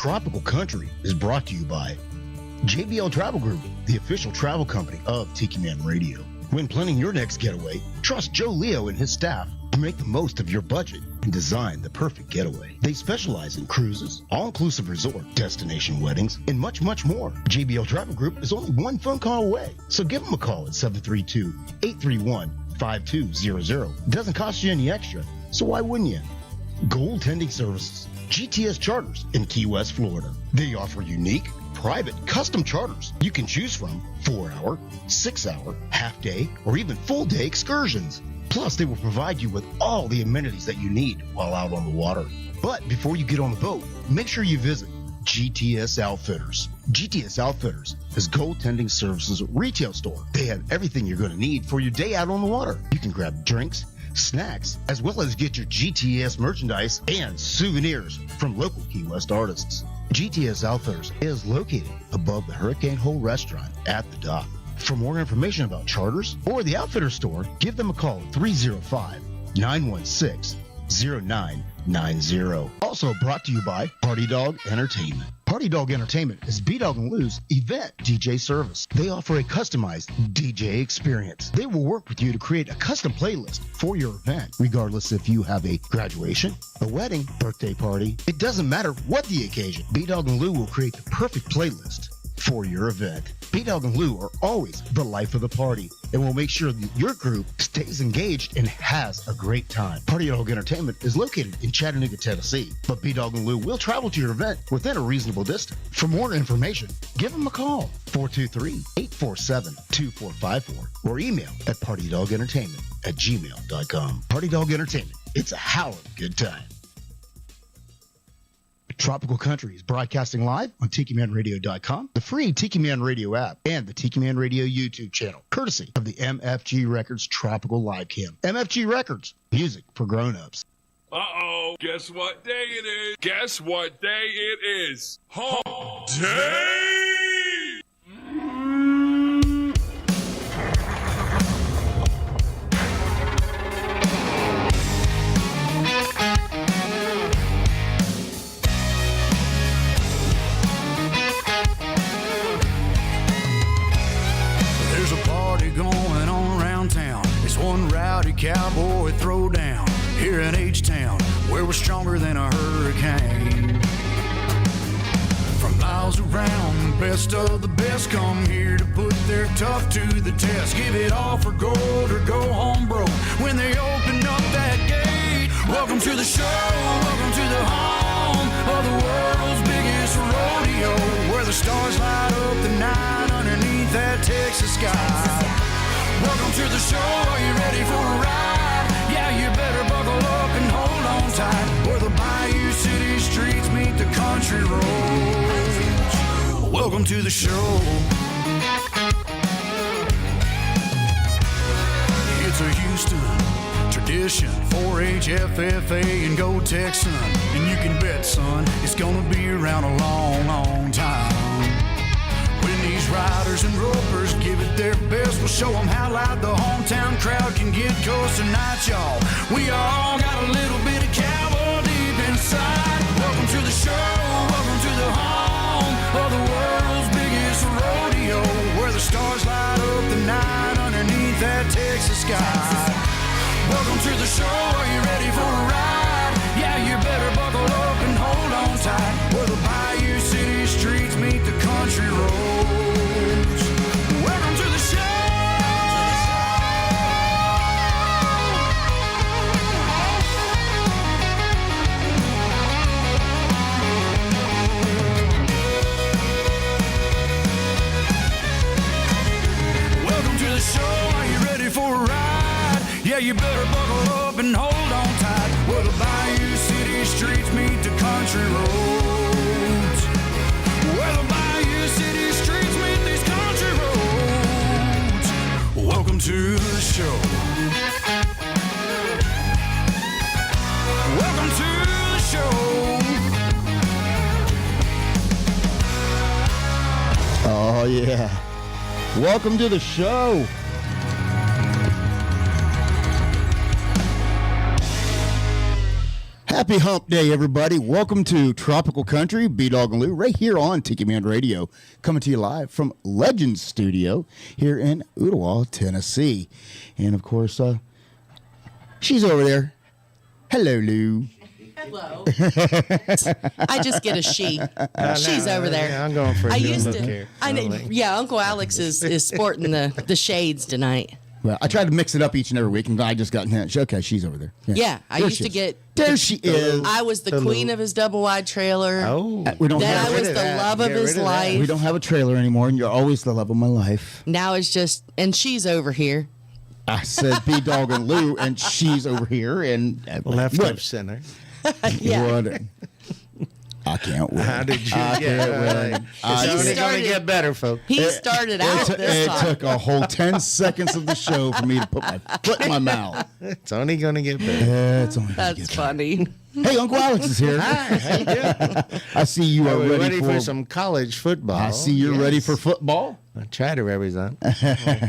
Tropical Country is brought to you by JBL Travel Group, the official travel company of Tiki Man Radio. When planning your next getaway, trust Joe Leo and his staff to make the most of your budget and design the perfect getaway. They specialize in cruises, all-inclusive resort, destination weddings, and much, much more. JBL Travel Group is only one phone call away, so give them a call at 732-831-5200. It doesn't cost you any extra, so why wouldn't you? Goaltending Services, GTS Charters in Key West, Florida. They offer unique, private, custom charters you can choose from 4-hour, 6-hour, half-day, or even full-day excursions. Plus, they will provide you with all the amenities that you need while out on the water. But before you get on the boat, make sure you visit GTS Outfitters. GTS Outfitters is Goaltending Services retail store. They have everything you're going to need for your day out on the water. You can grab drinks, snacks, as well as get your GTS merchandise and souvenirs from local Key West artists. GTS Outfitters is located above the Hurricane Hole restaurant at the dock. For more information about charters or the Outfitter store, give them a call at 305-916-0990. Also brought to you by Party Dog Entertainment. Party Dog Entertainment is B-Dawg and Lou's event DJ service. They offer a customized DJ experience. They will work with you to create a custom playlist for your event, regardless if you have a graduation, a wedding, birthday party. It doesn't matter what the occasion. B-Dawg and Lou will create the perfect playlist for your event. B-Dawg and Lou are always the life of the party and will make sure that your group stays engaged and has a great time. Party Dog Entertainment is located in Chattanooga, Tennessee, but B-Dawg and Lou will travel to your event within a reasonable distance. For more information, give them a call, 423-847-2454, or email at partydogentertainment@gmail.com. Party Dog Entertainment, it's a howling good time. Tropical Country is broadcasting live on TikiManRadio.com, the free Tiki Man Radio app, and the Tiki Man Radio YouTube channel, courtesy of the MFG Records Tropical Live Cam. MFG Records, music for grown-ups. Uh-oh, guess what day it is? Guess what day it is? Hump Day! One rowdy cowboy throwdown here in H-Town, where we're stronger than a hurricane. From miles around, the best of the best come here to put their tough to the test. Give it all for gold or go home broke when they open up that gate. Welcome to the show, welcome to the home of the world's biggest rodeo, where the stars light up the night underneath that Texas sky. Welcome to the show, are you ready for a ride? Yeah, you better buckle up and hold on tight, where the Bayou City streets meet the country roads. Welcome to the show. It's a Houston tradition, 4-H, FFA, and Go Texan. And you can bet, son, it's gonna be around a long, long time. These riders and ropers give it their best. We'll show them how loud the hometown crowd can get. 'Cause tonight, y'all, we all got a little bit of cowboy deep inside. Welcome to the show, welcome to the home of the world's biggest rodeo, where the stars light up the night underneath that Texas sky. Welcome to the show, are you ready for a ride? Yeah, you better buckle up and hold on tight, where the Bayou City streets meet the country roads. Welcome to the show. Welcome to the show, are you ready for a ride? Yeah, you better buckle up and hold on tight, where the Bayou City streets meet the country roads. Where the Bayou City streets meet these country roads. Welcome to the show. Welcome to the show. Oh, yeah. Welcome to the show. Happy Hump Day, everybody. Welcome to Tropical Country, B-Dawg and Lou, right here on Tiki Man Radio, coming to you live from Legends Studio here in Ottawa, Tennessee. And, of course, she's over there. Hello, Lou. Hello. I just get a she. She's over there. Yeah, I'm going for a I new used look to. here. Yeah, Uncle Alex is sporting the shades tonight. Well, I try to mix it up each and every week, and I just got okay. She's over there. Yeah, I There used she to is. get. There she is. I was the queen of his double wide trailer. Oh, We don't Then have I was the love of his life. we don't have a trailer anymore, and you're always the love of my life. Now it's just, and she's over here. I said B-Dawg and Lou, and she's over here, and left what? of center. Yeah. What? I can't win. How did you I get can't it? win. It's only going to started- get better, folks. He started out this It time. took a whole 10 seconds of the show for me to put my foot in my mouth. It's only going to get better. It's only gonna That's get funny. better. Hey, Uncle Alex is here. Hi, how you doing? I see you are Are we ready, ready for some college football? I see you're Yes. ready for football. I try to represent.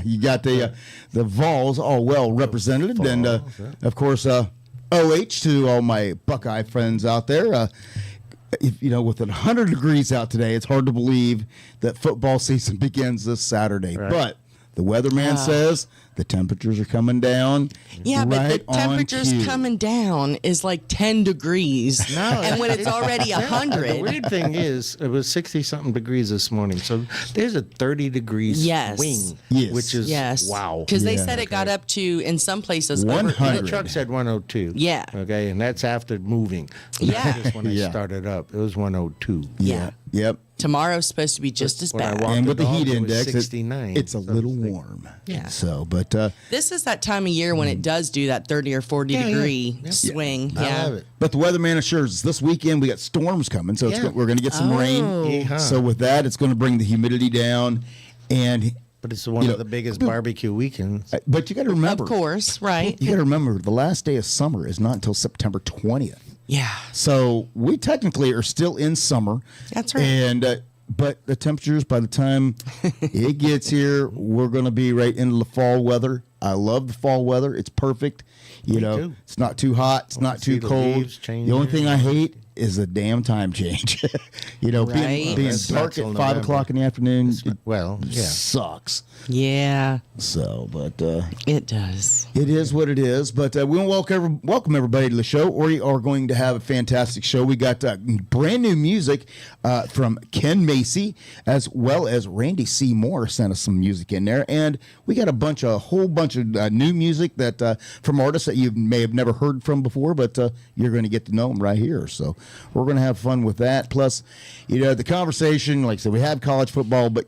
You got the Vols all well represented, and Vols, yeah. of course, OH to all my Buckeye friends out there. If, with it 100 degrees out today, it's hard to believe that football season begins this Saturday. Right. But the weatherman says the temperatures are coming down. Yeah, but right the temperature's on cue. coming down is like 10 degrees. No, and when it's already The 100. weird thing is, it was 60-something degrees this morning. So there's a 30 degrees Yes. swing, Yes. which is Yes. wow. Because they Yeah. said it got up to, in some places, 100. The truck said 102. Yeah. Okay, and that's after moving. Yeah. Just when I Yeah. started up, it was 102. Yeah. Yep. Tomorrow's supposed to be just as When I bad. walked And with the dog, heat it was index, 69. it's a So little it's like- warm. Yeah. So, but This is that time of year when it does do that 30 or 40 Yeah, yeah. degree Yeah. swing. I Yeah. love it. But the weatherman assures us this weekend we got storms coming, so Yeah. we're going to get some rain. Yeehaw. So with that, it's going to bring the humidity down, and But it's one You of know, the biggest barbecue weekends. but you got to remember, Of course, right? you got to remember the last day of summer is not until September 20th. Yeah. So we technically are still in summer. That's right. And but the temperatures by the time it gets here, we're going to be right into the fall weather. I love the fall weather; it's perfect. too. It's not too hot, it's not see too the cold. leaves The only changing. thing I hate is the damn time change. Right. Being That's not dark till at 5 November. o'clock in the afternoon. It Well, yeah. sucks. Yeah, So, but it does. it is what it is. But we want to welcome everybody to the show. We are going to have a fantastic show. We got brand new music from Ken Macy, as well as Randy C. Moore sent us some music in there. And we got a whole bunch of new music that from artists that you may have never heard from before, but you're going to get to know them right here. So we're going to have fun with that. Plus, the conversation, like I said, we have college football, but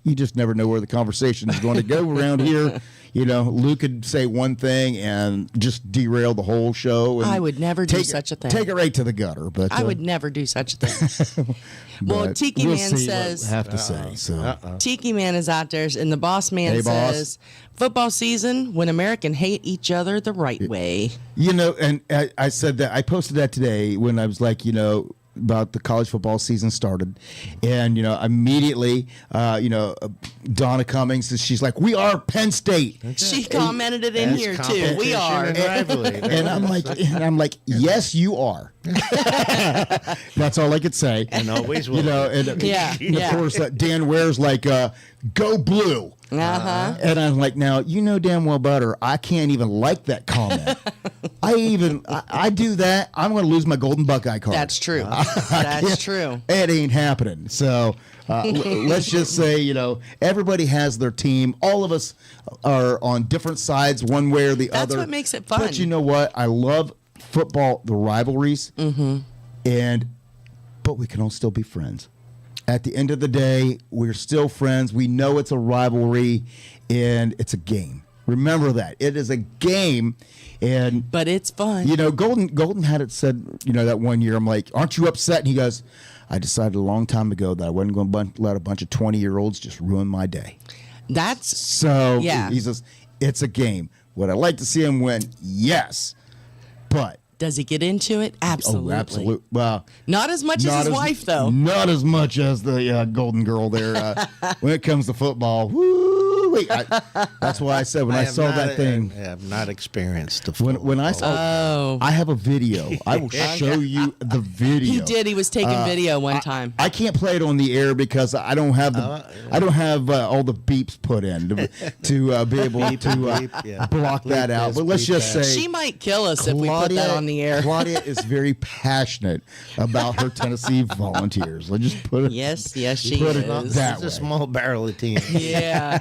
you just never know where the conversation is going to go around here. Lou could say one thing and just derail the whole show. And I would never do such a thing. Take it right to the gutter. But I would never do such a thing. Well, but Tiki we'll Man see what says, I have to say. So Tiki Man is out there, and the boss man Hey, boss. says, football season when Americans hate each other the right way. and I said that I posted that today when I was like, about the college football season started, and immediately, Donna Cummings, she's like, "We are Penn State," She commented it in That's here too. We competition are. and rivalry. and I'm like, "Yes, you are." That's all I could say. And always will. And Yeah, and yeah. of course, Dan Ware's like, "Go blue." Uh-huh. And I'm like, now, damn well better, I can't even like that comment. I do that, I'm going to lose my Golden Buckeye card. That's true. That's true. It ain't happening. So let's just say, everybody has their team. All of us are on different sides, one way or the That's other. what makes it fun. But you know what? I love football, the rivalries, but we can all still be friends. At the end of the day, we're still friends. We know it's a rivalry, and it's a game. Remember that. It is a game, and But it's fun. Golden had it said, that one year, I'm like, aren't you upset? And he goes, I decided a long time ago that I wasn't going to let a bunch of 20-year-olds just ruin my day. That's So Yeah. he says, it's a game. Would I like to see him win? Yes. But Does he get into it? Absolutely. Oh, absolutely. Well, Not as much as his wife, though. Not as much as the Golden Girl there. When it comes to football, woo, absolutely. That's why I said when I saw that thing. I have not experienced the full. When I saw, I have a video. I will show you the video. He did. He was taking video one time. I can't play it on the air because I don't have all the beeps put in to be able to block that out. But let's just say She might kill us if we put that on the air. Claudia is very passionate about her Tennessee Volunteers. Let's just put it. Yes, she put it is. that It's a way. small barrel of team. Yeah,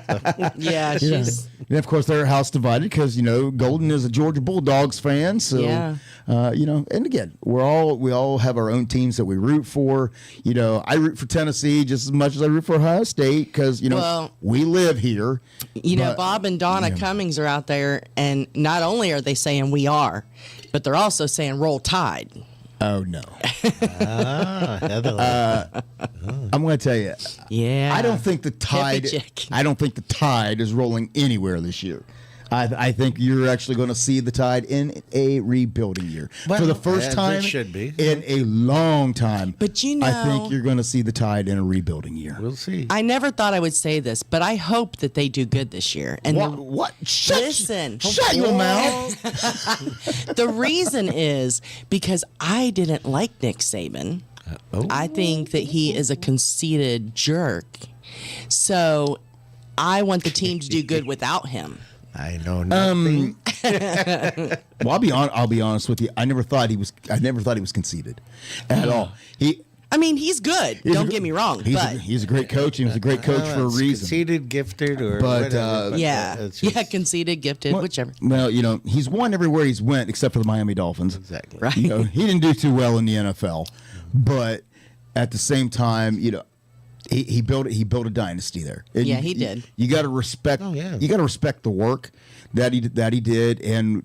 she's. And of course, they're house divided because Golden is a Georgia Bulldogs fan. So and again, we all have our own teams that we root for. I root for Tennessee just as much as I root for Ohio State because we live here. Bob and Donna Cummings are out there, and not only are they saying we are, but they're also saying roll Tide. Oh no! Heather. I'm going to tell you. Yeah, I don't think the Tide. chick. I don't think the Tide is rolling anywhere this year. I think you're actually going to see the Tide in a rebuilding year for the first time it should be. in a long time. But I think you're going to see the Tide in a rebuilding year. We'll see. I never thought I would say this, but I hope that they do good this year. And What? Listen. Shut your mouth. the reason is because I didn't like Nick Saban. I think that he is a conceited jerk. So I want the team to do good without him. I know nothing. Well, I'll be honest with you. I never thought he was conceited at all. He's good. Don't get me wrong. He's a great coach. He was a great coach for a reason. Conceited, gifted, or But, whatever. It's conceited, gifted, whichever. Well, he's won everywhere he's went except for the Miami Dolphins. Exactly. Right. He didn't do too well in the NFL, but at the same time, he built a dynasty there. And he did. You got to respect. Oh, yeah. You got to respect the work that he did, and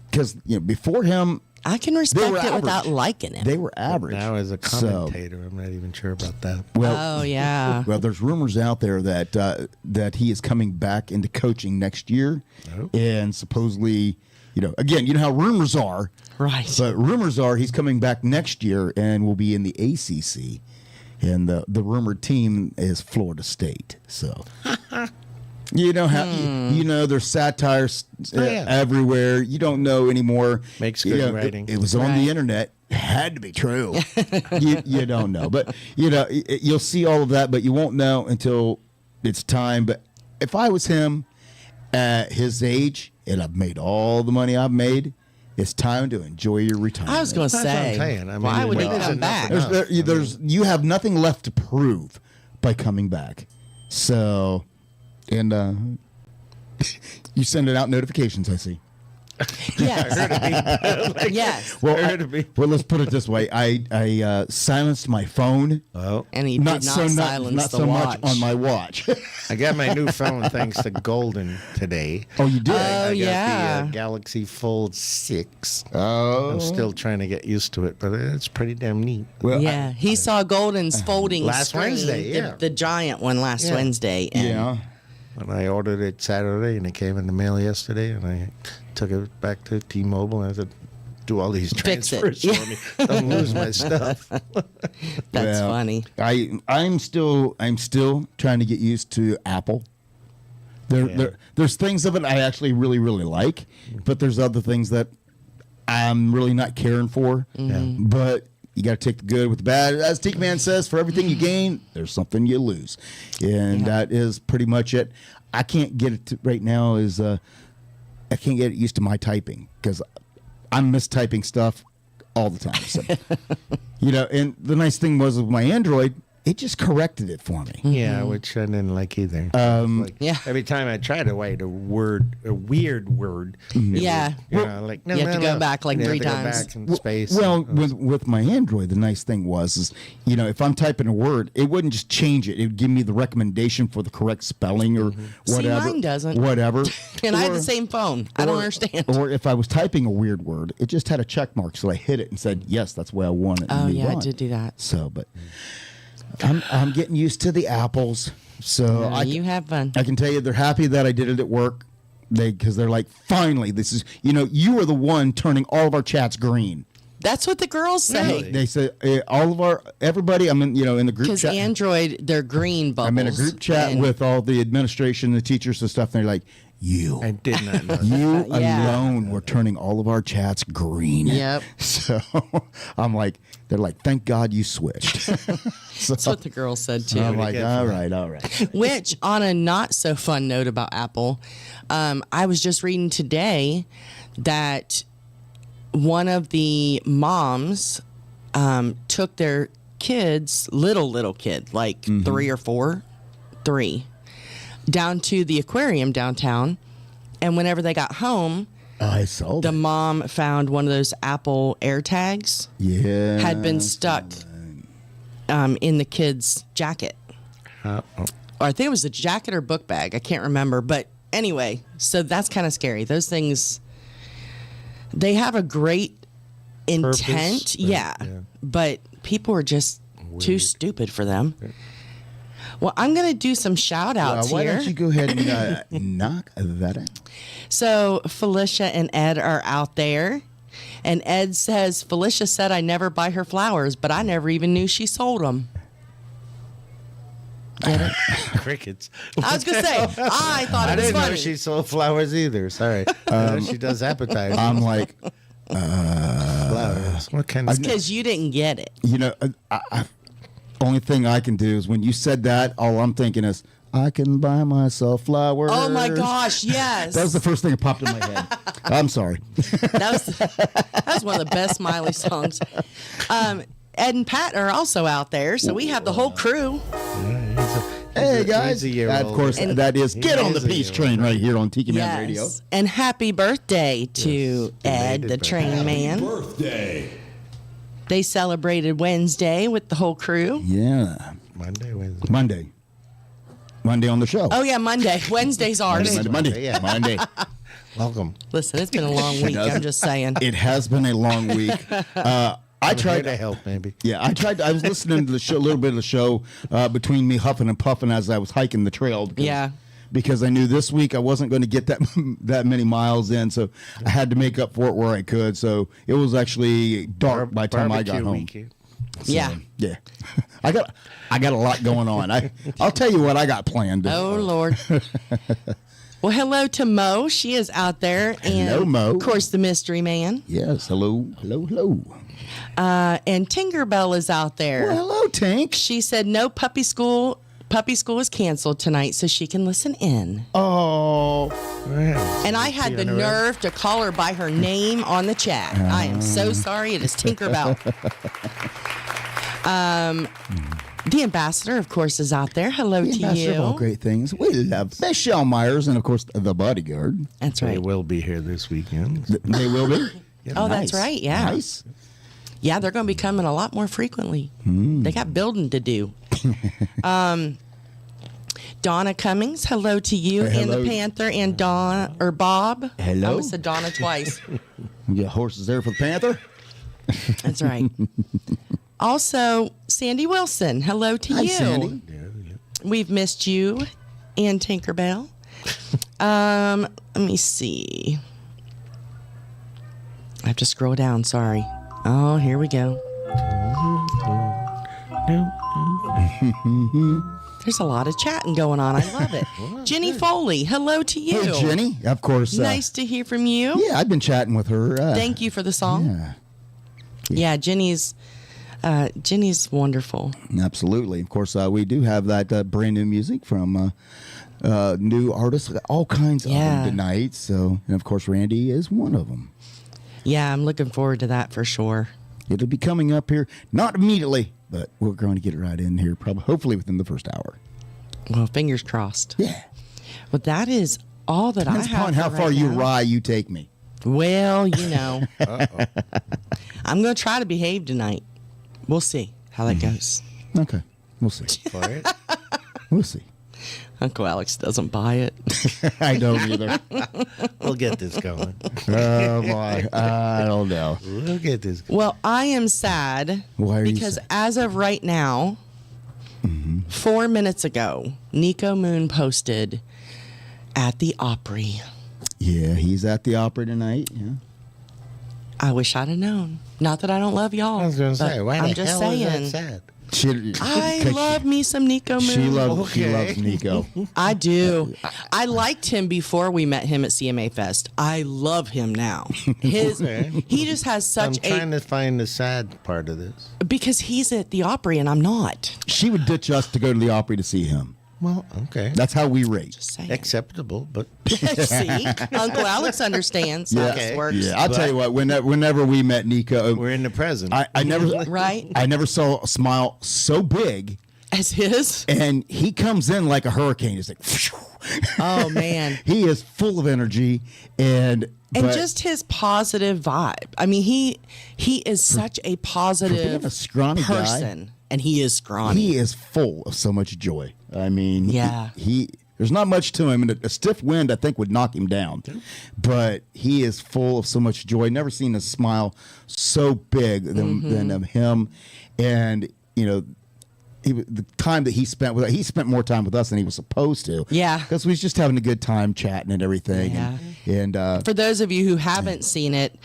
because before him, I can respect it average. without liking him. They were average. Now, as a So- commentator, I'm not even sure about that. Well, Oh yeah. Well, there's rumors out there that he is coming back into coaching next year, and supposedly, again, how rumors are, Right. But rumors are he's coming back next year and will be in the ACC, and the rumored team is Florida State. So. There's satires everywhere. You don't know anymore. Makes good writing. It was on the internet. It had to be true. you don't know, but you'll see all of that, but you won't know until it's time. But if I was him at his age, and I've made all the money I've made, it's time to enjoy your retirement. I was going to That's what I'm say, saying. why would he well, come back? You have nothing left to prove by coming back. So, and you sending out notifications, I see. Yes. Yes. Well, let's put it this way. I silenced my phone. Oh, And he did not silence not the so watch. much on my watch. I got my new phone thanks to Golden today. Oh, you did? I got yeah. the Galaxy Fold 6. Oh. I'm still trying to get used to it, but it's pretty damn neat. Well, Yeah, he saw Golden's folding Last screen, Wednesday, the giant one last Wednesday. And yeah. And I ordered it Saturday, and it came in the mail yesterday, and I took it back to T-Mobile, and I said, do all these Fix it. transfers for me. Don't lose my stuff. That's funny. I'm still trying to get used to Apple. There's things of it I actually really, really like, but there's other things that I'm really not caring for. Mm-hmm. But you got to take the good with the bad. As Tiki Man says, for everything you gain, there's something you lose. And that is pretty much it. I can't get it right now I can't get used to my typing because I'm mistyping stuff all the time. So, and the nice thing was with my Android, it just corrected it for me. Yeah, which I didn't like either. Every time I tried to write a weird word. Yeah. You have to go back like 3 times. Back in space. Well, with my Android, the nice thing is if I'm typing a word, it wouldn't just change it. It would give me the recommendation for the correct spelling or whatever. See, mine doesn't. Whatever. And I have the same phone. I don't understand. Or if I was typing a weird word, it just had a check mark, so I hit it and said, yes, that's the way I want it. Oh, yeah, I did do that. So, but I'm getting used to the apples. So You have fun. I can tell you they're happy that I did it at work. Because they're like, finally, this is, you were the one turning all of our chats green. That's what the girls say. They say all of everybody. I'm in the group Because chat. Android, they're green bubbles. I'm in a group chat with all the administration, the teachers and stuff. And they're like, I did not know. you Yeah. alone were turning all of our chats green. Yep. So I'm like, they're like, thank God you switched. So That's what the girls said too. I'm like, all right. Which, on a not so fun note about Apple, I was just reading today that one of the moms took their kids, little kid, like 3 or 4, down to the aquarium downtown. And whenever they got home, I saw the that. mom found one of those Apple AirTags Yeah. had been stuck in the kid's jacket. Or I think it was a jacket or book bag. I can't remember. But anyway, so that's kind of scary. Those things, they have a great intent. Yeah. But people are just too stupid for them. Well, I'm going to do some shout outs Why here. don't you go ahead and knock that out? So Felicia and Ed are out there. And Ed says, Felicia said I never buy her flowers, but I never even knew she sold them. Get it? Crickets. I was going to say, I thought I it was didn't know funny. she sold flowers either. Sorry. She does appetizers. I'm like, flowers. What kind of Because you didn't get it. only thing I can do is when you said that, all I'm thinking is, I can buy myself flowers. Oh my gosh, yes. That was the first thing that popped in my head. I'm sorry. That was one of the best Miley songs. Ed and Pat are also out there, so we have the whole crew. Hey guys, he's a year of old. course, that is Get on the is a Peace year Train right here on Tiki Man Radio. Yes. And happy birthday to Ed, the belated train man. Birthday. They celebrated Wednesday with the whole crew. Yeah, Monday, Wednesday. Monday on the show. Oh, yeah, Monday. Wednesday's ours. Monday. Yeah. Monday. Welcome. Listen, it's been a long week. I'm just saying. It has been a long week. I I'm tried here to help, maybe. Yeah, I was listening to the show, a little bit of the show between me huffing and puffing as I was hiking the trail. Because I knew this week I wasn't going to get that many miles in, so I had to make up for it where I could. So it was actually dark by the time I got Barbecue home. week. So, Yeah. yeah. I got a lot going on. I'll tell you what I got planned. Oh, Lord. Well, hello to Mo. She is out there. And, Hello, Mo. of course, the mystery man. Yes. Hello. And Tinkerbell is out there. Well, hello, Tank. She said no puppy school. Puppy school is canceled tonight, so she can listen in. Oh. And I had the nerve to call her by her name on the chat. I am so sorry. It is Tinkerbell. The ambassador, of course, is out there. Hello to Ambassador of all you. great things. We love Michelle Myers and, of course, the bodyguard. That's They right. will be here this weekend. They will be. Oh, that's right. Yeah. Nice. Yeah, they're going to be coming a lot more frequently. They got building to do. Donna Cummings, hello to you, Hey, and hello. the Panther, and Bob. Hello. I almost said Donna twice. You got horses there for the Panther? That's right. Also, Sandy Wilson, hello to Hi, you. Sandy. We've missed you and Tinkerbell. Let me see. I have to scroll down, sorry. Oh, here we go. There's a lot of chatting going on. I love it. Jenny Foley, hello to you. Hey, Jenny. Of course. Nice to hear from you. Yeah, I've been chatting with her. Thank you for the song. Yeah, Jenny's wonderful. Absolutely. Of course, we do have that brand new music from new artists, all kinds of them tonight. So, and of course, Randy is one of them. Yeah, I'm looking forward to that for sure. It'll be coming up here, not immediately, but we're going to get it right in here, probably, hopefully within the first hour. Well, fingers crossed. Yeah. But that is all that Depends I have. upon how for far right you now. you take me. Well, you know. I'm going to try to behave tonight. We'll see how that goes. Okay. We'll see. For it. We'll see. Uncle Alex doesn't buy it. I don't either. We'll get this going. Oh, boy. I don't know. We'll get this going. Well, I am sad Why are you because sad? as of right now, 4 minutes ago, Nico Moon posted at the Opry. Yeah, he's at the Opry tonight. Yeah. I wish I'd have known. Not that I don't love y'all. I was going to say, why I'm the just hell saying. is that sad? I love me some Nico Moon. She loves Nico. I do. I liked him before we met him at CMA Fest. I love him now. He just has such I'm trying to find the sad part of this. because he's at the Opry and I'm not. She would ditch us to go to the Opry to see him. Well, okay. That's how we rate. Saying. Acceptable, but See, Uncle Alex understands how Okay. this works. Yeah, I'll tell you what. Whenever we met Nico, we're in the present. I never, Right? I never saw a smile so big, As his. and he comes in like a hurricane. It's like, Oh man. he is full of energy, and Just his positive vibe. I mean, he is such a positive being a scrawny guy, person, and he is scrawny. he is full of so much joy. I mean, Yeah. he there's not much to him, and a stiff wind I think would knock him down. But he is full of so much joy. Never seen a smile so big than of him, and you know. The time that he spent more time with us than he was supposed to. Yeah. Because we was just having a good time chatting and everything. Yeah. And For those of you who haven't seen it,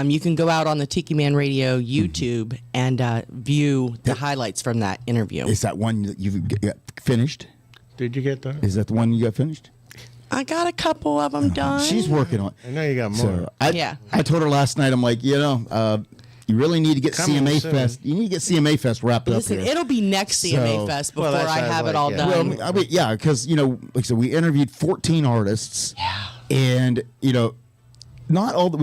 you can go out on the Tiki Man Radio YouTube and view the highlights from that interview. is that one that you've got finished? Did you get that? Is that the one you got finished? I got a couple of them done. She's working on it. I know you got more. So Yeah. I told her last night, I'm like, you really need to get Coming CMA soon. Fest. You need to get CMA Fest wrapped Listen, up here. it'll be next CMA So- Fest before Well, that's I what I have was it all like, done. Well, I mean, yeah, because like I said, we interviewed 14 artists. Yeah. And not all that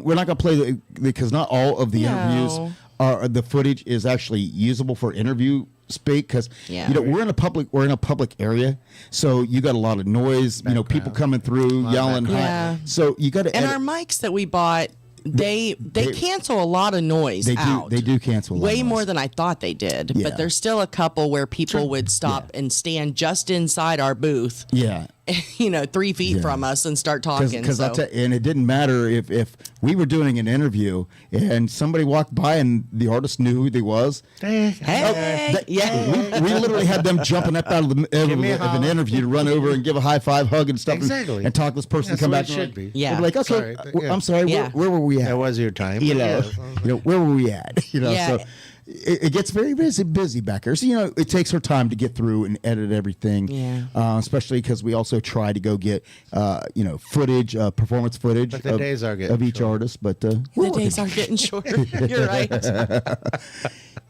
we're not gonna play because not all of the No. interviews are the footage is actually usable for interview speak because Yeah. we're in a public area, so you got a lot of noise. People coming through yelling. Yeah. So you got to And our mics that we bought, they cancel a lot of noise They out. do cancel a lot way of more noise. than I thought they did. Yeah. But there's still a couple where people would stop and stand just inside our booth, Yeah. 3 feet Yeah. from us and start talking. Because So. and it didn't matter if we were doing an interview and somebody walked by and the artist knew who they was. Hey, yeah. We literally had them jumping up out of me a an holler. interview to run over and give a high five, hug, and stuff, Exactly. and talk to this person, That's come what back. it should be. Yeah. We'd be like, okay, Sorry, yeah. I'm sorry. Yeah. Where were we at? That was your time. Where were we at? Yeah. So it gets very busy back here. So it takes her time to get through and edit everything. Yeah. Especially because we also try to go get footage, performance footage But the days are getting of each short. artist. But The days are getting shorter. You're right.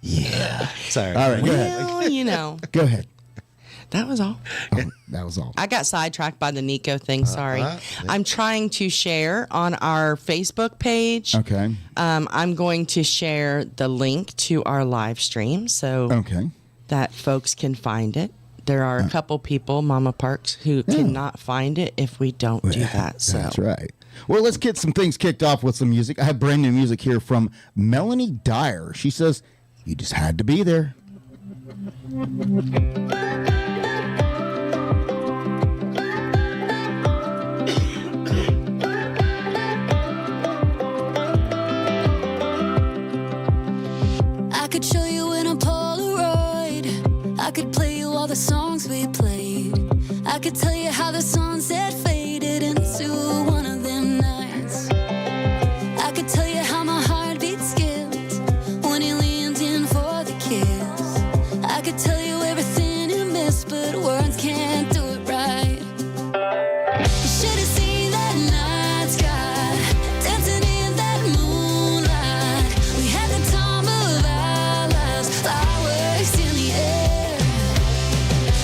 yeah. Sorry. All right, go ahead. Well, Go ahead. that was all. Oh, that was all. I got sidetracked by the Nico thing. Sorry. I'm trying to share on our Facebook page. Okay. I'm going to share the link to our live stream so Okay. that folks can find it. There are a couple people, Mama Parks, who cannot find it if we don't do that. So That's right. Well, let's get some things kicked off with some music. I have brand new music here from Melanie Dyer. She says, "You just had to be there." I could show you in a Polaroid. I could play you all the songs we played. I could tell you how the sunset faded into one of them nights. I could tell you how my heartbeat skipped when he leaned in for the kiss. I could tell you everything you missed, but words can't do it right. You should have seen that night sky dancing in that moonlight. We had the time of our lives, fireworks in the air,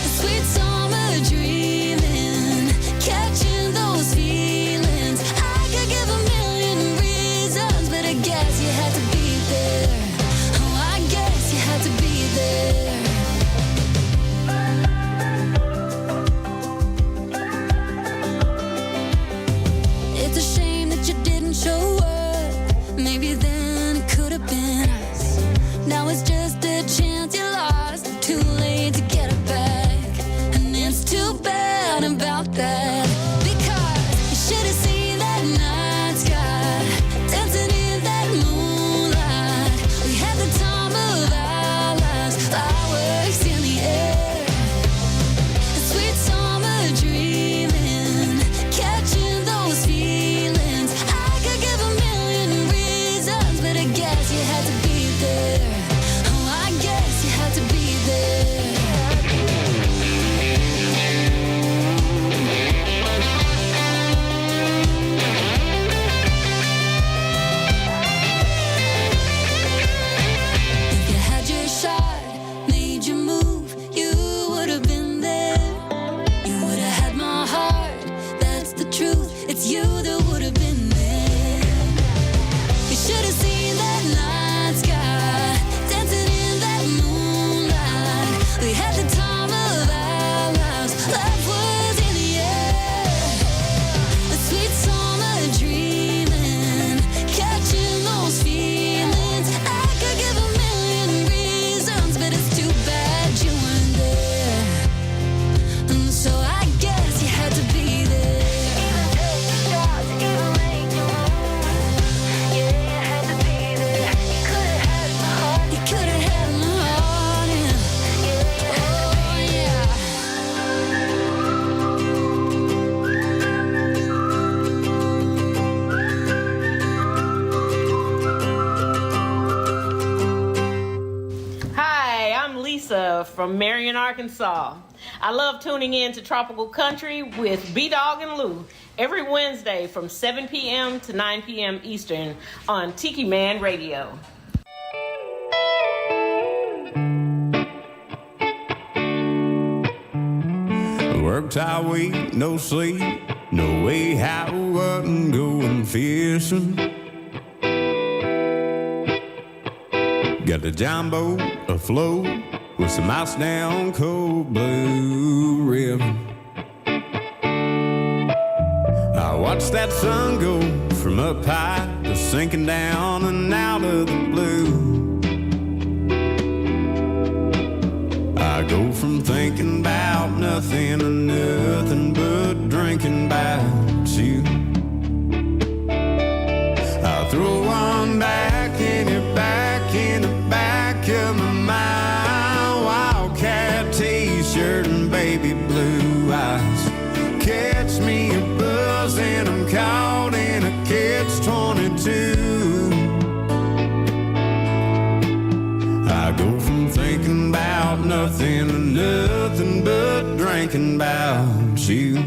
the sweet summer dreaming, catching those feelings. I could give a million reasons, but I guess you had to be there. Oh, I guess you had to be there. It's a shame that you didn't show up. Maybe then it could have been us. Now it's just a chance you lost. Too late to get it back. And it's too bad about that. Because you should have seen that night sky dancing in that moonlight. We had the time of our lives, fireworks in the air, the sweet summer dreaming, catching those feelings. I could give a million reasons. Lisa from Marion, Arkansas. I love tuning in to Tropical Country with B-Dawg and Lou every Wednesday from 7 p.m. to 9 p.m. Eastern on Tiki Man Radio. Worked our week, no sleep, no way how I wasn't going fishing. Got the jumbo afloat with some ice down cold blue river. I watched that sun go from up high to sinking down and out of the blue. I go from thinking about nothing to nothing but drinking about you. I throw one back in your back in the back of my mind. Wildcat t-shirt and baby blue eyes. Catch me a buzz and I'm caught in a catch-22. I go from thinking about nothing to nothing but drinking about you.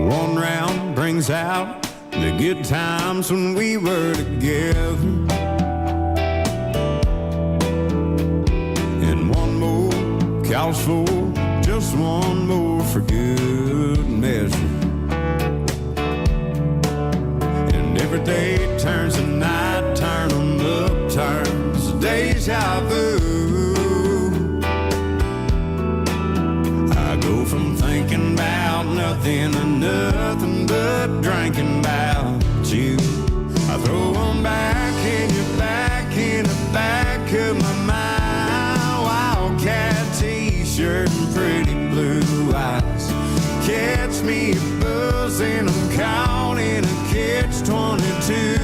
One round brings out the good times when we were together, and one more calls for just one more for good measure. And every day turns to night, turn 'em up, turns to deja vu. I go from thinking about nothing to nothing but drinking about you. I throw 'em back in your back in the back of my mind. Wildcat t-shirt and pretty blue eyes. Catch me a buzz and I'm caught in a catch-22.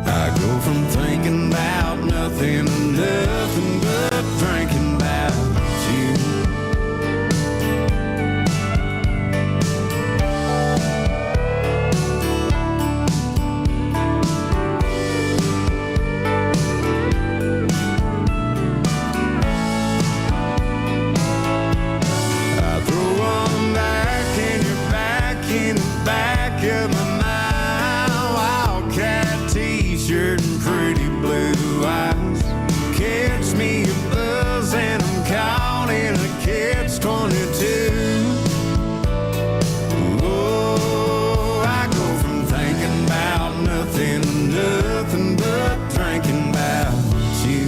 I go from thinking about nothing to nothing but drinking about you. I throw 'em back in your back in the back of my mind. Wildcat t-shirt and pretty blue eyes. Catch me a buzz and I'm caught in a catch-22. Oh, I go from thinking about nothing to nothing but drinking about you.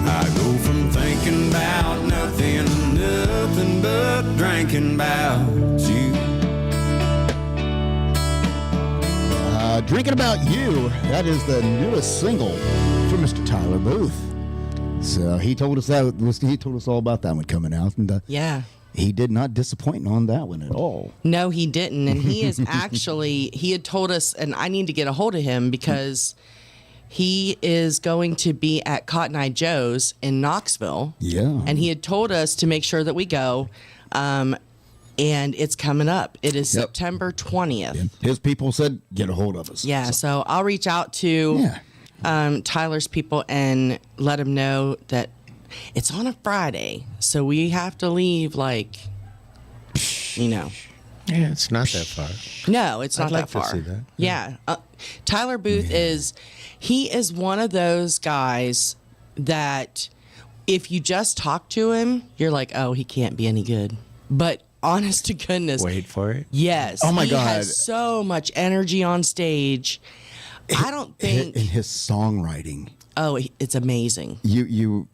I go from thinking about nothing to nothing but drinking about you. Drinking About You, that is the newest single from Mr. Tyler Booth. So he told us all about that one coming out, and Yeah. he did not disappoint on that one at all. No, he didn't. And he is actually, he had told us, and I need to get a hold of him because he is going to be at Cotton Eye Joe's in Knoxville. Yeah. And he had told us to make sure that we go. And it's coming up. It is Yep. September 20th. His people said, get a hold of us. Yeah, so I'll reach out to Tyler's people and let them know that it's on a Friday. So we have to leave Yeah, it's not that far. No, it's not I'd like that far. to see that. Yeah. Tyler Booth is one of those guys that if you just talk to him, you're like, oh, he can't be any good. But honest to goodness. Wait for it. Yes. Oh my he God. has so much energy on stage. I don't think. In his songwriting. Oh, it's amazing. Because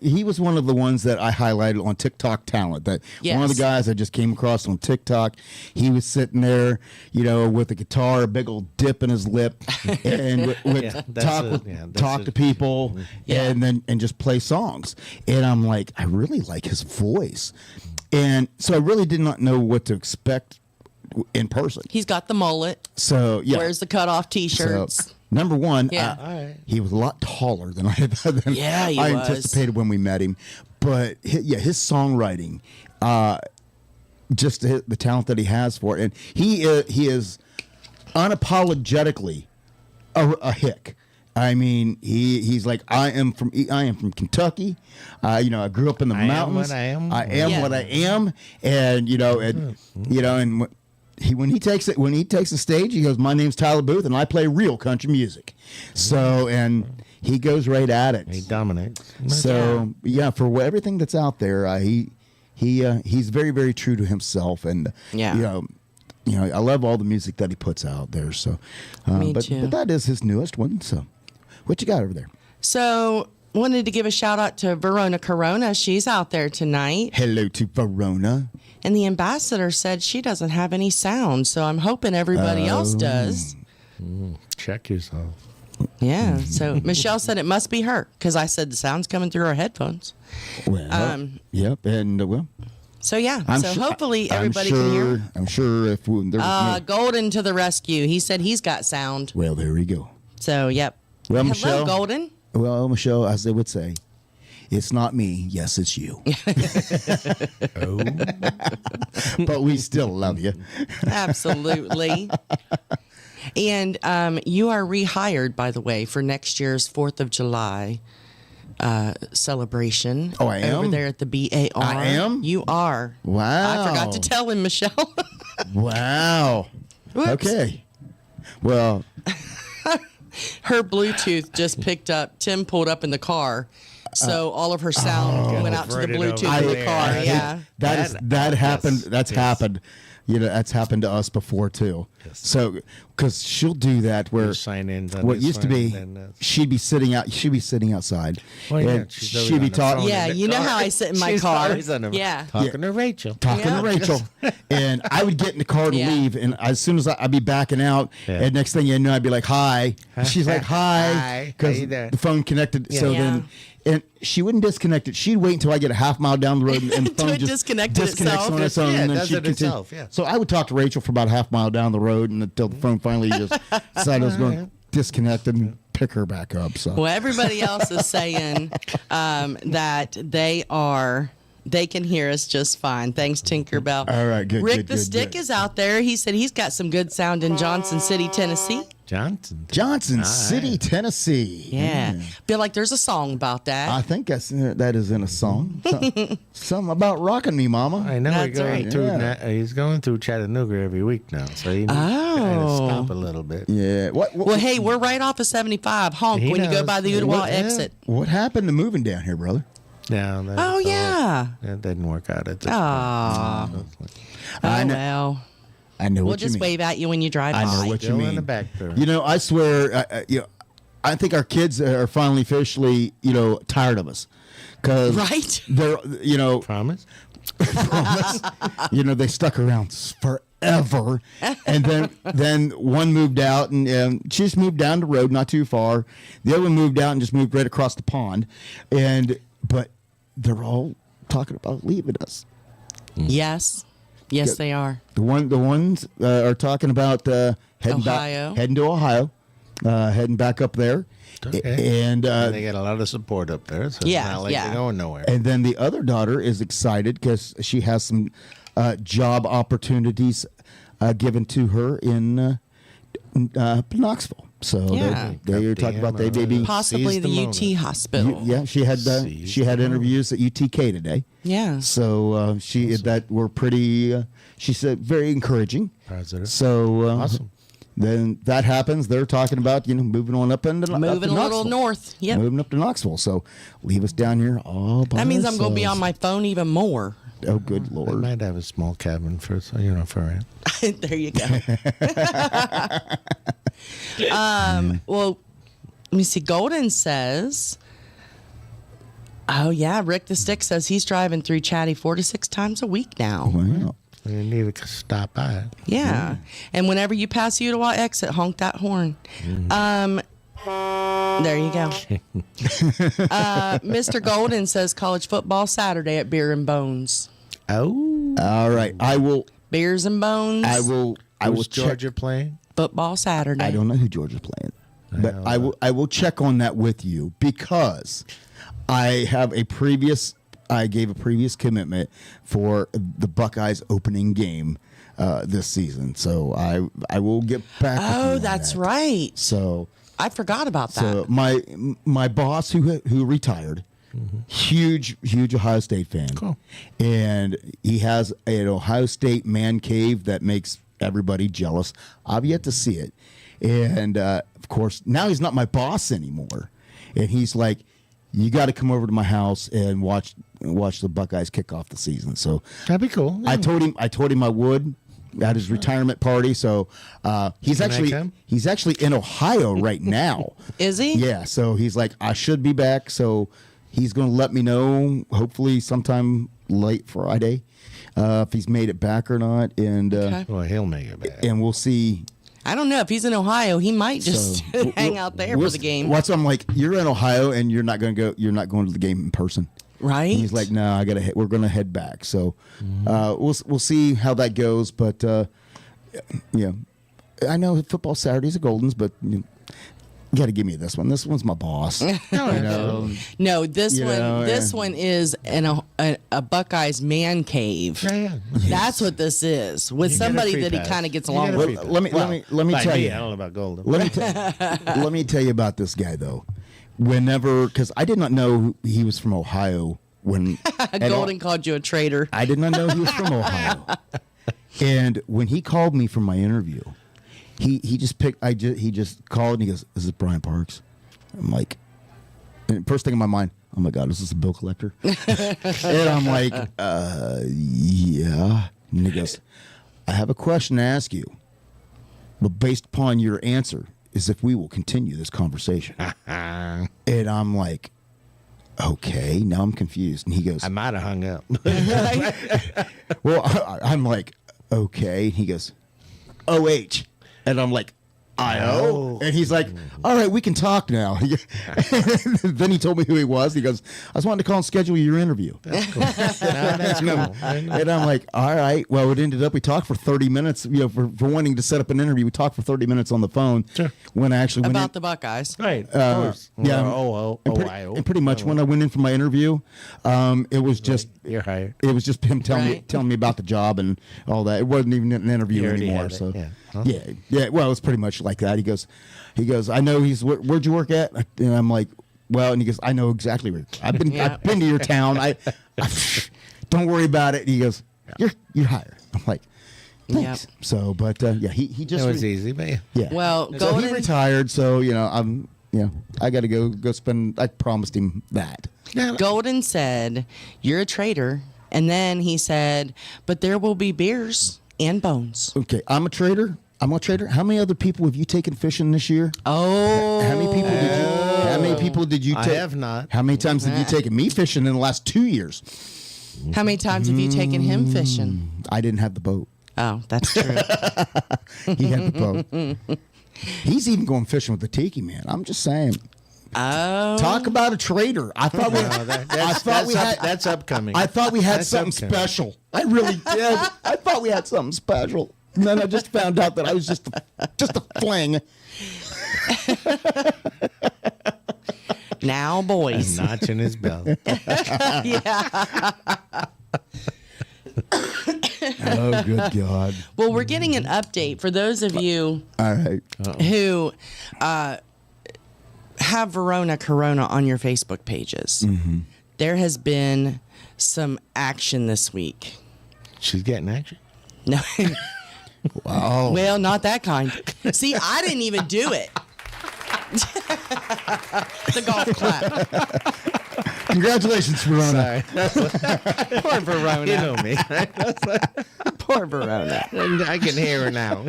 he was one of the ones that I highlighted on TikTok Talent. That one of the guys I just came across on TikTok. He was sitting there, with a guitar, a big old dip in his lip, and talk to people, and just play songs. And I'm like, I really like his voice, and so I really did not know what to expect in person. He's got the mullet. So wears the cutoff T-shirts. So, number one, Yeah. he was a lot taller than I was. anticipated when we met him. But his songwriting, just the talent that he has for it, and he is unapologetically a hick. I mean, he's like, I am from Kentucky. I grew up in the mountains. I am what I am, and when he takes the stage, he goes, "My name's Tyler Booth, and I play real country music." So, and he goes right at it. He dominates. So for everything that's out there, he's very, very true to himself, and I love all the music that he puts out there. So, Me too. But that is his newest one. So, what you got over there? So, wanted to give a shout out to Verona Corona. She's out there tonight. Hello to Verona. And the ambassador said she doesn't have any sound, so I'm hoping everybody else does. Check yourself. Yeah. So Michelle said it must be her because I said the sound's coming through our headphones. Well, yep, and So yeah. Hopefully everybody can hear. I'm sure if there Golden to the rescue. He said he's got sound. Well, there we go. So yep. Well, Hello, Michelle. Golden. Well, Michelle, as they would say, it's not me. Yes, it's you. But we still love you. Absolutely. And you are rehired, by the way, for next year's 4th of July celebration. Oh, I am? Over there at the BAR. I am? You are. Wow. I forgot to tell him, Michelle. Wow. Whoops. Okay. Well, her Bluetooth just picked up. Tim pulled up in the car. So all of her sound went out to the Bluetooth in the car. Yeah. That happened. That's happened. That's happened to us before too. Yes. So, because she'll do that where what used to be, she'd be sitting outside, Well, yeah, and she's always she'd on be her talking. phone. Yeah, you know how I sit in my She's car. always on her- Yeah. Talking to Rachel. To Rachel, and I would get in the car to Yeah. leave, and as soon as I'd be backing out, Yeah. and next thing you know, I'd be like, "Hi," she's like, "Hi," Hi. because How you there? the phone connected. So Yeah. then, and she wouldn't disconnect it. She'd wait until I get a half mile down the road, and the Till phone it just disconnected disconnects itself. on its own, Yeah, it and then does she'd it continue. itself, yeah. So I would talk to Rachel for about a half mile down the road, and until the phone finally just decided I was going to disconnect and pick her back up. So Well, everybody else is saying that they can hear us just fine. Thanks, Tinkerbell. All right, good, Rick good, the good, Stick good. is out there. He said he's got some good sound in Johnson City, Tennessee. Johnson City, Tennessee. Yeah. Feel like there's a song about that. I think that is in a song. Something about rocking me, Mama. I know That's right. he's going through Chattanooga every week now, so he needs to kind of stop a little bit. Yeah. Well, hey, we're right off of 75. Honk He when you go knows. by the Ottawa exit. What happened to moving down here, brother? No, Oh, yeah. That didn't work out at this Aw. point. I Oh, know- well. I know We'll what you just mean. wave at you when you drive I by. know what you Still in mean. the back there. I swear, I think our kids are finally officially, tired of us. Cause Right? they're, Promise? promise. They stuck around forever, and then one moved out, and she just moved down the road, not too far. The other one moved out and just moved right across the pond, but they're all talking about leaving us. Yes. Yes, they are. The ones are talking about heading Ohio. to Ohio, heading back up there, Okay. and They got a lot of support up there, so Yeah, it's not like yeah. they're going nowhere. and then the other daughter is excited because she has some job opportunities given to her in Knoxville. So Yeah. they are talking about they maybe Possibly Seize the the UT hospital. yeah, she had interviews at UTK today. Yeah. So that were pretty. She said very encouraging. Positive. So Awesome. Then that happens. They're talking about moving on up into up to Moving a little Knoxville. north. Yep. Moving up to Knoxville. So leave us down here all by That means I'm going to be on ourselves. my phone even more. Oh, good They Lord. might have a small cabin for rent. There you go. Well, let me see. Golden says, oh, yeah. Rick the Stick says he's driving through Chatty 4 to 6 times a week now. Wow. You need to stop by. Yeah. And whenever you pass Ottawa exit, honk that horn. There you go. Mr. Golden says college football Saturday at Beer and Bones. Oh, All right. I will Beers and Bones. I will who's check. Georgia playing? Football Saturday. I don't know who Georgia's playing, but I will check on that with you because I have a previous I gave a previous commitment for the Buckeyes opening game this season. So I will get back. with you Oh, on that's that. right. So I forgot about that. so my boss who retired, huge Ohio State fan. Cool. And he has an Ohio State man cave that makes everybody jealous. I've yet to see it. And of course, now he's not my boss anymore. And he's like, you got to come over to my house and watch the Buckeyes kick off the season. So That'd be cool. I told him I would at his retirement party. So he's Can I actually come? in Ohio right now. Is he? Yeah. So he's like, I should be back. So he's going to let me know, hopefully sometime late Friday, if he's made it back or not. And Okay. Well, he'll make it back. and we'll see. I don't know. If he's in Ohio, he might just So, hang out there for the game. What's I'm like? You're in Ohio, and you're not going to go. You're not going to the game in person. Right? And he's like, no, I gotta. We're going to head back. So we'll see how that goes. But yeah, I know football Saturdays are Goldens, but you got to give me this one. This one's my boss. You know? No, this You one. know, This yeah. one is a Buckeyes man cave. Yeah. That's what this is with You get a somebody free that he pass. kind of gets You along get a with. free Well, pass. let me By tell me, you. I don't know about Golden. Let me tell you about this guy though. Whenever, because I did not know he was from Ohio when Golden called you a traitor. I did not know he was from Ohio. And when he called me for my interview, he just called and he goes, "Is this Brian Parks?" I'm like, and first thing in my mind, oh my God, is this a bill collector? And I'm like, yeah. And he goes, I have a question to ask you, but based upon your answer, is if we will continue this conversation. And I'm like, okay, now I'm confused. And he goes, I might have hung up. well, I'm like, okay. And he goes, OH. And I'm like, I-O. And he's like, all right, we can talk now. Then he told me who he was. He goes, I was wanting to call and schedule your interview. That's cool. That's cool. And I'm like, all right. Well, it ended up, we talked for 30 minutes, for wanting to set up an interview. We talked for 30 minutes on the phone. Sure. When I actually went About in, the Buckeyes. Right. Of course. yeah. Ohio. and pretty much when I went in for my interview, it was just, You're hired. it was just him telling Right. me about the job and all that. It wasn't even an interview You already anymore. had it, So yeah. Huh? yeah. Well, it was pretty much like that. He goes, I know where'd you work at? And I'm like, well, and he goes, I know exactly where. I've been to your town. I don't worry about it. And he goes, you're hired. I'm like, thanks. Yep. So, but yeah, he just It was easy, but yeah. yeah. Well, So he Golden, retired. So I got to go spend. I promised him that. Golden said, "You're a traitor," and then he said, "But there will be beers and bones." Okay, I'm a trader. How many other people have you taken fishing this year? Oh, How many people did you I take? have not. How many times have you taken me fishing in the last 2 years? How many times have you taken him fishing? I didn't have the boat. Oh, that's true. He had the boat. He's even going fishing with the Tiki Man. I'm just saying. Oh, Talk about a trader. I thought That's upcoming. I thought we had That's something upcoming. special. I really did. I thought we had something special. And then I just found out that I was just a fling. now, boys. Notch in his belt. Oh, good God. Well, we're getting an update for those of you All right. who have Verona Corona on your Facebook pages. Mm-hmm. There has been some action this week. She's getting action. No. Wow. Well, not that kind. See, I didn't even do it. The golf clap. Congratulations, Verona. Poor Verona. You know me. Poor Verona. I can hear her now.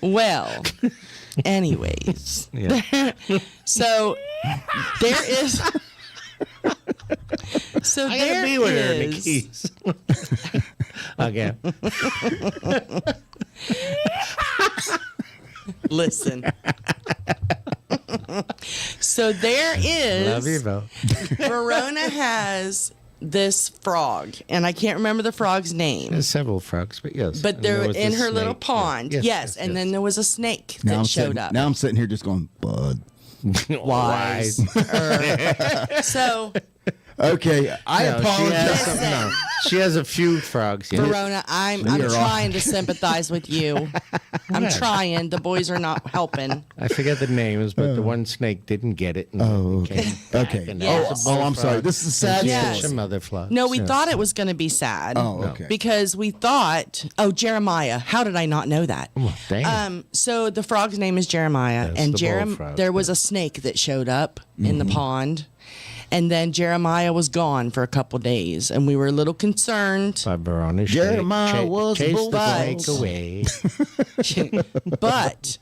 Well, anyways. Yeah. So there is. So I there gotta be with her in the is. keys. Okay. Listen. So there is. Love you, Bo. Verona has this frog, and I can't remember the frog's name. There's several frogs, but yes. But And they're there was in the her little snake. pond. Yeah. Yes, and then there was a snake Now that I'm showed sitting, up. Now I'm sitting here just going, bud. wise. So, Okay, I No, apologize. she has a few frogs. Yeah. Verona, I'm trying to sympathize with you. I'm trying. The boys are not helping. I forget the names, but the one snake didn't get it. And Oh, came okay. back, Okay. and Yes. that was a Oh, I'm bullfrog. sorry. This is a sad Yes. story. Some other frogs. No, we thought it was going to be sad. Oh, okay. Because we thought, Jeremiah. How did I not know that? Oh, dang. So the frog's name is Jeremiah, That's and the bullfrog, there was a snake that showed up in Mm-hmm. the pond, and then Jeremiah was gone for a couple days, and we were a little concerned. By Verona. Jeremiah was chased the bullfrog. snake away. But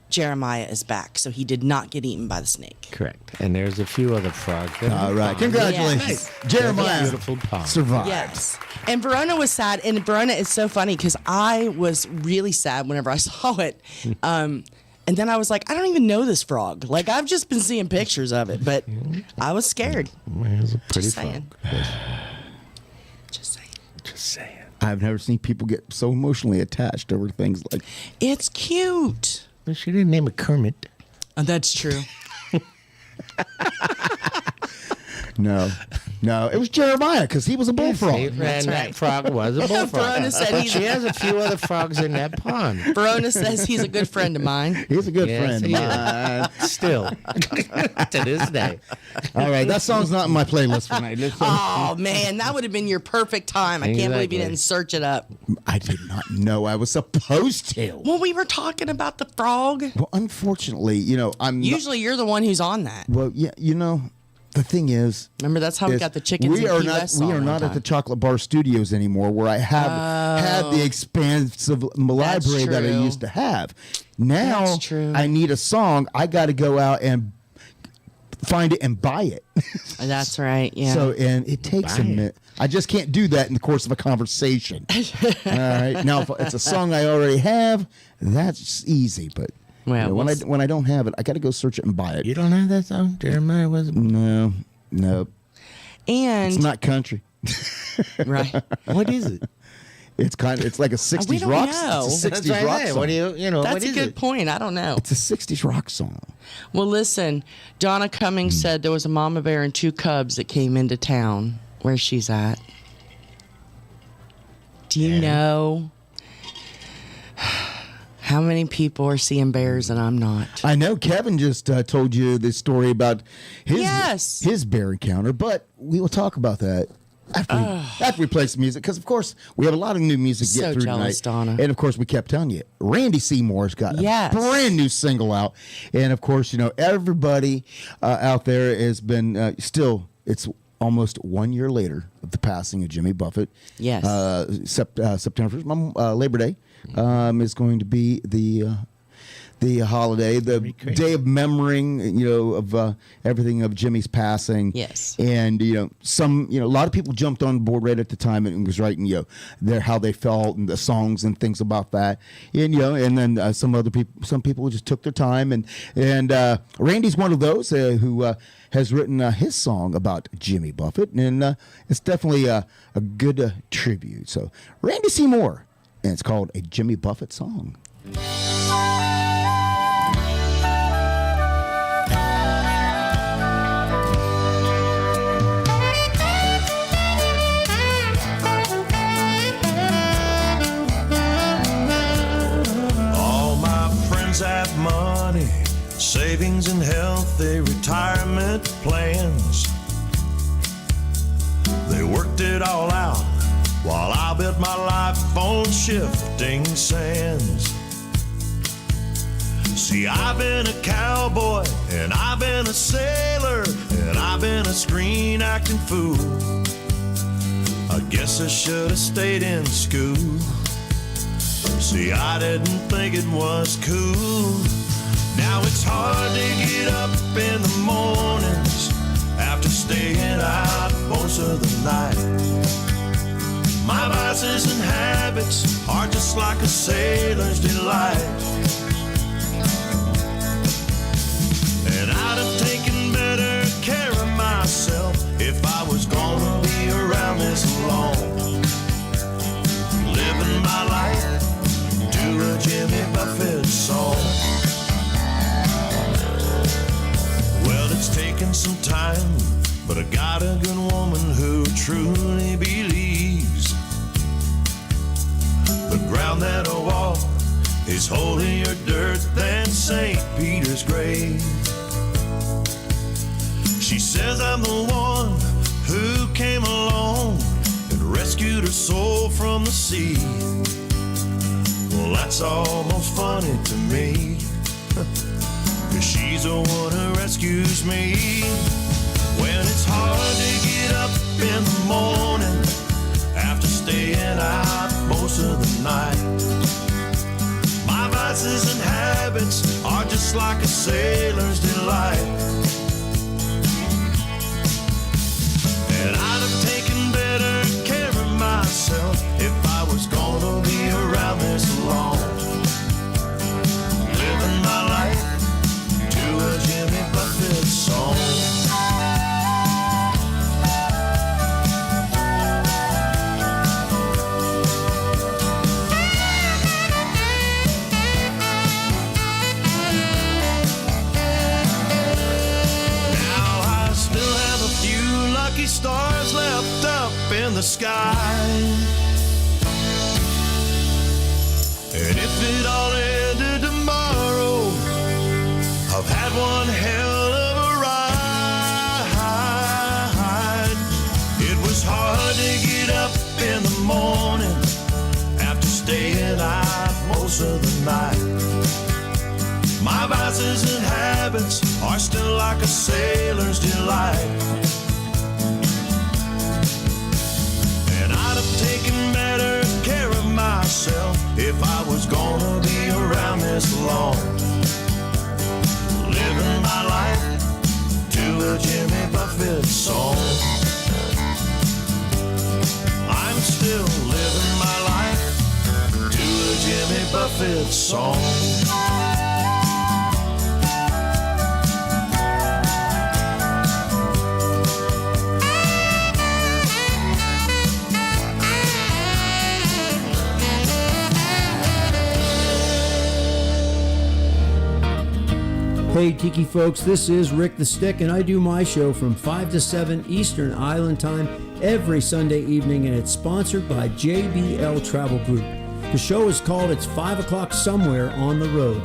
Jeremiah is back, so he did not get eaten by the snake. Correct. And there's a few other frogs. All right. Congratulations. Yes. Jeremiah Beautiful pond. survived. Yes. And Verona was sad. And Verona is so funny because I was really sad whenever I saw it. And then I was like, I don't even know this frog. Like, I've just been seeing pictures of it, but I was scared. It's a pretty Just frog. saying. Just saying. Just saying. I've never seen people get so emotionally attached over things like It's cute. Well, she didn't name it Kermit. That's true. no. It was Jeremiah because he was a bullfrog. And That's that right. frog was a bullfrog. Verona said he's She has a few other frogs in that pond. Verona says he's a good friend of mine. He's a good Yes, friend of he is. mine. Still, to this day. All right, that song's not in my playlist for tonight. Oh man, that would have been your perfect time. I can't believe you Exactly. didn't search it up. I did not know I was supposed to. Well, we were talking about the frog. Well, unfortunately, I'm Usually you're the one who's on that. Well, yeah, the thing is, Remember, that's how we is got the chickens we in are Key not West we song are one not at time. the Chocolate Bar Studios anymore, where I have had the expansive library that I true. used to have. Now That's true. I need a song. I got to go out and find it and buy it. That's right. Yeah. So and it takes a minute. I just can't do that in the course of a conversation. All right. Now, if it's a song I already have, that's easy. But Well, when I don't have it, I got to go search it and buy it. You don't have that song? Jeremiah was No, and it's not country. right. What is it? It's like a 60s we don't rock. know. It's a 60s That's right rock there. song. What do you know? That's what a is good it? point. I don't know. It's a 60s rock song. Well, listen, Donna Cummings said there was a mama bear and two cubs that came into town. Where she's at? Do you know how many people are seeing bears and I'm not? I know Kevin just told you the story about Yes. his bear encounter, but we will talk about that after we play some music, because of course we have a lot of new music to So get through jealous, tonight. Donna. And of course we kept telling you, Randy Seymour's got Yes. a brand new single out, and of course everybody out there has been still. It's almost 1 year later of the passing of Jimmy Buffett. Yes. September 1st, Labor Day, is going to be the holiday, the day of memorying, of everything of Jimmy's passing. Yes. And a lot of people jumped on board right at the time and was writing, how they felt and the songs and things about that. And and then some people just took their time, and Randy's one of those who has written his song about Jimmy Buffett, and it's definitely a good tribute. So Randy Seymour, and it's called A Jimmy Buffett Song. All my friends have money, savings and healthy retirement plans. They worked it all out while I built my life on shifting sands. See, I've been a cowboy, and I've been a sailor, and I've been a screen acting fool. I guess I should have stayed in school. See, I didn't think it was cool. Now it's hard to get up in the mornings after staying out most of the night. My vices and habits are just like a sailor's delight. And I'd have taken better care of myself if I was gonna be around this long. Living my life to a Jimmy Buffett song. taking some time, but I got a good woman who truly believes the ground that I walk is holier dirt than St. Peter's grave. She says I'm the one who came along and rescued her soul from the sea. Well, that's almost funny to me, 'cause she's the one who rescues me. When it's hard to get up in the morning after staying out most of the night, my vices and habits are just like a sailor's delight. And I'd have taken better care of myself if I was gonna be around this long, living my life to a Jimmy Buffett song. Stars left up in the sky, and if it all ended tomorrow, I've had one hell of a ride. It was hard to get up in the morning after staying out most of the night. My vices and habits are still like a sailor's delight. Taking better care of myself if I was gonna be around this long, living my life to a Jimmy Buffett song. I'm still living my life to a Jimmy Buffett song. Hey Tiki folks, this is Rick the Stick, and I do my show from 5 to 7 Eastern Island Time every Sunday evening, and it's sponsored by JBL Travel Group. The show is called It's 5 O'Clock Somewhere on the Road.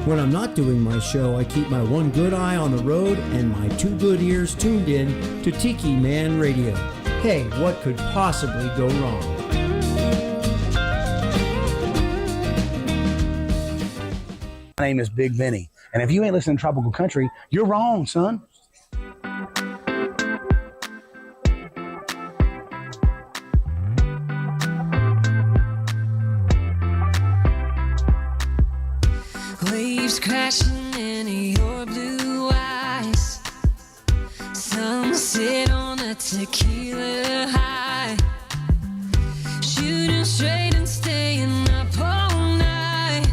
When I'm not doing my show, I keep my one good eye on the road and my two good ears tuned in to Tiki Man Radio. Hey, what could possibly go wrong? My name is Big Benny, and if you ain't listening to Tropical Country, you're wrong, son. Waves crashing into your blue eyes. Sunset on a tequila high. Shooting straight and staying up all night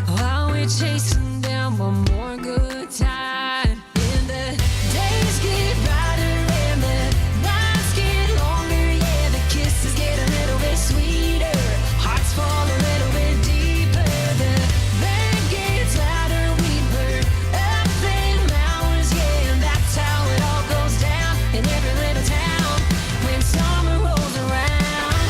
while we're chasing down one more good time. And the days get brighter and the nights get longer. Yeah, the kisses get a little bit sweeter. Hearts fall a little bit deeper. The band gets louder. We burn up in hours. Yeah, and that's how it all goes down in every little town when summer rolls around.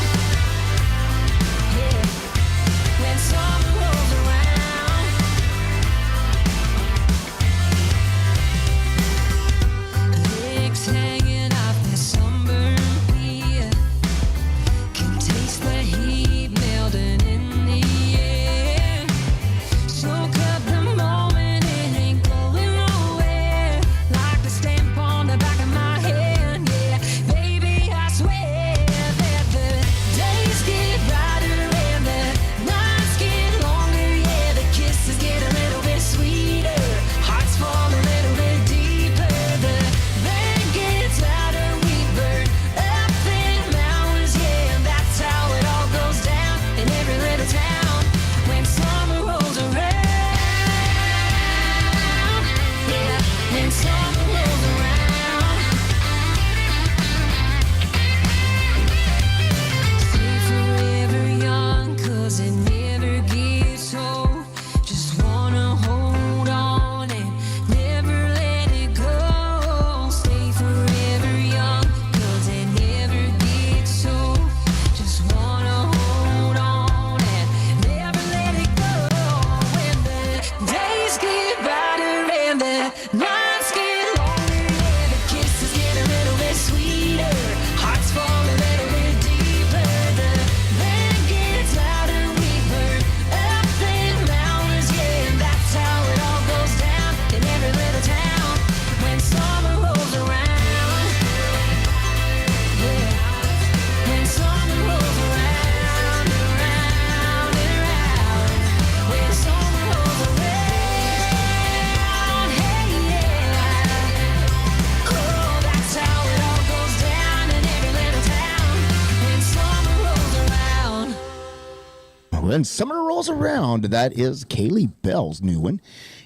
When Summer Rolls Around, that is Kaylee Bell's new one.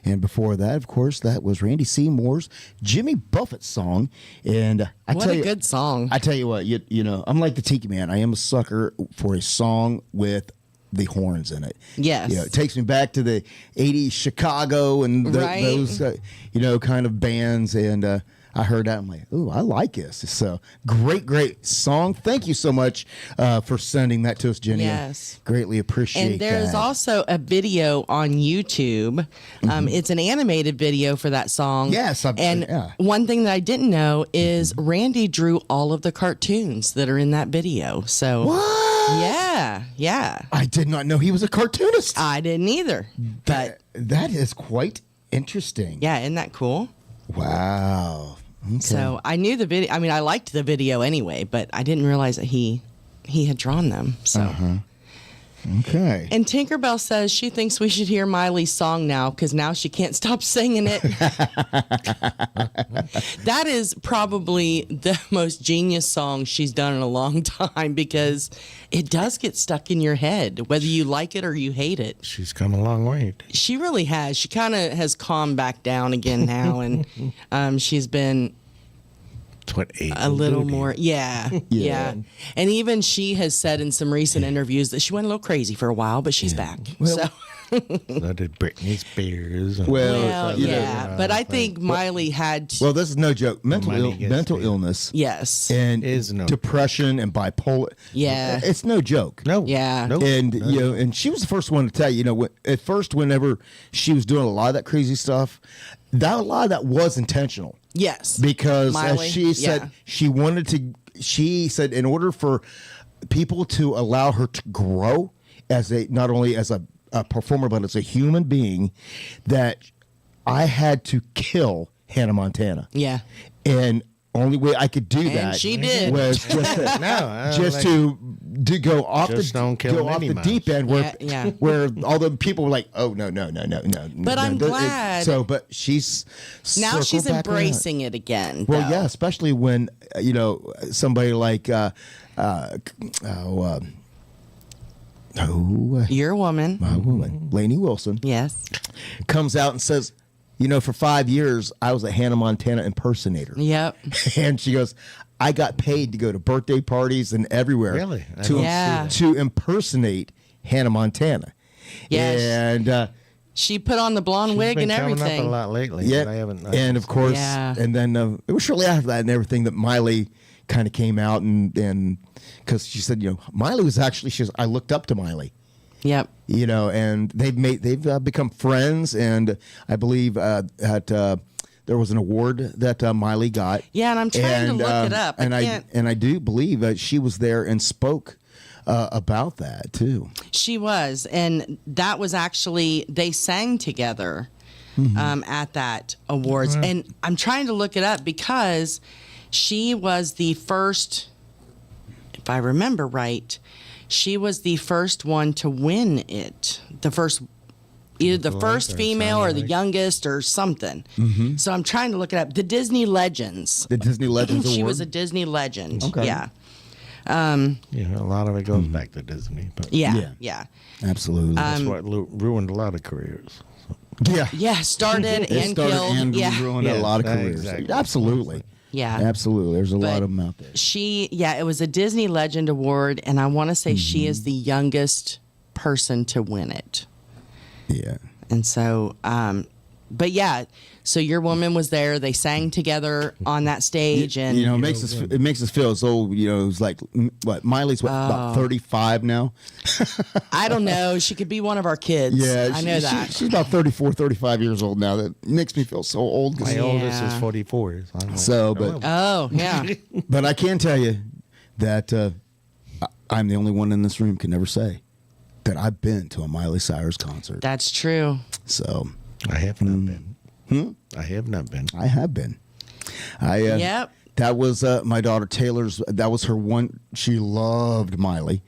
And before that, of course, that was Randy Seymour's Jimmy Buffett song. And What a good song. I tell you what, you know, I'm like the Tiki Man. I am a sucker for a song with the horns in it. Yes. You know, it takes me back to the 80s Chicago and those, you know, kind of bands. And I heard that. I'm like, ooh, I like this. So great song. Thank you so much for sending that to us, Jenny. Yes. Greatly appreciate And there's that. also a video on YouTube. It's an animated video for that song. Yes. One thing that I didn't know is Randy drew all of the cartoons that are in that video. So what? Yeah. I did not know he was a cartoonist. I didn't either. But that is quite interesting. Yeah, isn't that cool? Wow. Okay. So I knew the video. I mean, I liked the video anyway, but I didn't realize that he had drawn them. So. Okay. And Tinkerbell says she thinks we should hear Miley's song now because now she can't stop singing it. That is probably the most genius song she's done in a long time because it does get stuck in your head, whether you like it or you hate it. She's come a long way. She really has. She kind of has calmed back down again now, and she's been a little more, yeah. And even she has said in some recent interviews that she went a little crazy for a while, but she's back. So did Britney Spears. Well, yeah, but I think Miley had to. Well, this is no joke. Mental illness. Yes. And depression and bipolar. Yeah. It's no joke. No. Yeah. And you know, and she was the first one to tell you know, at first, whenever she was doing a lot of that crazy stuff, a lot of that was intentional. Yes. Because Miley, as she said, she said in order for people to allow her to grow as not only as a performer, but as a human being, that I had to kill Hannah Montana. Yeah. And only way I could do that she did. was just to go off the deep end where all the people were like, oh no. But I'm glad. But she's now she's back around. embracing it again. Well, though. yeah, especially when you know somebody like your woman, my woman, Lainey Wilson, yes, comes out and says, you know, for 5 years I was a Hannah Montana impersonator. Yep. And she goes, I got paid to go to birthday parties and everywhere to impersonate Hannah Montana. Yes. And she put on the blonde wig and everything. Coming up a lot lately. Yeah. But I haven't. And of course, and then it was shortly after that and everything that Miley kind of came out and because she said, you know, Miley was actually, I looked up to Miley. Yep. You know, and they've become friends, and I believe there was an award that Miley got. Yeah, and I'm trying to look it up. And I do believe that she was there and spoke about that too. She was, and that was actually they sang together at that awards, and I'm trying to look it up because she was the first, if I remember right. She was the first one to win it. Either the first female or the youngest or something. So I'm trying to look it up. The Disney Legends. The Disney Legends Award? She was a Disney legend. Okay. Yeah. Yeah, a lot of it goes back to Disney. But Yeah. Absolutely. That's what ruined a lot of careers. Yeah. Yeah, started and killed. And ruined a lot of careers. Exactly. Absolutely. Yeah. Absolutely. There's a lot of them out there. It was a Disney Legend Award, and I want to say she is the youngest person to win it. Yeah. And so, but yeah, so your woman was there. They sang together on that stage, and you know, it makes us feel as though, you know, it's like what Miley's about 35 now. I don't know. She could be one of our kids. Yeah, I know that. She's about 34, 35 years old now. That makes me feel so old. My oldest is 44. But I can tell you that I'm the only one in this room can never say that I've been to a Miley Cyrus concert. That's true. So I have not been. I have not been. I have been. Yep. That was my daughter Taylor's. That was her one. She loved Miley,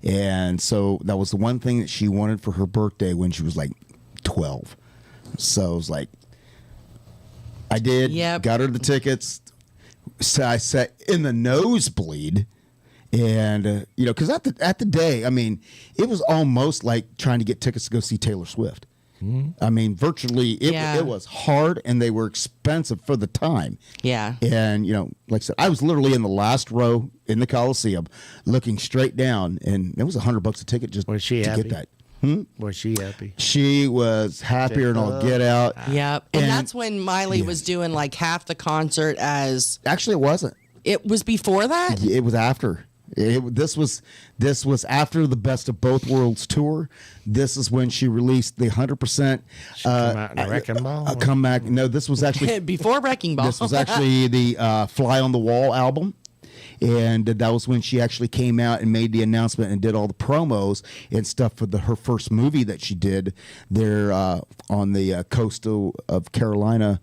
and so that was the one thing that she wanted for her birthday when she was like 12. So it was like, I did. Yep. Got her the tickets. So I sat in the nosebleed, And because at the day, I mean, it was almost like trying to get tickets to go see Taylor Swift. I mean, virtually, it was hard, and they were expensive for the time. Yeah. And like I said, I was literally in the last row in the Coliseum, looking straight down, and it was $100 a ticket just Was she to happy? get that. Was she happy? She was happier than all get out. Yep. And that's when Miley was doing like half the concert as. Actually, it wasn't. It was before that? It was after. This was after the Best of Both Worlds tour. This is when she released the 100%. Come out in a Wrecking Ball? Come back. No, this was actually before Wrecking Ball. This was actually the Fly on the Wall album. And that was when she actually came out and made the announcement and did all the promos and stuff for her first movie that she did there on the coast of Carolina,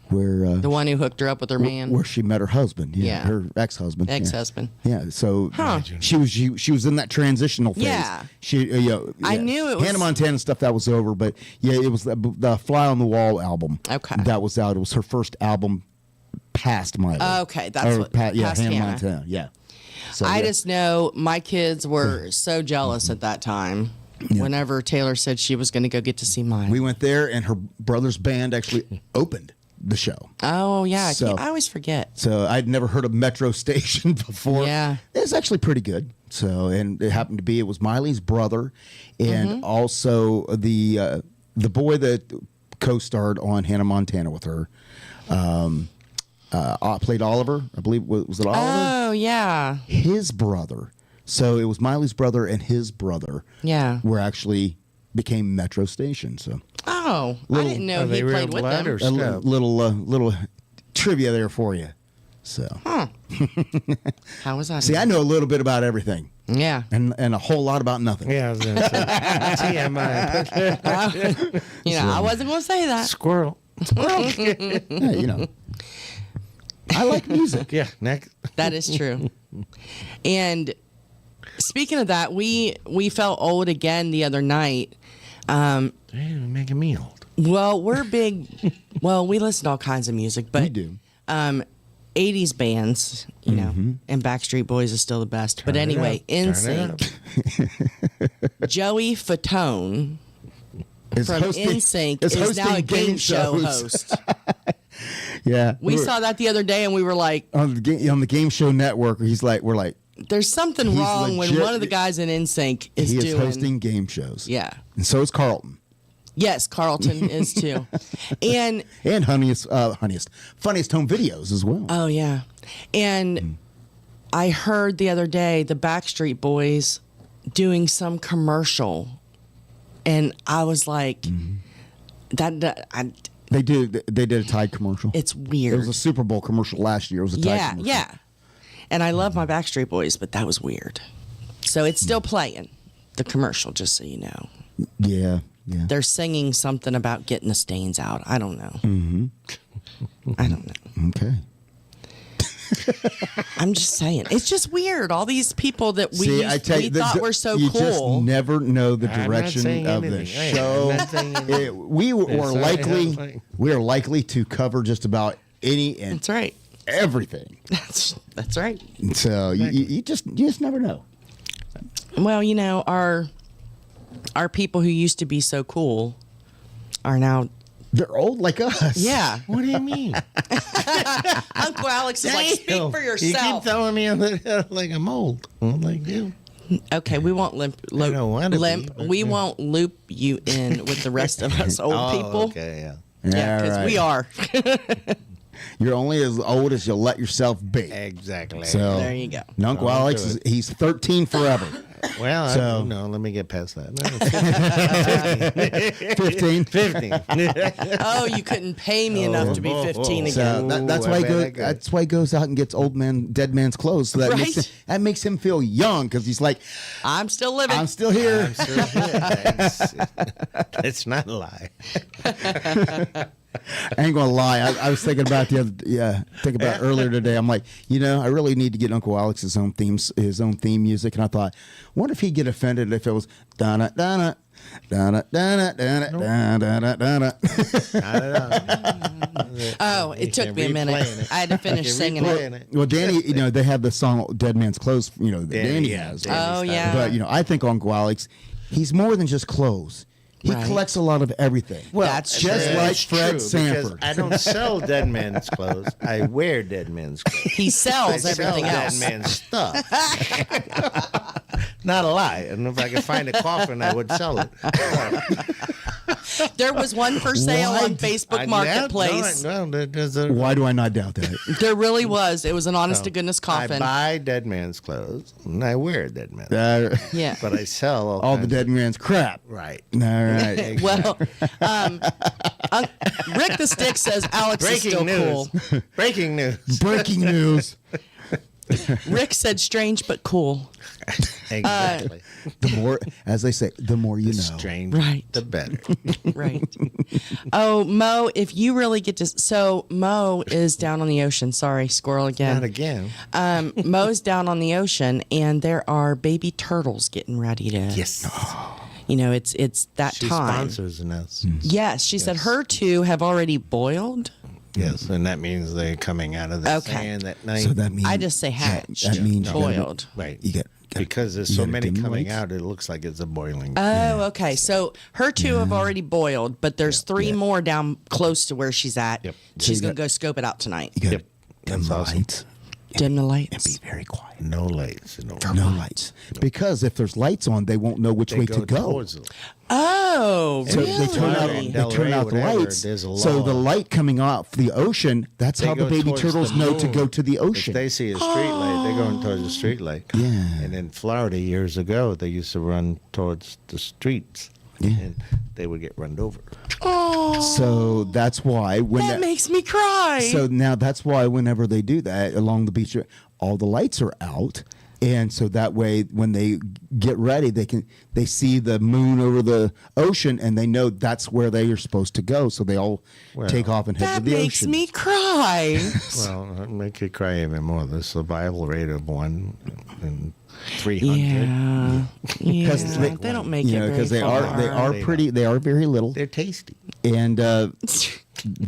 where the one who hooked her up with her man, where she met her husband, her ex-husband. So she was in that transitional phase. Yeah, I knew it was Hannah Montana stuff that was over, but it was the Fly on the Wall album. Okay, that was out. It was her first album. Past Miley. Okay, that's what. Past Hannah Montana. Yeah. So, I just know my kids were so jealous at that time. Yeah. Whenever Taylor said she was going to go get to see Miley, we went there, and her brother's band actually opened the show. Oh yeah, so, I always forget. So I'd never heard of Metro Station before. Yeah, it's actually pretty good. So, and it happened to be was Miley's brother, and also the boy that co-starred on Hannah Montana with her. Played Oliver, I believe. Was it Oliver? Oh, yeah. His brother. So it was Miley's brother and his brother. Yeah. Were actually became Metro Station. So. Oh, I didn't know he played with them. A little trivia there for you. So. Huh. How was that? See, I know a little bit about everything. Yeah. And a whole lot about nothing. Yeah, I was going to say. TMI. I wasn't going to say that. Squirrel. Yeah, I like music. Yeah, next. That is true. And speaking of that, we felt old again the other night. Damn, making me old. Well, we're big. Well, we listen to all kinds of music, but we do. 80s bands, and Backstreet Boys is still the best. But anyway, NSYNC. Joey Fatone from NSYNC is now a game show host. Yeah, we saw that the other day, and we were like, on the game show network. We're like, there's something wrong when one of the guys in NSYNC is doing hosting game shows. Yeah, and so is Carlton. Yes, Carlton is too, and funniest home videos as well. Oh yeah, and I heard the other day the Backstreet Boys doing some commercial, and I was like, They did a Tide commercial. It's weird. It was a Super Bowl commercial last year. It was a Tide commercial. Yeah. And I love my Backstreet Boys, but that was weird. So it's still playing, the commercial, just so you know. Yeah. They're singing something about getting the stains out. I don't know. I don't know. Okay. I'm just saying. It's just weird. All these people that we thought were so you cool. You just never know the direction of the show. We are likely to cover just about any and that's right. Everything. That's right. So you just never know. Well, our people who used to be so cool are now. They're old like us. Yeah. What do you mean? Uncle Alex is like, speak for yourself. You keep telling me like I'm old. I'm like, dude. Okay, we won't we won't loop you in with the rest of us old people. Okay, yeah. Yeah, because we are. You're only as old as you'll let yourself be. Exactly. So there you go. Uncle Alex he's 13 forever. Well, I let me get past that. 15. Oh, you couldn't pay me enough to be 15 again. So that's why he goes out and gets dead man's clothes. So that makes him feel young because he's like, I'm still living. I'm still here. It's not a lie. I ain't gonna lie. I was thinking about earlier today. I'm like, I really need to get Uncle Alex his own theme music. And I thought, what if he'd get offended if it was dana dana dana dana dana dana dana dana. Oh, it took me a minute. I had to finish singing it. Well, Danny, they have the song "Dead Man's Clothes." That Danny has. Oh, yeah. But I think on Gualix, he's more than just clothes. He collects a lot of everything. Well, that's just like Fred Sanford. I don't sell dead men's clothes. I wear dead men's clothes. He sells everything else. Dead man's stuff. Not a lie. And if I could find a coffin, I would sell it. There was one for sale on Facebook Marketplace. Why do I not doubt that? There really was. It was an honest to goodness coffin. I buy dead man's clothes and I wear dead man's. Yeah. But I sell all the dead man's crap. Right. All right. Well, Rick the Stick says Alex is still cool. Breaking news. Breaking news. Rick said strange but cool. Exactly. The more, as they say, the more you know. Strange, right? The better. Right. Oh, Mo, if you really get to, so Mo is down on the ocean. Sorry, squirrel again. Not again. Mo's down on the ocean, and there are baby turtles getting ready to. Yes. It's that she time. Sponsors us. Yes, she said her two have already boiled. Yes, and that means they're coming out of the sand that night. So that means I just say hatched. That means boiled. Right. You get because there's so many coming out, it looks like it's a boiling. Oh, okay. So her two have already boiled, but there's three more down close to where she's at. Yep. She's going to go scope it out tonight. You got dim the lights. Dim the lights. And be very quiet. No lights. No lights. Because if there's lights on, they won't know which way to go. Oh, so really? they turn out the lights. So the light coming off the ocean, that's how the baby turtles know to go to the ocean. If they see a street light, they're going towards the street light. Yeah. And in Florida years ago, they used to run towards the streets. Yeah. And they would get run over. Oh. So that's why when that makes me cry. So now that's why whenever they do that along the beach, all the lights are out. And so that way, when they get ready, they see the moon over the ocean, and they know that's where they are supposed to go. So they all take off and head to the ocean. That makes me cry. Well, it'll make you cry even more. The survival rate of 1 in 300. Yeah, because they don't make it very because they are pretty. They are very little. They're tasty. And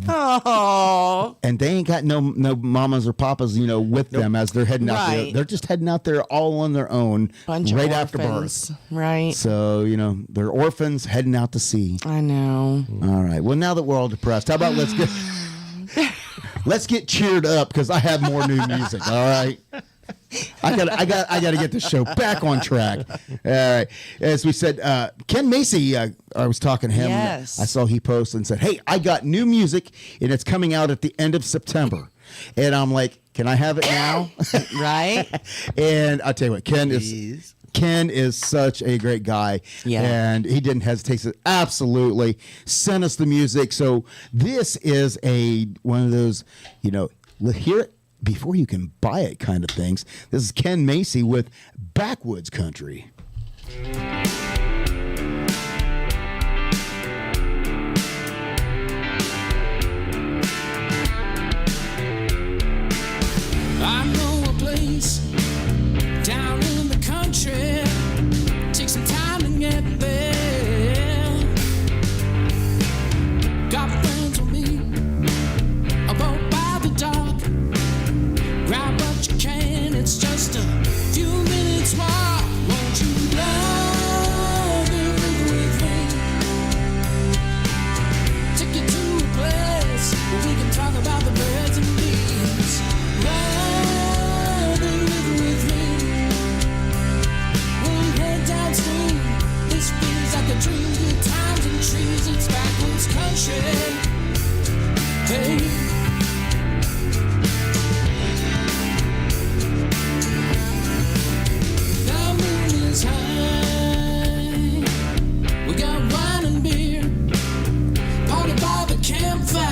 oh, and they ain't got no mamas or papas, with them as they're heading out there. They're just heading out there all on their own, right after birth. Right. So they're orphans heading out to sea. I know. All right. Well, now that we're all depressed, how about let's get cheered up because I have more new music. All right. I got to get this show back on track. All right. As we said, Ken Macy, I was talking to him. Yes. I saw he posted and said, "Hey, I got new music and it's coming out at the end of September." And I'm like, "Can I have it now?" Right. And I'll tell you what, Ken is such a great guy. Yeah. And he didn't hesitate to absolutely send us the music. So this is one of those, hear it before you can buy it kind of things. This is Ken Macy with Backwoods Country. I know a place down in the country. Take some time to get there. Got friends with me about by the dock. Grab what you can, it's just a few minutes walk. Won't you love it with me? Take you to a place where we can talk about the birds and bees. Love it with me. We'll head downstream. This feels like a dream. Good times and trees. It's backwoods country. Hey. High. We got wine and beer, party by the campfire.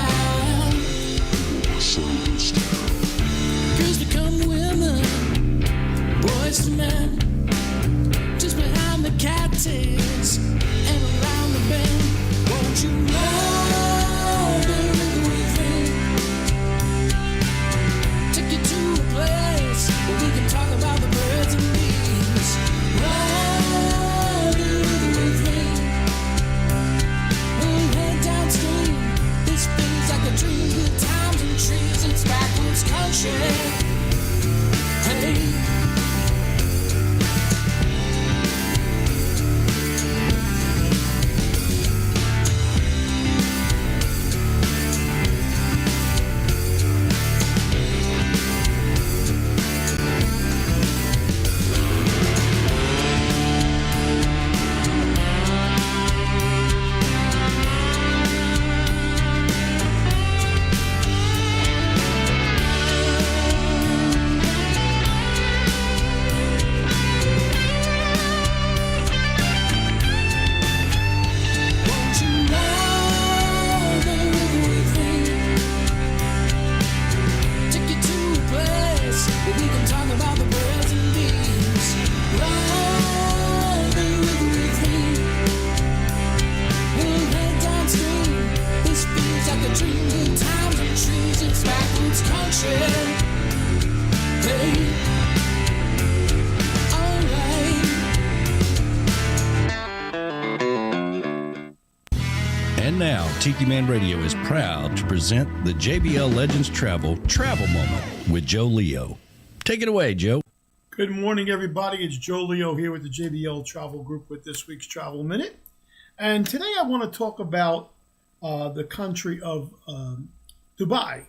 Girls become women, boys to men. Just behind the cattails and around the bend. Won't you love it with me? Take you to a place where we can talk about the birds and bees. Ride with me. We'll head downstream. This feels like a dream. now, Tiki Man Radio is proud to present the JBL Legends Travel Moment with Joe Leo. Take it away, Joe. Good morning, everybody. It's Joe Leo here with the JBL Travel Group with this week's Travel Minute. And today I want to talk about the country of Dubai.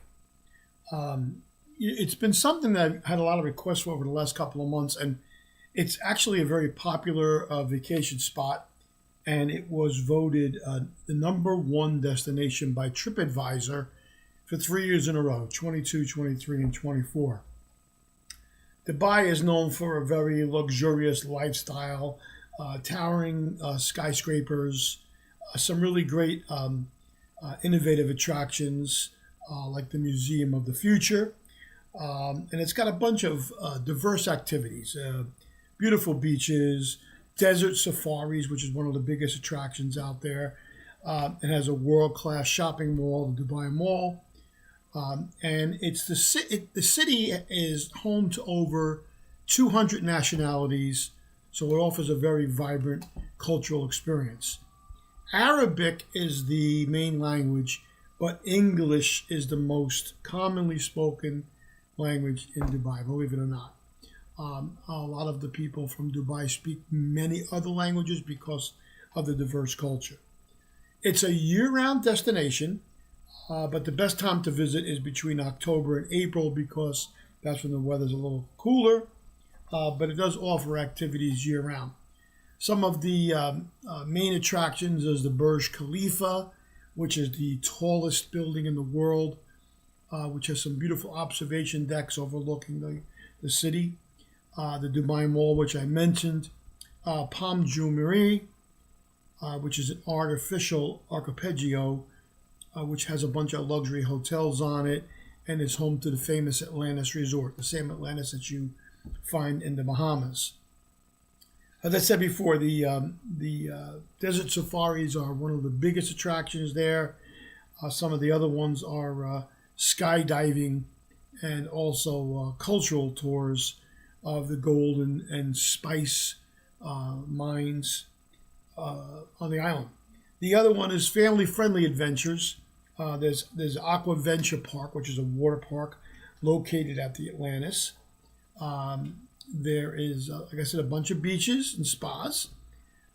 It's been something that I've had a lot of requests for over the last couple of months, and it's actually a very popular vacation spot. And it was voted the number one destination by TripAdvisor for 3 years in a row, 22, 23, and 24. Dubai is known for a very luxurious lifestyle, towering skyscrapers, some really great innovative attractions like the Museum of the Future. And it's got a bunch of diverse activities, beautiful beaches, desert safaris, which is one of the biggest attractions out there. It has a world-class shopping mall, the Dubai Mall. And it's the city is home to over 200 nationalities, so it offers a very vibrant cultural experience. Arabic is the main language, but English is the most commonly spoken language in Dubai, believe it or not. A lot of the people from Dubai speak many other languages because of the diverse culture. It's a year-round destination, but the best time to visit is between October and April because that's when the weather's a little cooler, but it does offer activities year-round. Some of the main attractions is the Burj Khalifa, which is the tallest building in the world, which has some beautiful observation decks overlooking the city. The Dubai Mall, which I mentioned, Palm Jumeirah, which is an artificial archipelago, which has a bunch of luxury hotels on it, and is home to the famous Atlantis Resort, the same Atlantis that you find in the Bahamas. As I said before, the desert safaris are one of the biggest attractions there. Some of the other ones are skydiving and also cultural tours of the gold and spice mines on the island. The other one is family-friendly adventures. There's Aqua Venture Park, which is a water park located at the Atlantis. There is, like I said, a bunch of beaches and spas.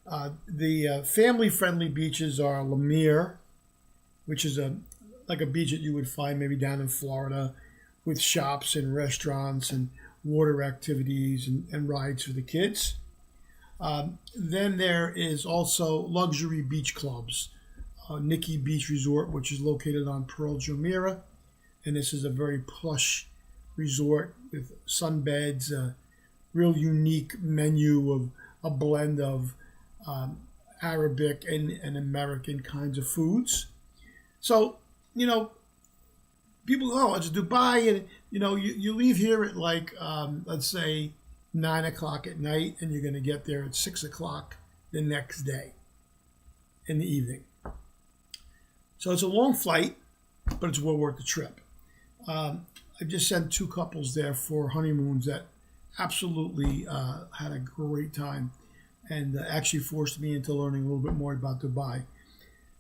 The family-friendly beaches are Lemire, which is like a beach that you would find maybe down in Florida with shops and restaurants and water activities and rides for the kids. Then there is also luxury beach clubs. Nikki Beach Resort, which is located on Pearl Jumeirah. And this is a very plush resort with sunbeds, a real unique menu of a blend of Arabic and American kinds of foods. So, people go, it's Dubai, and you leave here at like let's say 9 o'clock at night, and you're going to get there at 6 o'clock the next day in the evening. So it's a long flight, but it's well worth the trip. I just sent 2 couples there for honeymoons that absolutely had a great time, and actually forced me into learning a little bit more about Dubai.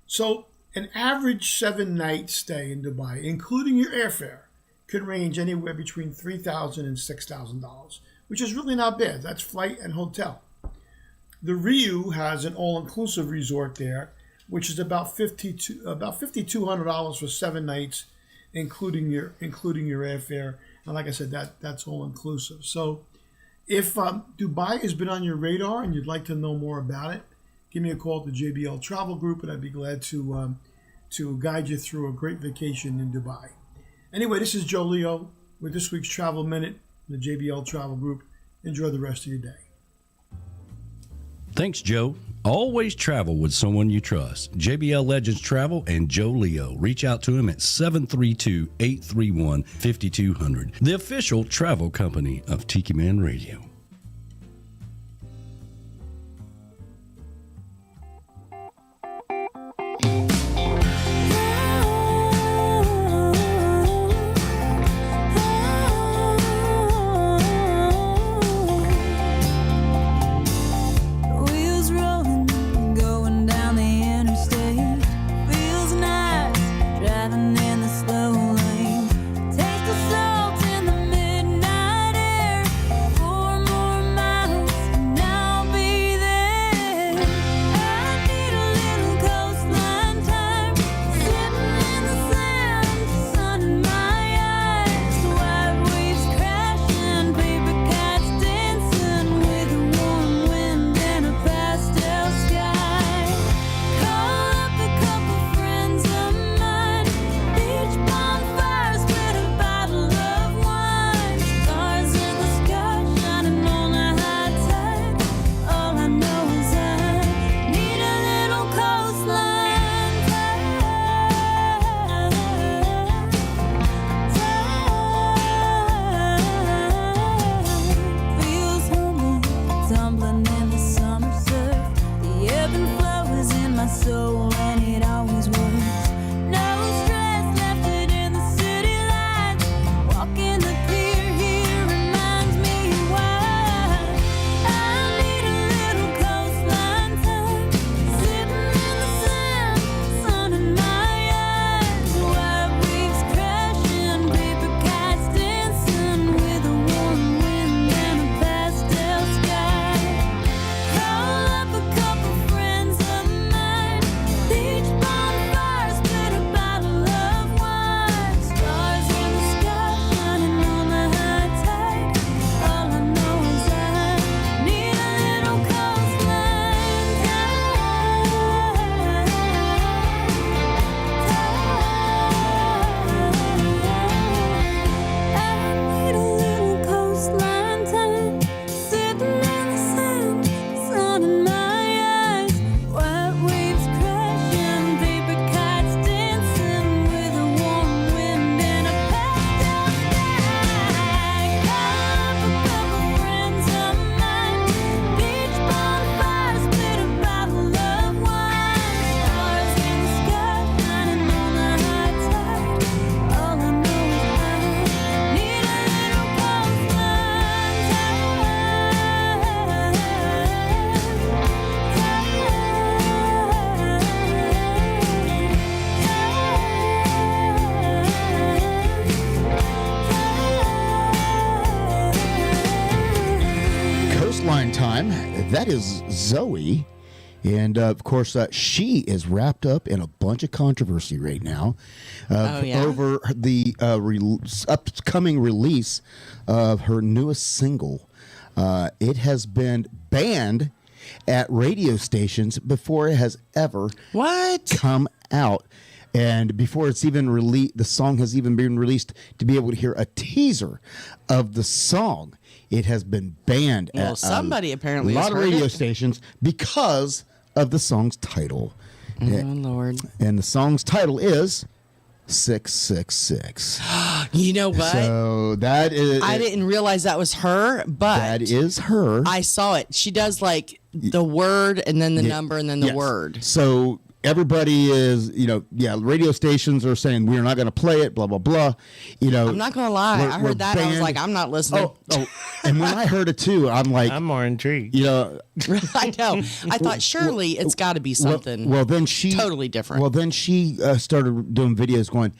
So an average 7-night stay in Dubai, including your airfare, could range anywhere between $3,000 and $6,000, which is really not bad. That's flight and hotel. The Riu has an all-inclusive resort there, which is about $5,200 for 7 nights, including your airfare. And like I said, that's all-inclusive. So if Dubai has been on your radar and you'd like to know more about it, give me a call at the JBL Travel Group, and I'd be glad to guide you through a great vacation in Dubai. Anyway, this is Joe Leo with this week's Travel Minute, the JBL Travel Group. Enjoy the rest of your day. Thanks, Joe. Always travel with someone you trust. JBL Legends Travel and Joe Leo. Reach out to him at 732-831-5200, the official travel company of Tiki Man Radio. Wheels rolling, going down the interstate. Feel wind and the summer surf. The ebb and flow is in my soul, and it always was. No stress left it in the city lights. Walking the pier here reminds me why I need a little coastline time. Sitting in the sand, sun in my eyes. White waves crashing, paper kites dancing with a warm wind and a pastel sky. Call up a couple friends of mine. Beach bonfires, split a bottle of wine. Stars in the sky shining on the high tide. All I know is I need a little coastline time. I need a little coastline time. Sitting in the sand, sun in my eyes. White waves crashing, paper kites dancing with a warm wind and a pastel sky. Call up a couple friends of mine. Beach bonfires, split a bottle of wine. Stars in the sky shining on the high tide. All I know is I need a little coastline Coastline time. That is Zoe. And of course, she is wrapped up in a bunch of controversy right now over the upcoming release of her newest single. It has been banned at radio stations before it has ever come out. And before it's even released, the song has even been released to be able to hear a teaser of the song. It has been banned at somebody apparently a lot has of heard radio it. stations because of the song's title. Oh, Lord. And the song's title is 666. You know what? So that is. I didn't realize that was her, but that is her. I saw it. She does like the word and then the number and then the Yes. word. So everybody is, radio stations are saying we're not going to play it, blah, blah, blah. I'm not going to lie. I we're heard that and I was banned. like, I'm not listening. Oh, and when I heard it too, I'm like, I'm more intrigued. I know. I thought surely it's got to be something well, then she totally different. Well, then she started doing videos going,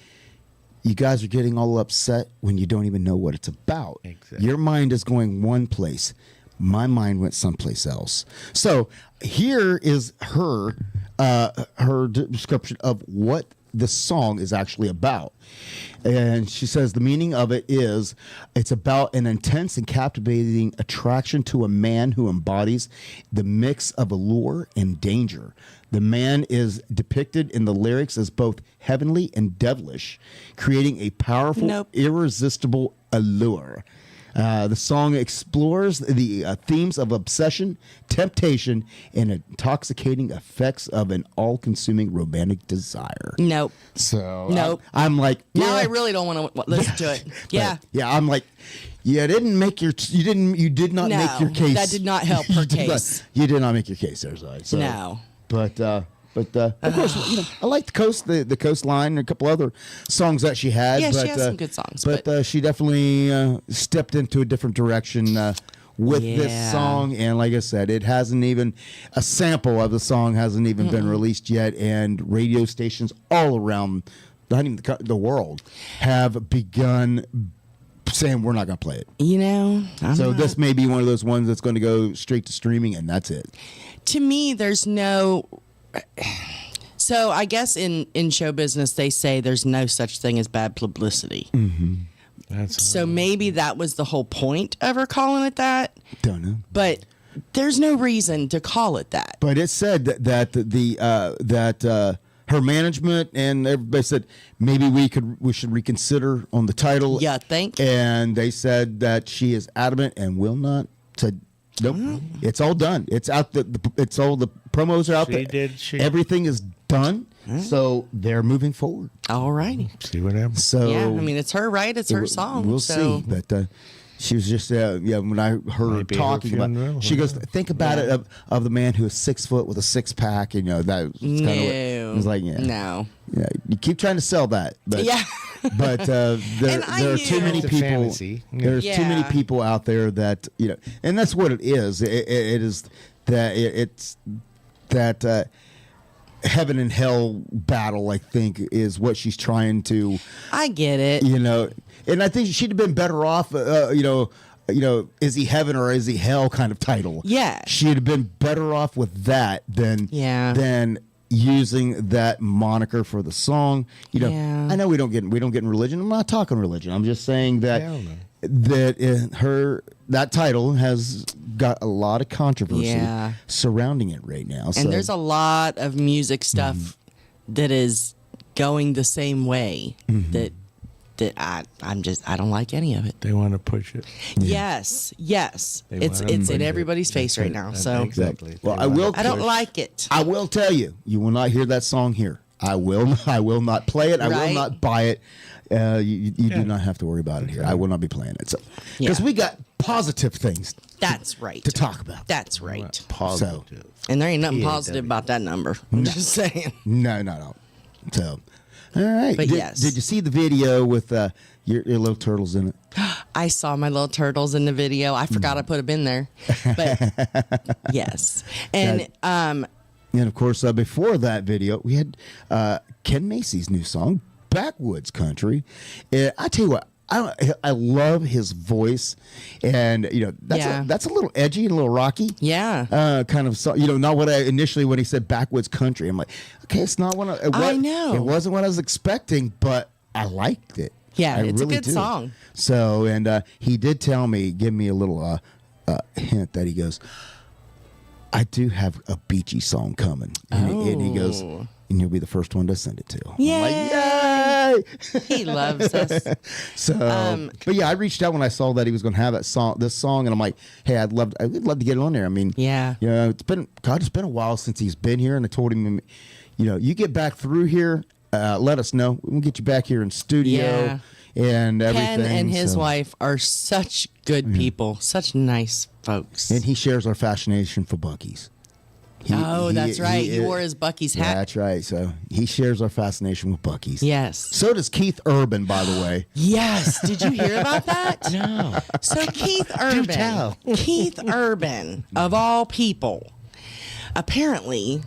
you guys are getting all upset when you don't even know what it's about. Exactly. Your mind is going one place. My mind went someplace else. So here is her description of what the song is actually about. And she says the meaning of it is it's about an intense and captivating attraction to a man who embodies the mix of allure and danger. The man is depicted in the lyrics as both heavenly and devilish, creating a powerful, irresistible allure. The song explores the themes of obsession, temptation, and intoxicating effects of an all-consuming romantic desire. Nope. So I'm like, now I really don't want to listen to it. Yeah. Yeah, I'm like, you did not make your case. That did not help her case. You did not make your case there, Zoe. So, No. But of course, I like the coastline, and a couple other songs that she had. Yeah, but, she has some good songs. But she definitely stepped into a different direction with this song. And like I said, it hasn't even, a sample of the song hasn't even been released yet. And radio stations all around, not even the world, have begun saying we're not going to play it. This may be one of those ones that's going to go straight to streaming, and that's it. To me, there's no. So I guess in show business they say there's no such thing as bad publicity. Mm-hmm. So maybe that was the whole point of her calling it that. Don't know. But there's no reason to call it that. But it said that her management and everybody said maybe we should reconsider on the title. Yeah, think. And they said that she is adamant and will not. Said nope. It's all done. It's out. It's all the promos are out there. Everything is done. So they're moving forward. All righty. See what happens. So yeah, I mean it's her right. It's her song. We'll so. see. But She was just, when I heard her Might be her talking about funeral, she goes, huh? think about it of the man who is 6 foot with a six pack, and that was kind of it was like, No. Yeah, you keep trying to sell that, but Yeah. but there are too many It's a people. fantasy. There's too many Yeah. people out there that and that's what it is. It is that it's that heaven and hell battle. I think is what she's trying to. I get it. And I think she'd have been better off. Is he heaven or is he hell kind of title? Yeah. She'd have been better off with that than using that moniker for the song. I know we don't get in religion. I'm not talking religion. I'm just saying that that title has got a lot of controversy surrounding it right now. And there's a lot of music stuff that is going the same way that I don't like any of it. They want to push it. Yes. It's in everybody's face right now. So exactly. Well, I don't like it. I will tell you, you will not hear that song here. I will not play it. I will Right. not buy it. You do not have to worry about it here. I will not be playing it. So, because we got positive things That's right. to talk about. That's right. Positive. And there ain't nothing positive about that number. I'm just saying. No. So, all right. But did, yes. Did you see the video with your little turtles in it? I saw my little turtles in the video. I forgot I put them in there. But yes. And And of course, before that video, we had Ken Macy's new song, Backwoods Country. I tell you what, I love his voice, and that's a little edgy and a little rocky. Yeah. Kind of, not what I initially when he said Backwoods Country. I'm like, okay, it's not what I know. It wasn't what I was expecting, but I liked it. Yeah, I it's really a good do. song. So, and he did give me a little hint that he goes, I do have a beachy song coming. And he goes, and you'll be the first one to send it to. Yay! I'm like, yay! He loves us. So, but yeah, I reached out when I saw that he was going to have this song, and I'm like, hey, I'd love to get it on there. I mean, it's been a while since he's been here, and I told him, you get back through here, let us know. We'll get you back here in studio and everything. Ken and his wife are such good people, such nice folks. And he shares our fascination for Buc-ee's. That's right. He wore his Buc-ee's hat. That's right. So he shares our fascination with Buc-ee's. Yes. So does Keith Urban, by the way. Yes. Did you hear about that? No. So Keith Urban, of all people, apparently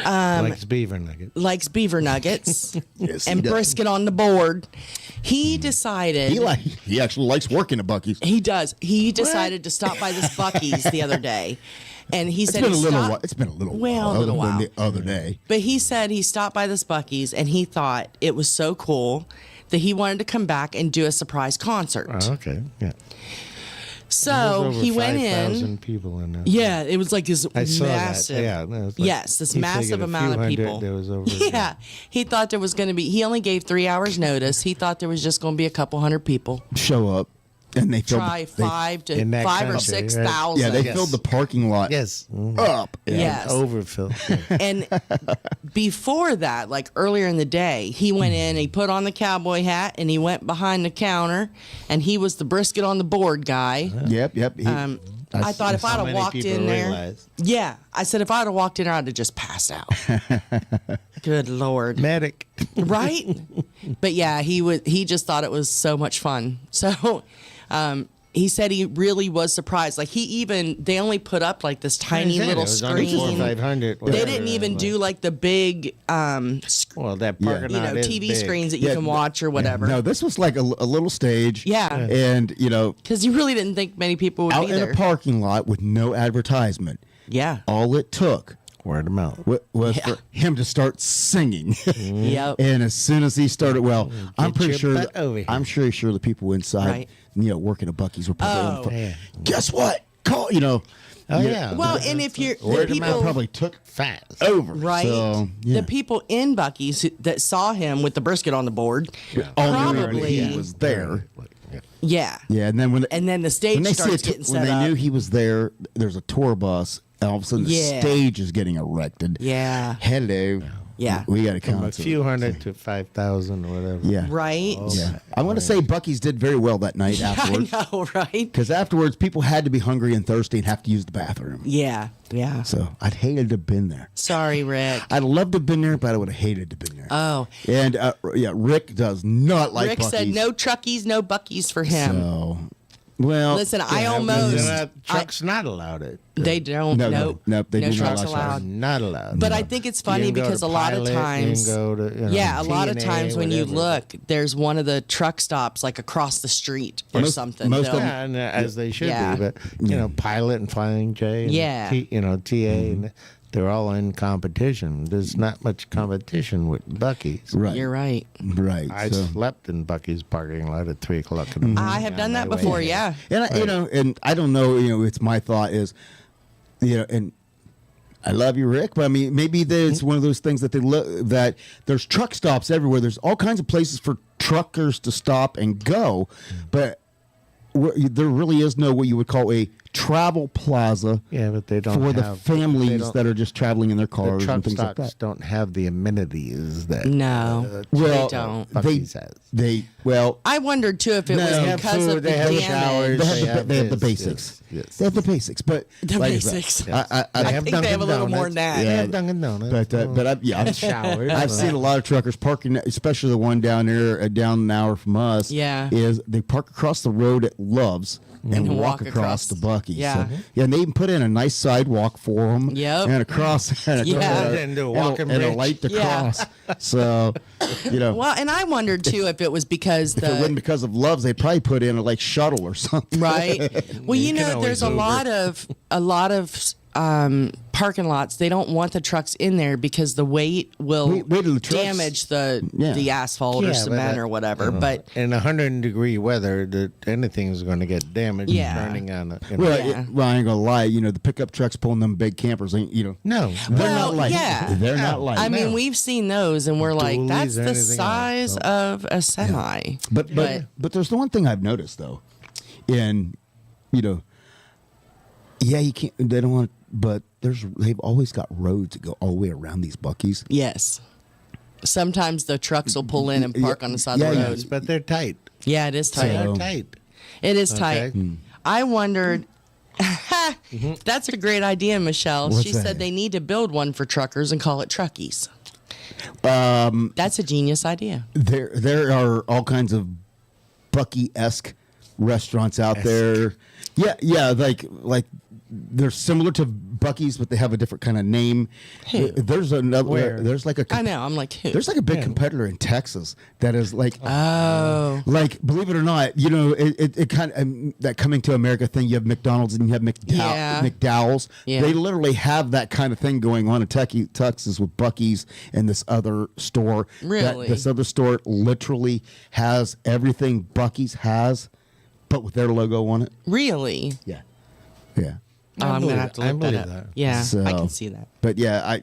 Likes beaver nuggets. Yes, and he does. brisket on the board. He decided he actually likes working at Buc-ee's. He does. He decided to stop by this Buc-ee's the other day. And he said It's been a little while. a little other than while. the other day. But he said he stopped by this Buc-ee's and he thought it was so cool that he wanted to come back and do a surprise concert. Oh, okay. Yeah. So he went in. 5,000 people in there. Yeah, it was like this I saw massive. that. Yeah, no, it was like- yes, this he massive figured a amount few of hundred, people. there was over- yeah, he thought there was going to be. He only gave 3 hours notice. He thought there was just going to be a couple hundred people. Show up, and they filled Try they- 5 in that or country, 6,000. Yeah, they filled the parking lot. Yes. Up. Yes. Overfill. And before that, like earlier in the day, he went in, he put on the cowboy hat, and he went behind the counter, and he was the brisket on the board guy. Yep. I thought if I'd have walked in there, I said if I'd have walked in there, I'd have just passed out. Good Lord, medic, right? But yeah, he just thought it was so much fun. So, he said he really was surprised. Like they only put up like this tiny little screen. 500. They didn't even do like the big, that parking lot is TV big. screens that you can watch or whatever. No, this was like a little stage. Yeah. And because you really didn't think many people would out be in there. a parking lot with no advertisement. Yeah. All it took word of mouth was for him to start singing. Yep. And as soon as he started, I'm pretty your sure butt over here. I'm sure the people inside, working at Buc-ee's were probably guess what? Call Oh yeah. Well, and if you're the word of mouth people probably took fast over. right, So, the people in Buc-ee's that saw him with the brisket on the board, probably he was there. Yeah. Yeah, and then the stage when they starts see getting when set they up. knew he was there, there's a tour bus, and all of a sudden the Yeah. stage is getting erected. Yeah. Hello. Yeah. We got to From count a few hundred to 5,000 or whatever. Yeah. Right? Yeah. I want to say Buc-ee's did very well that night afterwards. I know, right? Because afterwards, people had to be hungry and thirsty and have to use the bathroom. Yeah. Yeah. So I'd hated to have been there. Sorry, Rick. I'd loved to have been there, but I would have hated to have been there. Oh. And yeah, Rick does not like Rick Buc-ee's. said no Truckies, no Buc-ee's for him. So, well. Listen, I almost. Trucks not allowed it. They don't. Nope. No They do not trucks allow allowed. trucks. Not allowed. But no. I think it's You funny can go because to a lot of Pilot, you can times, go to, you know, yeah, a lot of TNA, times when you whatever. look, there's one of the truck stops like across the street or something. most of They'll- them- Yeah, and, as they should Yeah. be, but you know, Pilot and Flying J, and Yeah. TA, and they're all in competition. There's not much competition with Buc-ee's. Right. You're right. Right. I so. slept in Buc-ee's parking lot at 3:00 in the morning. I have done on that my way before. in. Yeah. And I, you know, and I don't know, you know, it's my thought is, you know, and I love you, Rick, but I mean, maybe there's one of those things that they look that there's truck stops everywhere. There's all kinds of places for truckers to stop and go, but there really is no what you would call a travel plaza. Yeah, but they don't for the have- families they don't- that are just traveling in their The cars truck and things like stops that. don't have the amenities that No, Well, they don't. Buc-ee's has. I wondered too if it No, was they have because food, of the they have damage. showers, They have the this, basics. yes. They have the basics, but The like I said, basics. I I think they have a little more than that. They Yeah. have Dunkin' Donuts. But I've showers. I've seen a lot of truckers parking, especially the one down there, down an hour from us. Yeah. is they park across the road at Love's and walk across to Buc-ee's. Yeah. So, yeah, and they even put in a nice sidewalk for them. Yep. and across and Yeah. And do a walking and a bridge. light to Yeah. cross. So, you know. Well, and I wondered too if it was because if it wasn't because of Love's, they'd probably put in a like shuttle or something. right. Well, you can know, always there's a Uber. lot of parking lots. They don't want the trucks in there because the weight will Weight of the trucks. damage the asphalt Yeah, or but cement or whatever. But in 100-degree weather, anything's going to get damaged. Yeah. Turning on a, you know. Well, Yeah. well, I ain't gonna lie. You know, the pickup trucks pulling them big campers ain't. You know, No, they're Well, not light. yeah. They're not light. I mean, we've seen those, and we're like, Dualies that's or the anything size else, of a semi. But there's the one thing I've noticed though, in you know, yeah, you can't. They don't want, but they've always got roads that go all the way around these Buc-ee's. Yes. Sometimes the trucks will pull in and park on the side of the road. Yes, but they're tight. Yeah, it is tight. They're tight. It is Okay. tight. I wondered. That's a great idea, Michelle. What's she that? said they need to build one for truckers and call it Truckies. That's a genius idea. There are all kinds of Buc-ee-esque restaurants out there. Yeah, like they're similar to Buc-ee's, but they have a different kind of name. Who? There's another. Where? There's like a. I know. I'm like, who? There's like a big competitor in Texas that is like. Oh. Like, believe it or not, you know, it kind of that coming to America thing. You have McDonald's and you have Yeah. McDowell's. Yeah. They literally have that kind of thing going on in Texas with Buc-ee's and this other store. Really? This other store literally has everything Buc-ee's has, but with their logo on it. Really? Yeah. Oh, I'm going to have to I look that believe up. that. Yeah, So- I can see that. But yeah,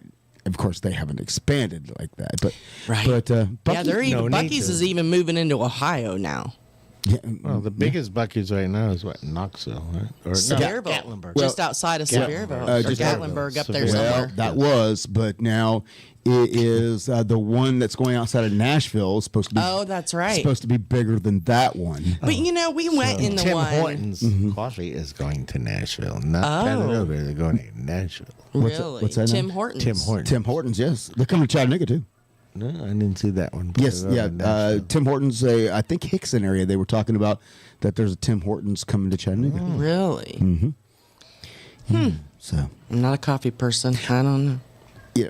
of course they haven't expanded like that. But Right. But Yeah, Buc-ee's, they're even, no need Buc-ee's to. is even moving into Ohio now. yeah, Well, the biggest Buc-ee's right now is what, Knoxville, right? Or Sevierville. Gatlinburg. Just outside of Sevierville. Or just- Gatlinburg up there Sevierville. well, somewhere. that was, but now it is the one that's going outside of Nashville is supposed to be. Oh, that's right. Supposed to be bigger than that one. But you know, we went in the Tim one. Hortons coffee is going to Nashville, not Chattanooga. They're going to Nashville. Really? what's that Tim now? Hortons. Tim Hortons. Tim Hortons, yes, they're coming to Chattanooga too. No, I didn't see that one. Yes, But they're yeah. going to Nashville. Tim Hortons, I think Hickson area. They were talking about that. There's a Tim Hortons coming to Chattanooga. Really? So I'm not a coffee person. I don't know. yeah,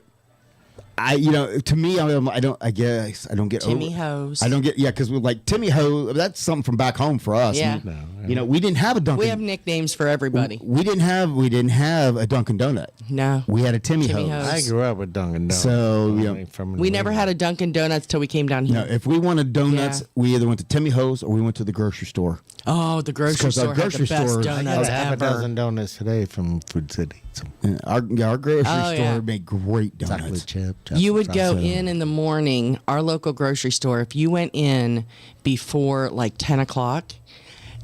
to me, I guess I don't get Timmy over- Ho's. I don't get because we're like Timmy Ho. That's something from back home for us. Yeah. We didn't have a Dunkin'. We have nicknames for everybody. We didn't have a Dunkin' Donut. No. We had a Timmy Timmy Ho's. Ho's. I grew up with Dunkin' Donuts. So, I yeah. mean, from We never had a Dunkin' Donuts till we came down here. No, if we wanted donuts, Yeah. we either went to Timmy Ho's or we went to the grocery store. Oh, the grocery Because our store had the grocery best store- I donuts got half a ever. dozen donuts today from Food City. Some And our grocery Oh, store yeah. made great donuts. chocolate chip. You would go So- in the morning, our local grocery store, if you went in before like 10 o'clock,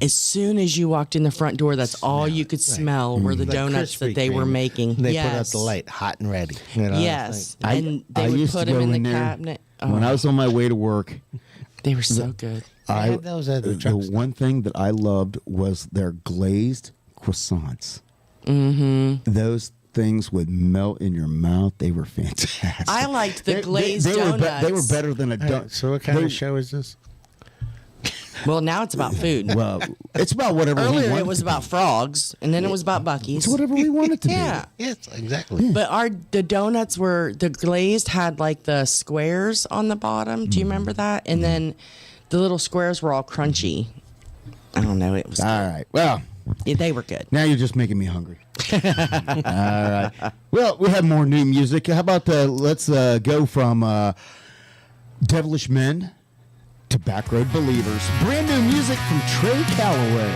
as soon as you walked in the front door, that's all you could smell were the donuts that they were making. They put out the light, hot and ready. You know, Yes. like- And they I would used put to them go in the in there cabinet. when I was on my way to work. They were so good. I had those at the The truck stop. one thing that I loved was their glazed croissants. Mm-hmm. Those things would melt in your mouth. They were fantastic. I liked the glazed they donuts. they were better than a All right, donut. so what kind of show is this? Well, now it's about food. Well, it's about whatever we Earlier want it was to about frogs, and then it was about Buc-ee's. It's whatever we want it to Yeah. Yes, exactly. But the donuts were the glazed had like the squares on the bottom. Do you remember that? And then the little squares were all crunchy. I don't know. It was be. All right. Well, yeah, they were good. now you're just making me hungry. All right. Well, we have more new music. How about let's go from Devilish Men to Backroad Believers. Brand new music from Trey Calloway.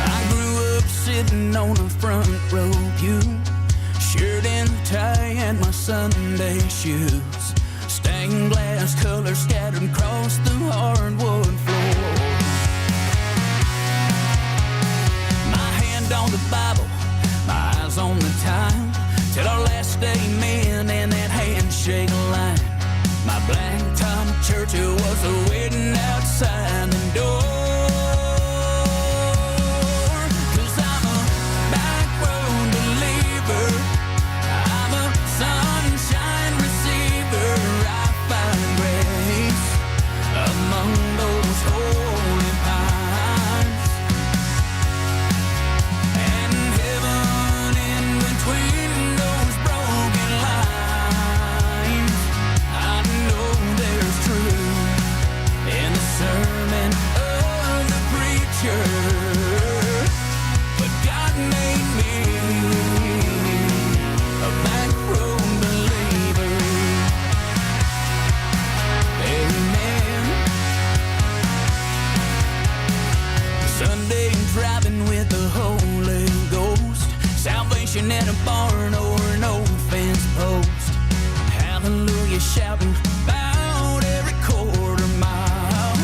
I grew up sitting on a front row pew, shirt and tie and my Sunday shoes, stained glass color scattered across the hardwood floor. My hand on the Bible, my eyes on the time, till our last amen and that handshake line. My black top church was waiting outside the door. At a barn or an old fence post, hallelujah shouting about every quarter mile.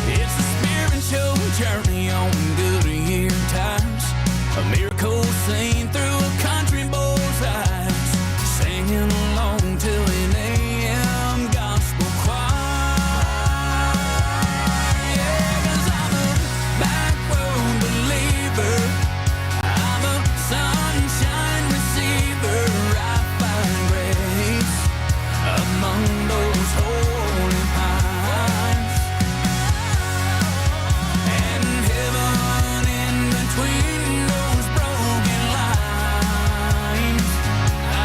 It's a spiritual journey on good year times, a miracle seen through a country boy's eyes, singing along to an AM gospel choir. Yeah, 'cause I'm a back road believer. Sunshine receiver, I find grace among those holy pines, and heaven in between those broken lines.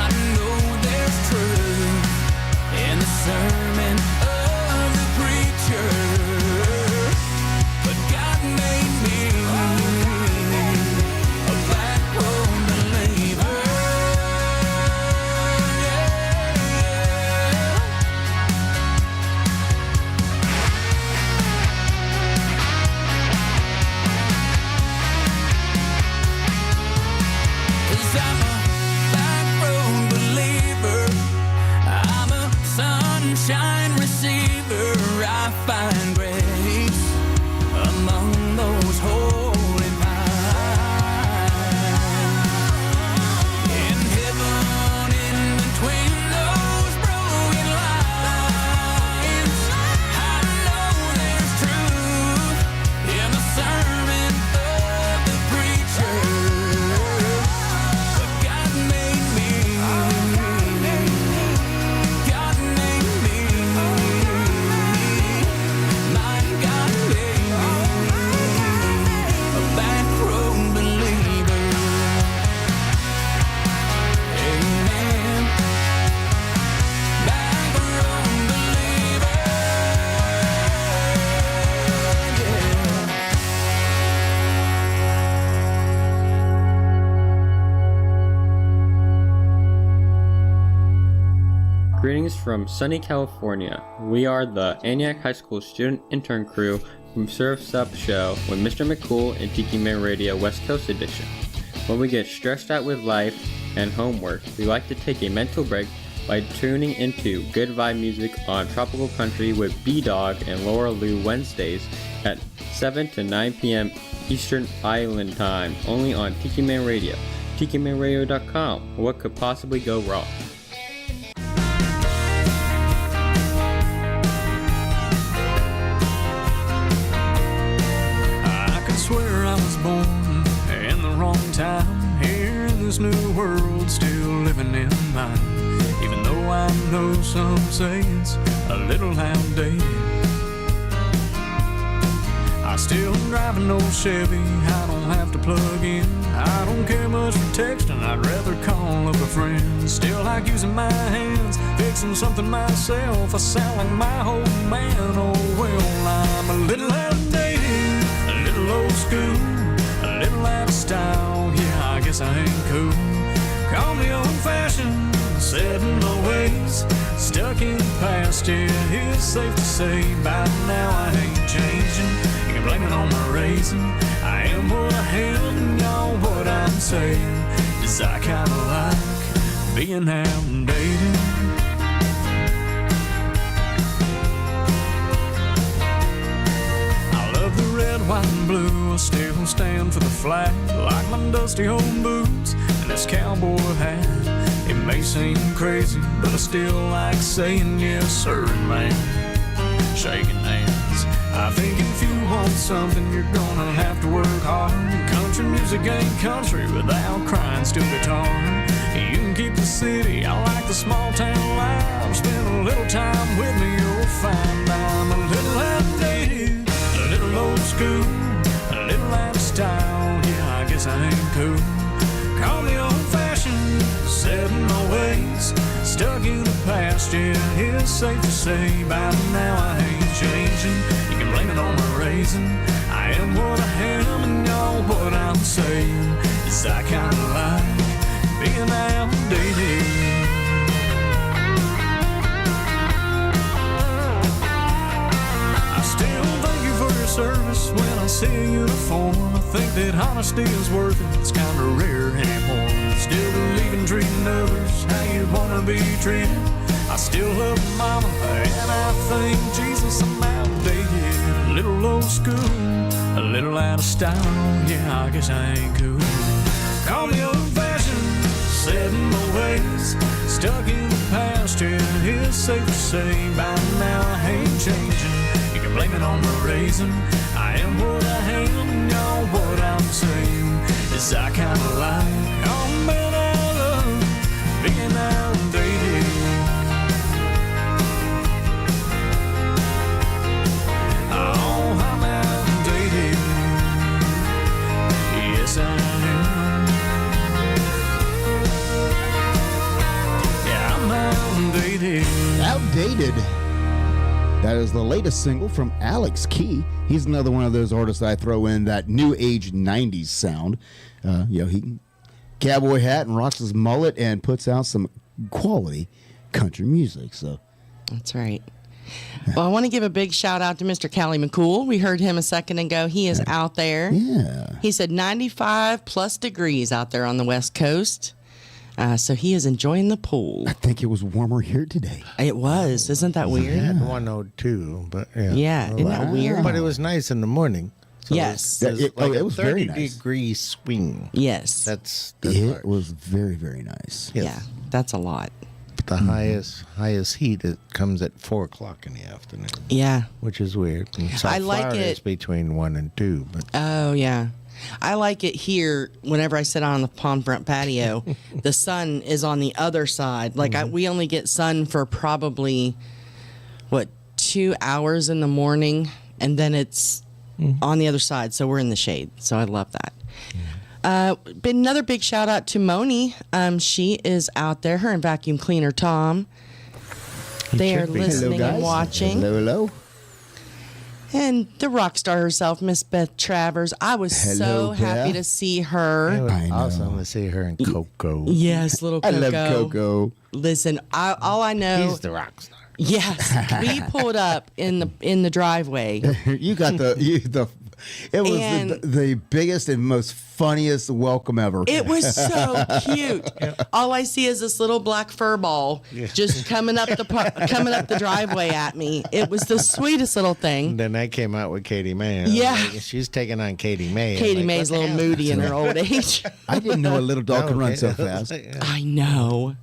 I know there's truth in the sermon of the preacher, but God made me a backroad believer. Cause I'm a backroad believer. I'm a sunshine receiver. I find grace among those holy pines. In heaven, in between those broken lines, I know there's truth in the sermon of the preacher. But God made me. God made me. My God made me a backroad believer. Amen. Backroad believer. Yeah. Greetings from sunny California. We are the Antioch High School student intern crew from Surf's Up Show with Mr. McCool and Tiki Man Radio West Coast Edition. When we get stressed out with life and homework, we like to take a mental break by tuning into good vibe music on Tropical Country with B-Dawg and Lou Wednesdays at 7 to 9 p.m. Eastern Island Time, only on Tiki Man Radio. TikiManRadio.com. What could possibly go wrong? I could swear I was born in the wrong time, here in this new world, still living in mine. Even though I know some say it's a little outdated, I still drive an old Chevy, I don't have to plug in. I don't care much for texting, I'd rather call up a friend. Still like using my hands, fixing something myself. I sound like my old man, oh well, I'm a little outdated, a little old school, a little out of style. Yeah, I guess I ain't cool. Call me old-fashioned, set in my ways, stuck in the past. Yeah, it's safe to say by now I ain't changing. You can blame it on my raising. I am what I am, and y'all what I'm saying is I kinda like being outdated. I love the red, white, and blue. I still stand for the flag, like my dusty old boots and this cowboy hat. It may seem crazy, but I still like saying yes sir and ma'am, shaking hands. I think if you want something, you're gonna have to work hard. Country music ain't country without crying steel guitar. You can keep the city, I like the small town life. Spend a little time with me, you'll find I'm a little outdated, a little old school, a little out of style. Yeah, I guess I ain't cool. Call me old-fashioned, set in my ways, stuck in the past. Yeah, it's safe to say by now I ain't changing. You can blame it on my raising. I am what I am, and y'all what I'm saying is I kinda like being outdated. I still thank you for your service when I see a uniform. I think that honesty is worth it, it's kinda rare anymore. Still believe in treating others how you wanna be treated. I still love mama, and I thank Jesus I'm outdated. A little old school, a little out of style. Yeah, I guess I ain't cool. Call me old-fashioned, set in my ways, stuck in the past. Yeah, it's safe to say by now I ain't changing. You can blame it on my raising. I am what I am, and y'all what I'm saying is I kinda like all men I love being outdated. Oh, I'm outdated. Yes, I am. Yeah, I'm outdated. Outdated. That is the latest single from Alex Key. He's another one of those artists that I throw in that new age 90s sound. He cowboy hat and rocks his mullet and puts out some quality country music. So that's right. Well, I want to give a big shout out to Mr. Callie McCool. We heard him a second ago. He is out there. Yeah. He said 95 plus degrees out there on the West Coast. So he is enjoying the pool. I think it was warmer here today. It was. Isn't that weird? We had 102, but yeah. Yeah, isn't that weird? But it was nice in the morning. So yes. it was very 30 nice. degree swing. Yes. That's it harsh. was very, very nice. Yes. Yeah, that's a lot. The highest heat, it comes at 4 o'clock in the afternoon. Yeah. Which is weird. In South I like Florida, it. It's between 1 and 2. But Oh, yeah. I like it here whenever I sit on the palm front patio. The sun is on the other side. Like we only get sun for probably, 2 hours in the morning, and then it's on the other side. So we're in the shade. So I love that. Another big shout out to Moni. She is out there, her and vacuum cleaner Tom. They are listening and watching. Hello. And the rock star herself, Miss Beth Travers. I was so happy to see her. it was awesome to see her and Coco. Yes, little Coco. I love Coco. Listen, all I know. He's the rock star. Yes, we pulled up in the driveway. You got it was the biggest and most funniest welcome ever. It was so cute. All I see is this little black fur ball just coming up the driveway at me. It was the sweetest little thing. Then I came out with Katie May. Yeah. She's taking on Katie May. Katie May's a little moody in her old age. I didn't know a little dog could run so fast. I know.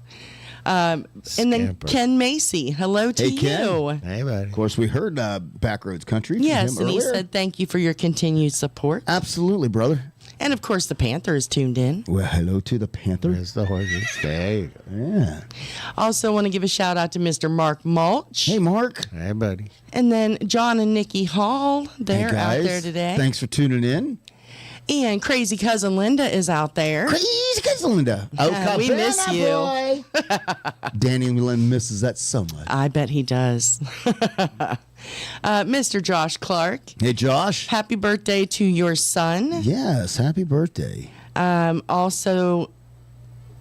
And then Ken Macy, hello to you. Ken. Hey, buddy. Of course, we heard Backroads Country. Yes, from him and he earlier. said thank you for your continued support. Absolutely, brother. And of course, the Panther is tuned in. Well, hello to the Panther. There's the horses. There you go. Yeah. Also, want to give a shout out to Mr. Mark Mulch. Hey, Mark. Hey, buddy. And then John and Nikki Hall. They're Hey, guys. out there today. Thanks for tuning in. And crazy cousin Linda is out there. Crazy cousin Linda. Oh, we miss you. Boy. Danny Lynn misses that so much. I bet he does. Mr. Josh Clark. Hey, Josh. Happy birthday to your son. Yes, happy birthday. Also,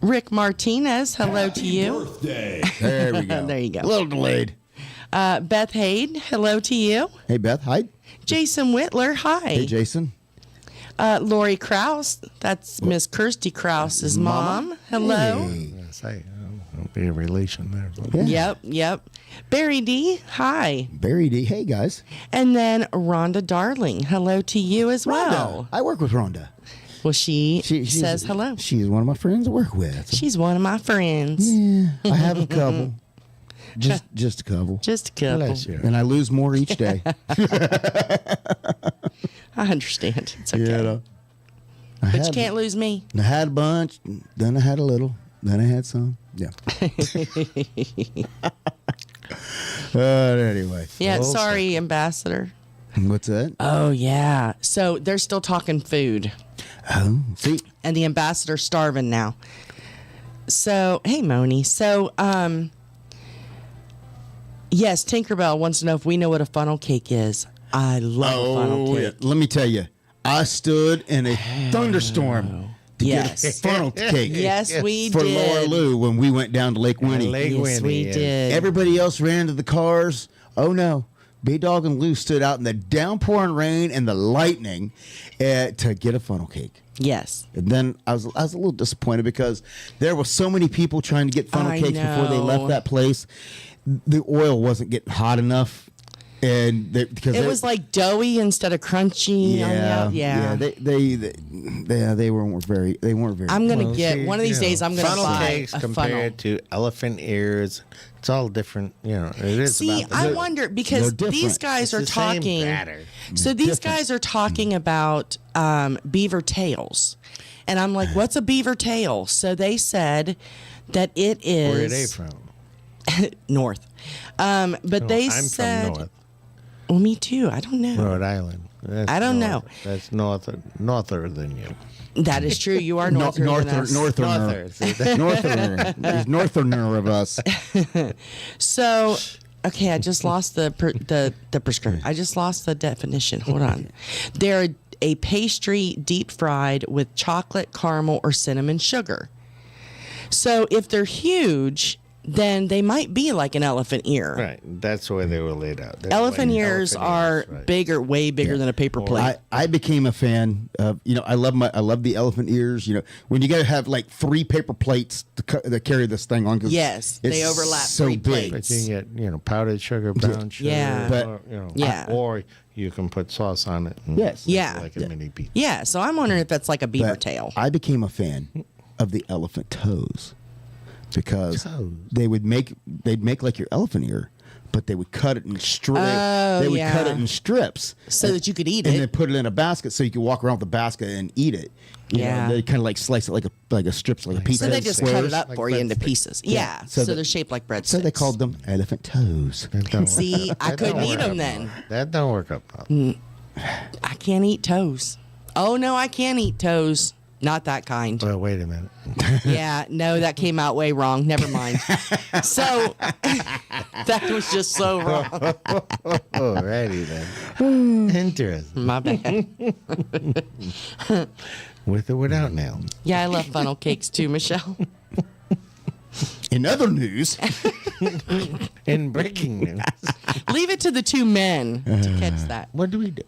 Rick Martinez. Hello to you. Birthday. There we go. There you go. A little delayed. Beth Haid. Hello to you. Hey, Beth. Hi. Jason Whitler. Hi. Hey, Jason. Lori Krause. That's Miss Kirsty Krause's mom. Hello. Hey. Don't be a relation there. Yeah. Yep. Barry D. Hi. Barry D. Hey, guys. And then Rhonda Darling. Hello to you as well. I work with Rhonda. Well, she says hello. She's one of my friends I work with. She's one of my friends. Yeah, I have a couple. Just a couple. Just a couple. Bless you. And I lose more each day. I understand. It's okay. Yeah, But you can't lose me. I had a bunch, then I had a little, then I had some. Yeah. Anyway. Yeah, sorry, Ambassador. What's that? Oh, yeah. So they're still talking food. Oh, see. And the ambassador's starving now. So, hey, Moni. So, yes, Tinkerbell wants to know if we know what a funnel cake is. I love funnel cake. Yeah. Let me tell you, I stood in a thunderstorm to get a funnel cake. Yes, we for did. Laura Lou when we went down to Lake Winnie. Yes, we did. Everybody else ran to the cars. Oh, no. B-Dawg and Lou stood out in the downpouring rain and the lightning to get a funnel cake. Yes. And then I was a little disappointed because there were so many people trying to get funnel cakes before they left that place. The oil wasn't getting hot enough. And because it was like doughy instead of crunchy. Yeah. They weren't very. I'm gonna get one of these days. I'm gonna funnel buy cakes a compared to elephant ears. It's all different. It is. See, about I wonder because these guys are talking. So these guys are talking about beaver tails, and I'm like, what's a beaver tail? So they said that it is. Where are they from? North. But they I'm said. from north. Well, me too. I don't know. Rhode Island. I don't know. That's norther than you. That is true. You are northerner than us. Northerner. He's northerner of us. So, okay, I just lost the prescription. I just lost the definition. Hold on. They're a pastry deep fried with chocolate, caramel, or cinnamon sugar. So if they're huge, then they might be like an elephant ear. Right. That's the way they were laid out. Elephant ears are bigger, way bigger than a paper plate. I became a fan of, I love the elephant ears. When you got to have like 3 paper plates to carry this thing on. Yes, they overlap so 3 big. plates. But you can get, powdered sugar, brown sugar. Yeah. Or you can put sauce on it. Yes. Yeah. Like a mini pizza. Yeah, so I'm wondering if that's like a beaver tail. I became a fan of the elephant toes. Because they'd make like your elephant ear, but they would cut it in strips. They would cut it in strips so that you could eat and it, then put it in a basket so you could walk around with the basket and eat it. They kind of like slice it like a strips, like a pizza. So they just cut it up for you into pieces. Yeah. So they're shaped like breadsticks. So they called them elephant toes. See, I couldn't eat them then. That don't work up. I can't eat toes. Oh no, I can't eat toes. Not that kind. Well, wait a minute. Yeah, no, that came out way wrong. Never mind. So that was just so wrong. Alrighty then. Interesting. My bad. With or without nail. Yeah, I love funnel cakes too, Michelle. In other news, In breaking news. Leave it to the two men to catch that. What do we do?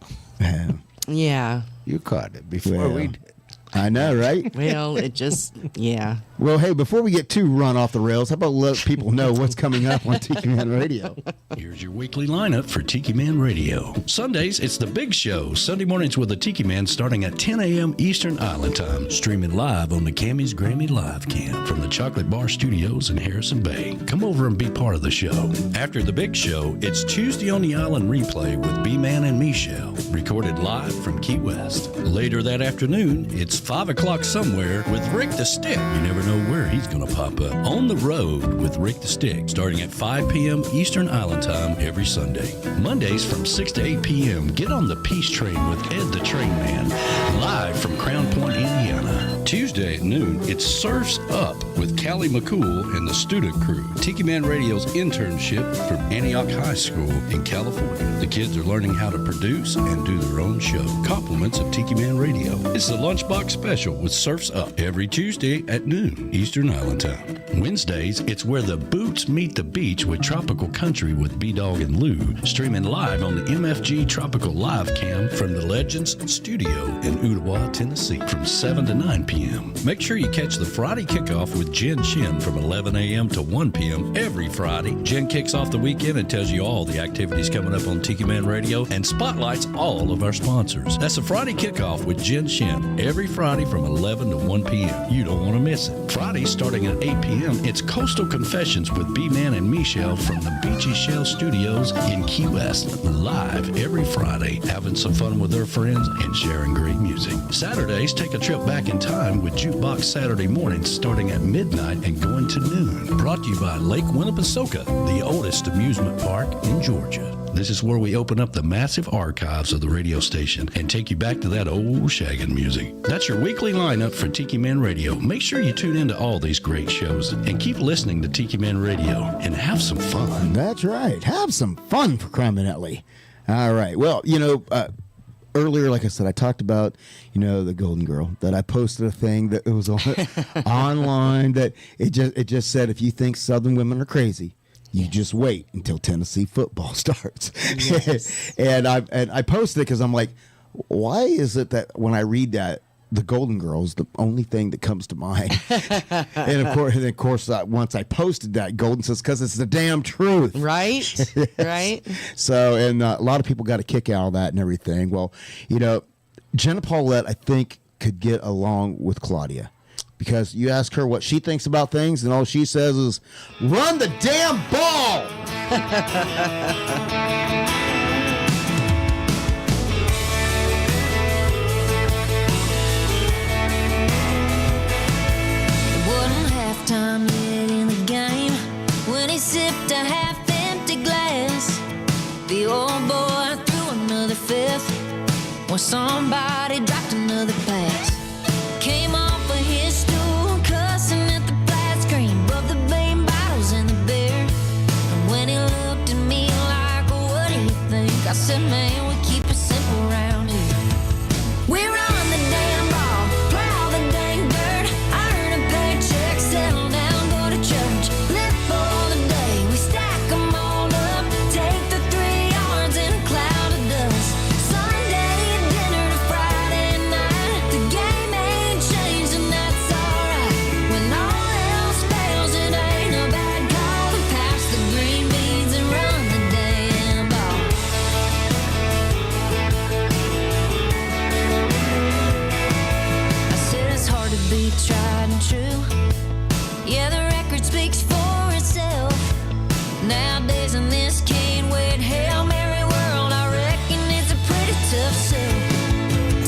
Yeah. You caught it before we did. I know, right? Well, it just, yeah. Well, hey, before we get too run off the rails, how about let people know what's coming up on Tiki Man Radio? Here's your weekly lineup for Tiki Man Radio. Sundays, it's The Big Show. Sunday mornings with the Tiki Man starting at 10 a.m. Eastern Island Time. Streaming live on the Cammy's Grammy Live Cam from the Chocolate Bar Studios in Harrison Bay. Come over and be part of the show. After The Big Show, it's Tuesday on the Island Replay with B-Man and Michelle, recorded live from Key West. Later that afternoon, it's 5 o'clock somewhere with Rick the Stick. You never know where he's going to pop up. On the Road with Rick the Stick, starting at 5 p.m. Eastern Island Time every Sunday. Mondays from 6 to 8 p.m., get on the Peace Train with Ed the Train Man, live from Crown Point, Indiana. Tuesday at noon, it's Surfs Up with Callie McCool and the Student Crew. Tiki Man Radio's internship from Antioch High School in California. The kids are learning how to produce and do their own show. Compliments of Tiki Man Radio. It's the Lunchbox Special with Surfs Up every Tuesday at noon Eastern Island Time. Wednesdays, it's Where the Boots Meet the Beach with Tropical Country with B-Dawg and Lou, streaming live on the MFG Tropical Live Cam from the Legends Studio in Ottawa, Tennessee from 7 to 9 p.m. Make sure you catch the Friday kickoff with Jen Shen from 11 a.m. to 1 p.m. every Friday. Jen kicks off the weekend and tells you all the activities coming up on Tiki Man Radio and spotlights all of our sponsors. That's a Friday kickoff with Jen Shen every Friday from 11 to 1 p.m. You don't want to miss it. Friday starting at 8 p.m., it's Coastal Confessions with B-Man and Michelle from the Beachy Shell Studios in Key West, live every Friday, having some fun with their friends and sharing great music. Saturdays, take a trip back in time with Jukebox Saturday mornings starting at midnight and going to noon. Brought to you by Lake Winnipesaukee, the oldest amusement park in Georgia. This is where we open up the massive archives of the radio station and take you back to that old shaggin' music. That's your weekly lineup for Tiki Man Radio. Make sure you tune into all these great shows and keep listening to Tiki Man Radio and have some fun. That's right. Have some fun for criminally. All right. Well, earlier, like I said, I talked about, the Golden Girl, that I posted a thing that it was on, online that it just said, if you think Southern women are crazy, you just wait until Tennessee football starts. Yes. and I posted it because I'm like, why is it that when I read that, the Golden Girl is the only thing that comes to mind? and of course, once I posted that, Golden says, because it's the damn truth. Right? Right? So, and a lot of people got a kick out of that and everything. Well, Jenna Paulette, I think, could get along with Claudia. Because you ask her what she thinks about things, and all she says is, run the damn ball! Time yet in the game when he sipped a half-empty glass. The old boy threw another fifth when somebody dropped another pass. Came off of his stool, cussing at the flat screen above the bean bottles and the beer. And when he looked at me like, what do you think? I said, man, we keep it simple around here. We run the damn ball, plow the dang dirt, earn a paycheck, settle down, go to church, live for the day. We stack 'em all up, take the 3 yards in a cloud of dust. Sunday dinner to Friday night, the game ain't changed and that's alright. When all else fails, it ain't a bad call to pass the green beans and run the damn ball. I said it's hard to be tried and true. Yeah, the record speaks for itself. Nowadays in this cane weight Hail Mary world, I reckon it's a pretty tough sell.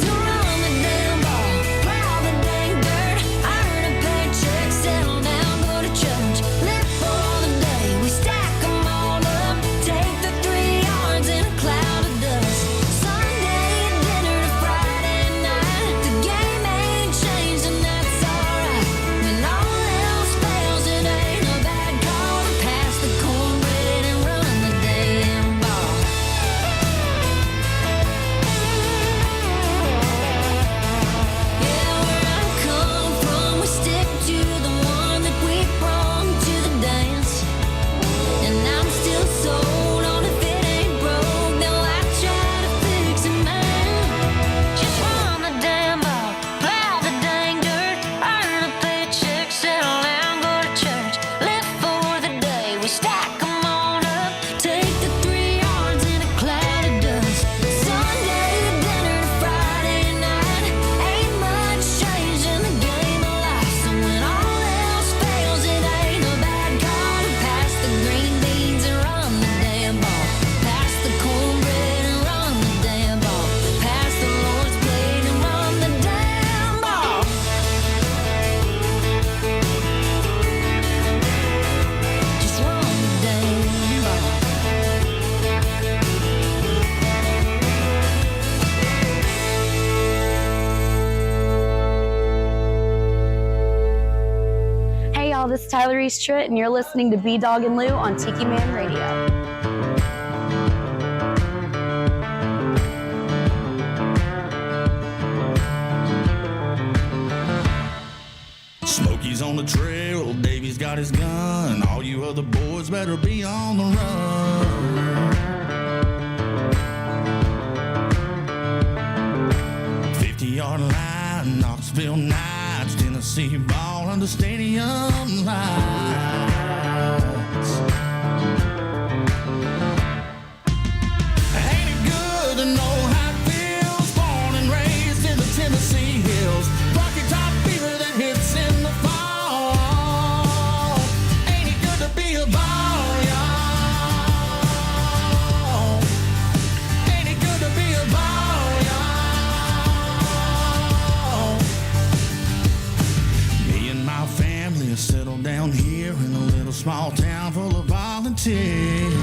To run the damn ball, plow the dang dirt, earn a paycheck, settle down, go to church, live for the day. We stack 'em all up, take the 3 yards in a cloud of dust. Sunday dinner to Friday night, the game ain't changed and that's alright. When all else fails, it ain't a bad call to pass the cornbread and run the damn Tyler Eastritt, and you're listening to B-Dawg and Lou on Tiki Man Radio. Smokey's on the trail, Davy's got his gun. All you other boys better be on the run. 50-yard line, Knoxville Knights, Tennessee ball under stadium lights. Ain't it good to know how it feels? Born and raised in the Tennessee hills. Rocky Top fever that hits in the fall. Ain't it good to be a ball, y'all? Ain't it good to be a ball, y'all? Me and my family are settled down here in a little small town full of volunteers.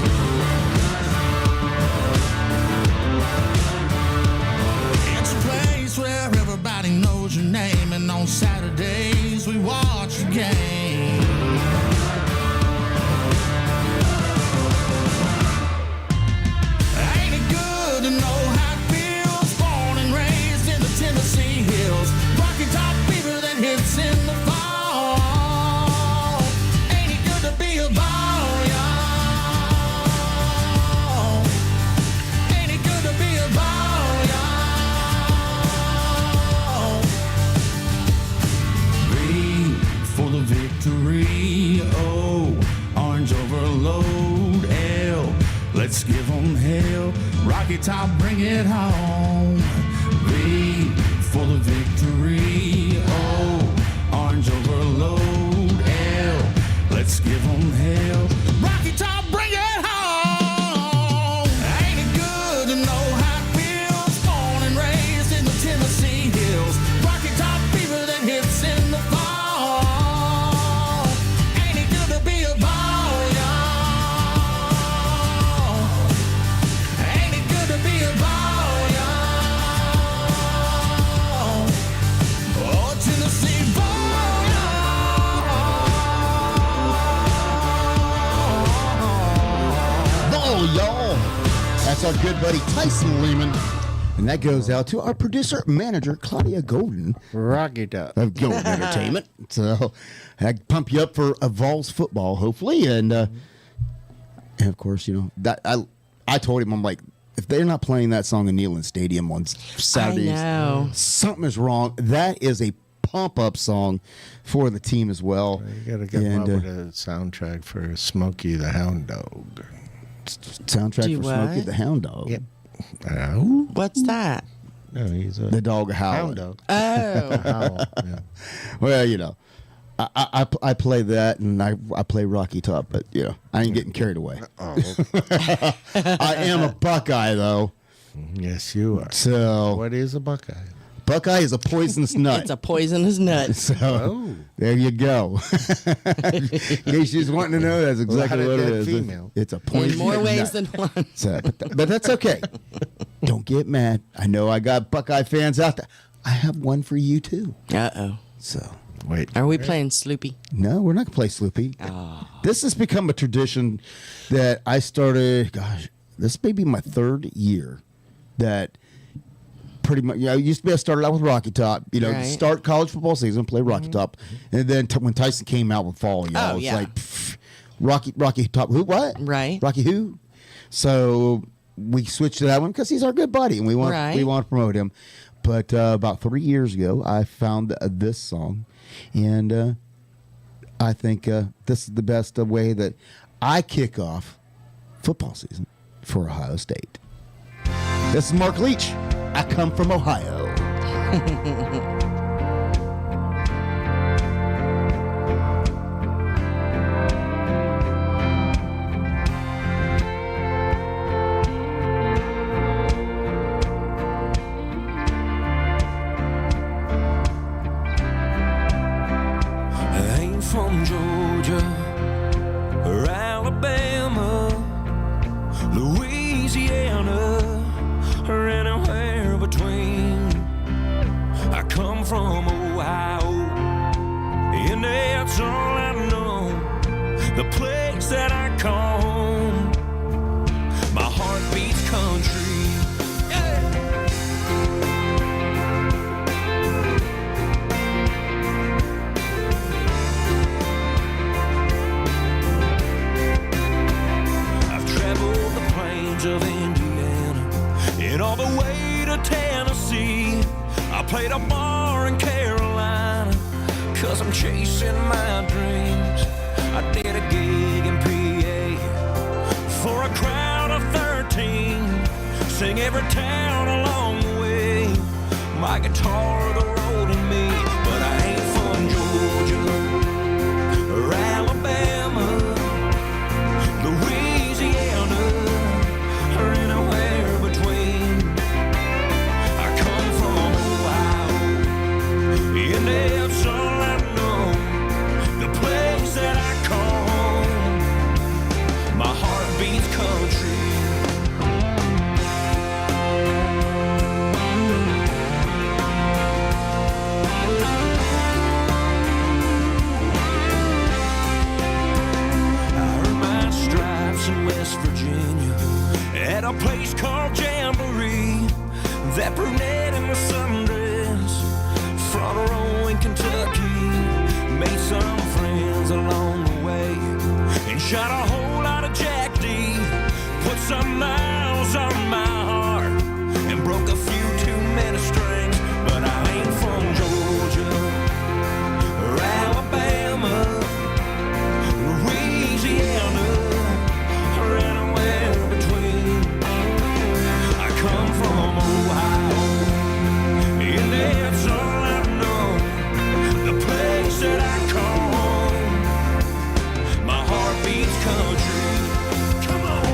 It's a place where everybody knows your name, and on Saturdays we watch the game. Ain't it good to know how it feels? Born and raised in the Tennessee hills. Rocky Top fever that hits in the fall. Ain't it good to be a ball, y'all? Ain't it good to be a ball, y'all? V for the victory. O, orange overload. L, let's give 'em hell. Rocky Top, bring it home. V for the victory. O, orange overload. L, let's give 'em hell. Rocky Top, bring it home. Ain't it good to know how it feels? Born and raised in the Tennessee hills. Rocky Top fever that hits in the fall. Ain't it good to be a ball, y'all? Ain't it good to be a ball, y'all? Oh, Tennessee ball, Ball, y'all. That's our good buddy Tyson Lehman. And that goes out to our producer manager, Claudia Golden. Rocky Top. Of Golden Entertainment. So I pump you up for a Vols football, hopefully. And of course, you know, that I told him, I'm like, if they're not playing that song in Neyland Stadium on Saturdays, know. something is wrong. That is a pump-up song for the team as well. You got to get up with a soundtrack for Smokey the Hound Dog. Soundtrack Do for Smokey what? the Hound Dog. Yep. What's that? No, he's The dog howling. hound dog. Oh. Howl, yeah. Well, you know, I play that and I play Rocky Top, but you know, I ain't getting carried away. I am a Buckeye though. Yes, you are. So What is a Buckeye? Buckeye is a poisonous nut. It's a poisonous nut. So there you go. In case you just wanting to know, that's exactly what it is. Female. It's a poisonous In more ways nut. than one. So, but that's okay. Don't get mad. I know I got Buckeye fans out there. I have one for you too. Uh-oh. So wait. Are we playing Sloopy? No, we're not gonna play Sloopy. Oh. This has become a tradition that I started. Gosh, this may be my third year that pretty much. You know, used to be I started out with Rocky Top. You know, Right. start college football season, play Rocky Top, and then when Tyson came out with fall, you know, Oh, it's yeah. like pff, Rocky Top. Who? What? Right. Rocky who? So we switched to that one because he's our good buddy, and we want to promote him. But about 3 years ago, I found this song, and I think this is the best way that I kick off football season for Ohio State. This is Mark Leach. I come from Ohio. I ain't from Georgia or Alabama, Louisiana, or anywhere between. I come from Ohio, and that's all I know. the place that I call home. My heart beats country. Yeah. I've traveled the plains of Indiana and all the way to Tennessee. I played a bar in Carolina 'cause I'm chasing my dreams. I did a gig in PA for a crowd of 13. Sing every town along the way. My guitar the road to me, but I ain't from Georgia or Alabama, Louisiana, or anywhere between. I come from Ohio, and that's all I know. The place that I call home. My heart beats country. In West Virginia at a place called Jamboree. That brunette in the sundress, front row in Kentucky. Made some friends along the way and shot a whole lot of Jack D. Put some miles on my heart and broke a few too many strings. But I ain't from Georgia or Alabama, Louisiana, anywhere between. I come from Ohio, and that's all I know. The place that I call home. My heart beats country. Come on.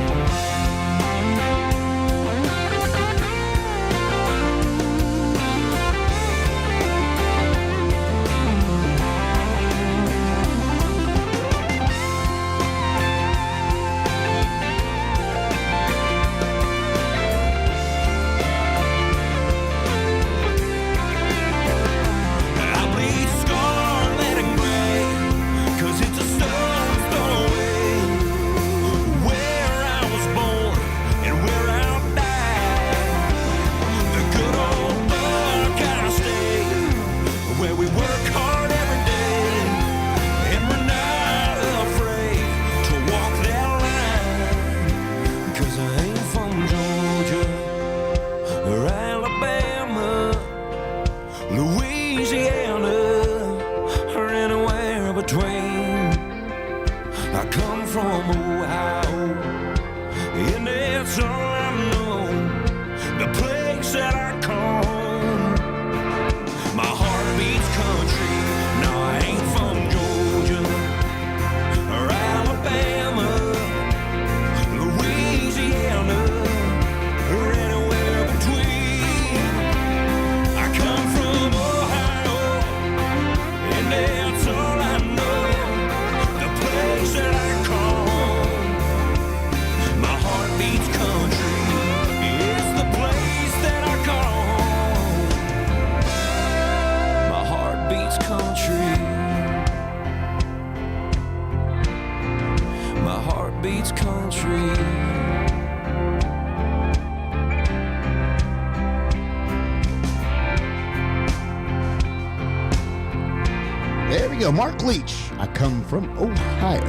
Mark Leach. I come from Ohio.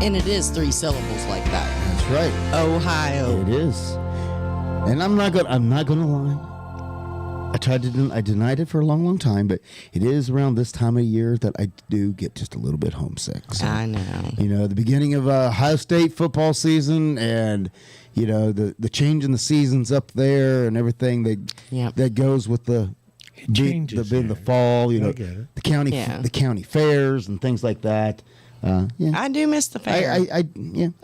And it is 3 syllables like that. That's right. Ohio. It is. And I'm not gonna lie. I denied it for a long, long time, but it is around this time of year that I do get just a little bit homesick. So, I know. You know, the beginning of Ohio State football season, and you know the change in the seasons up there and everything that goes with the changes in the fall, you know, the county fairs and things like that. I do miss the fair. I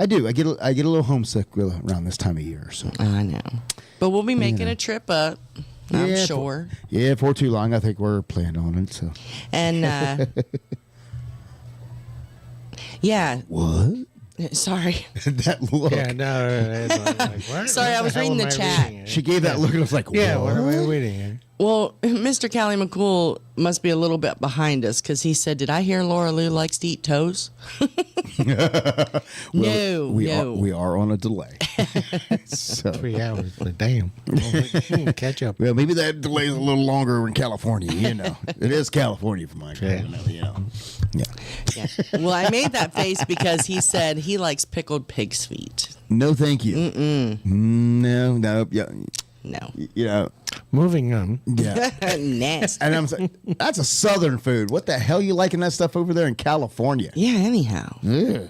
do. I get a little homesick around this time of year. So I know, but we'll be making a trip up. I'm sure. For too long. I think we're planning on it. So and what? Sorry. That look. Yeah, no. Like, what? Sorry, I was reading the chat. She gave that look and I was like, yeah, what am I reading here? Well, Mr. Callie McCool must be a little bit behind us because he said, "Did I hear Laura Lou likes to eat toes?" No. We are on a delay. So 3 hours, but damn. Catch up. Well, maybe that delay is a little longer in California. It is California for my Yeah. Well, I made that face because he said he likes pickled pig's feet. No, thank you. No. Yeah. No. Moving on. Yeah. Nasty. And I'm saying, that's a Southern food. What the hell you liking that stuff over there in California? Yeah, anyhow. Yeah.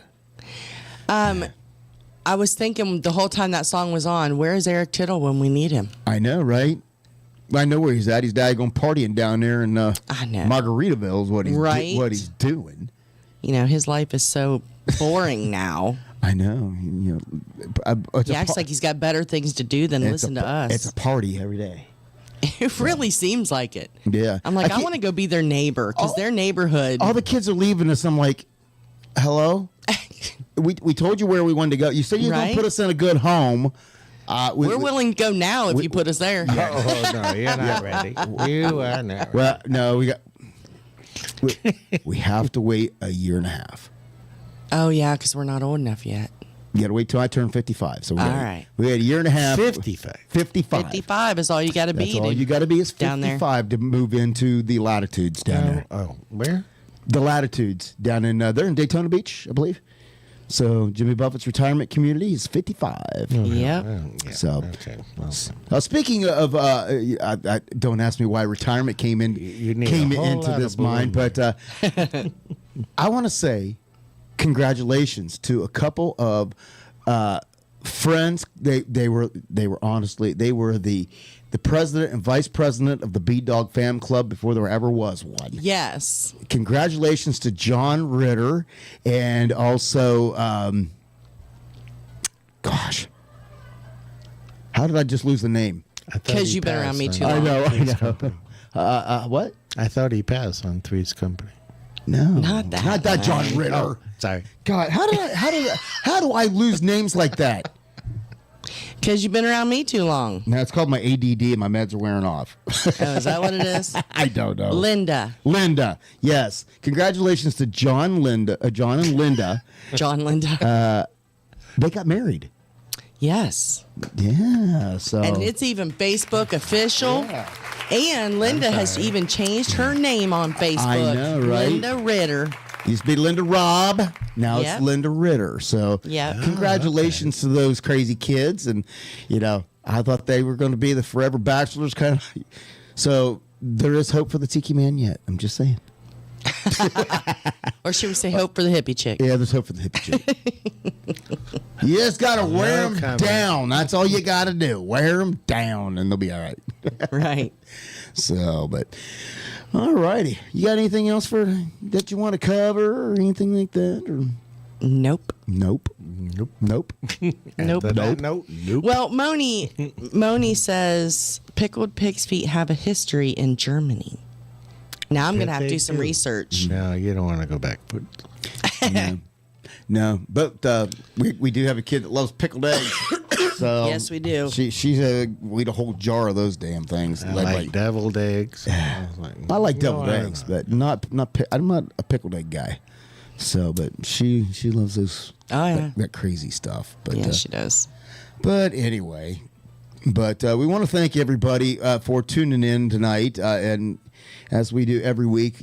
I was thinking the whole time that song was on, where is Eric Tittle when we need him? I know, right? I know where he's at. He's daggone partying down there in Margaritaville is what he's doing. His life is so boring now. I know. He acts like he's got better things to do than listen to us. It's a party every day. It really seems like it. Yeah. I'm like, I want to go be their neighbor because their neighborhood. All the kids are leaving us. I'm like, hello? we told you where we wanted to go. You said you're going to put us in a good home. We're willing to go now if you put us there. Oh, no, you're not ready. You are not ready. Well, no, we have to wait a year and a half. Oh, yeah, because we're not old enough yet. You got to wait till I turn 55. So we had a year and a half. 55. 55 is all you got to be. That's all you got to be is 55 down to move into the latitudes down there. Oh, where? The latitudes down in they're in Daytona Beach, I believe. So Jimmy Buffett's retirement community is 55. Yep. So, okay. Well, speaking of, I don't ask me why retirement came into this mind, but I want to say congratulations to a couple of friends. They were the president and vice president of the B-Dawg Fan Club before there ever was one. Yes. Congratulations to John Ritter and also, gosh, how did I just lose the name? Because you've been around me too long. I know. What? I thought he passed on Three's Company. No, not that John Ritter. Oh, sorry. God, how do I lose names like that? Because you've been around me too long. No, it's called my ADD and my meds are wearing off. Oh, is that what it is? I don't know. Linda, yes. Congratulations to John and Linda. They got married. Yes. Yeah. So. And it's even Facebook official. Yeah. And Linda has even changed her name on Facebook. I know, right? Linda Ritter. Used to be Linda Robb. Now it's Linda Ritter. So congratulations to those crazy kids. And, I thought they were going to be the forever bachelors kind of. So there is hope for the Tiki Man yet. I'm just saying. Or should we say hope for the hippie chick? Yeah, there's hope for the hippie chick. You just got to wear them down. That's all you got to do. Wear them down and they'll be all right. Right. So, but... all righty. You got anything else that you want to cover or anything like that? Or? Nope. Well, Moni says pickled pig's feet have a history in Germany. Now I'm going to have to do some research. No, you don't want to go back. No, but we do have a kid that loves pickled eggs. So yes, we do. We eat a whole jar of those damn things. I like deviled eggs. I like deviled eggs, but I'm not a pickled egg guy. So, but she loves those. Oh yeah, that crazy stuff. But yeah, she does. But anyway, we want to thank everybody for tuning in tonight, and as we do every week,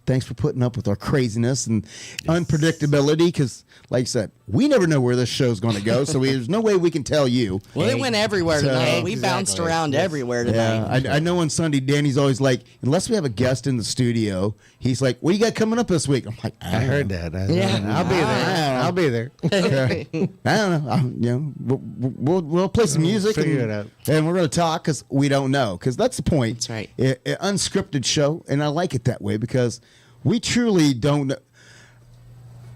thanks for putting up with our craziness and unpredictability because, like I said, we never know where this show's going to go, so there's no way we can tell you. Well, it went everywhere tonight. We bounced around everywhere tonight. Yeah, I know on Sunday, Danny's always like, unless we have a guest in the studio, he's like, what do you got coming up this week? I'm like, I heard that. I'll be there. I don't know. We'll play some music. Figure it out. And we're going to talk because we don't know. Because that's the point. That's right. Unscripted show, and I like it that way because we truly don't know.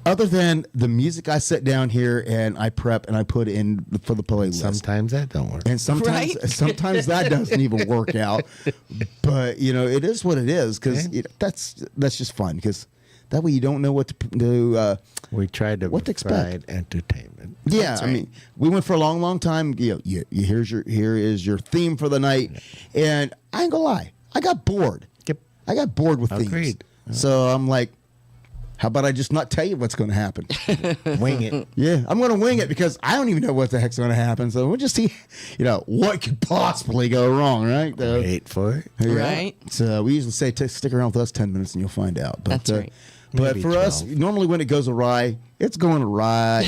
Other than the music I sit down here and I prep and I put in for the playlist. Sometimes that don't work. And sometimes that doesn't even work out. But, it is what it is because that's just fun because that way you don't know what to do. We tried to provide entertainment. Yeah, that's right. I mean, we went for a long, long time. Here is your theme for the night. And I ain't gonna lie. I got bored. Yep. I got bored with things. Agreed. So I'm like, how about I just not tell you what's going to happen? Wing it. Yeah, I'm going to wing it because I don't even know what the heck's going to happen. So we'll just see, what could possibly go wrong, right? Wait for it. Yeah. Right. So we usually say, stick around with us 10 minutes and you'll find out. But, That's right. But Maybe for us, 12. normally when it goes awry, it's going awry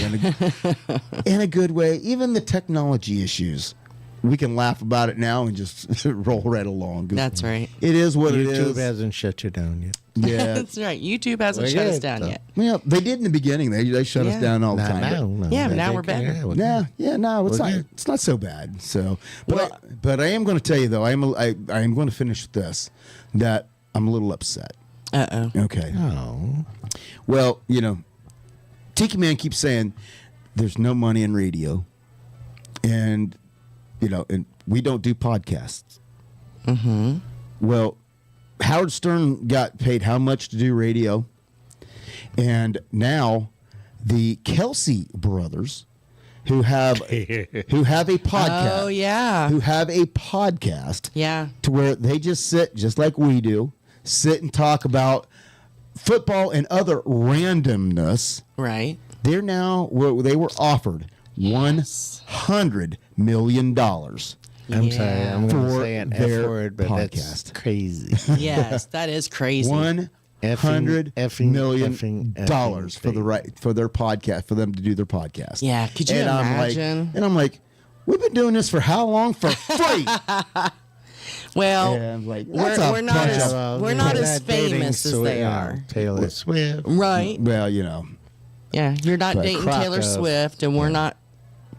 in a good way. Even the technology issues, we can laugh about it now and just roll right along. That's right. It is what it YouTube is. hasn't shut you down yet. Yeah. That's right. YouTube hasn't We're shut us good, down though. yet. Well, they did in the beginning. They shut us Yeah. down all the Not time. now. No, Yeah, but now they we're can- better. we're No, good. it's We're not. good. It's not so bad. So, but I am going to tell you though. I am going to finish with this. That I'm a little upset. Uh-oh. Okay. Oh. Well, Tiki Man keeps saying there's no money in radio, and and we don't do podcasts. Mm-hmm. Well, Howard Stern got paid how much to do radio, and now the Kelsey brothers, who have a podcast. Oh, yeah. Who have a podcast. Yeah. To where they just sit, just like we do, sit and talk about football and other randomness. Right. They were offered $100 million. I'm sorry. I'm going to For say an F their word, but podcast. that's crazy. Yes, that is crazy. $100 million effing for the right for their podcast, for them to do their podcast. Yeah, could you imagine? I'm like, we've been doing this for how long? For free. Well, Yeah, I'm like, we're that's a not bunch as of- we're not as Not dating famous as they are. Taylor Swift. Right. Well, Yeah, you're not But dating crock Taylor of- Swift, and we're not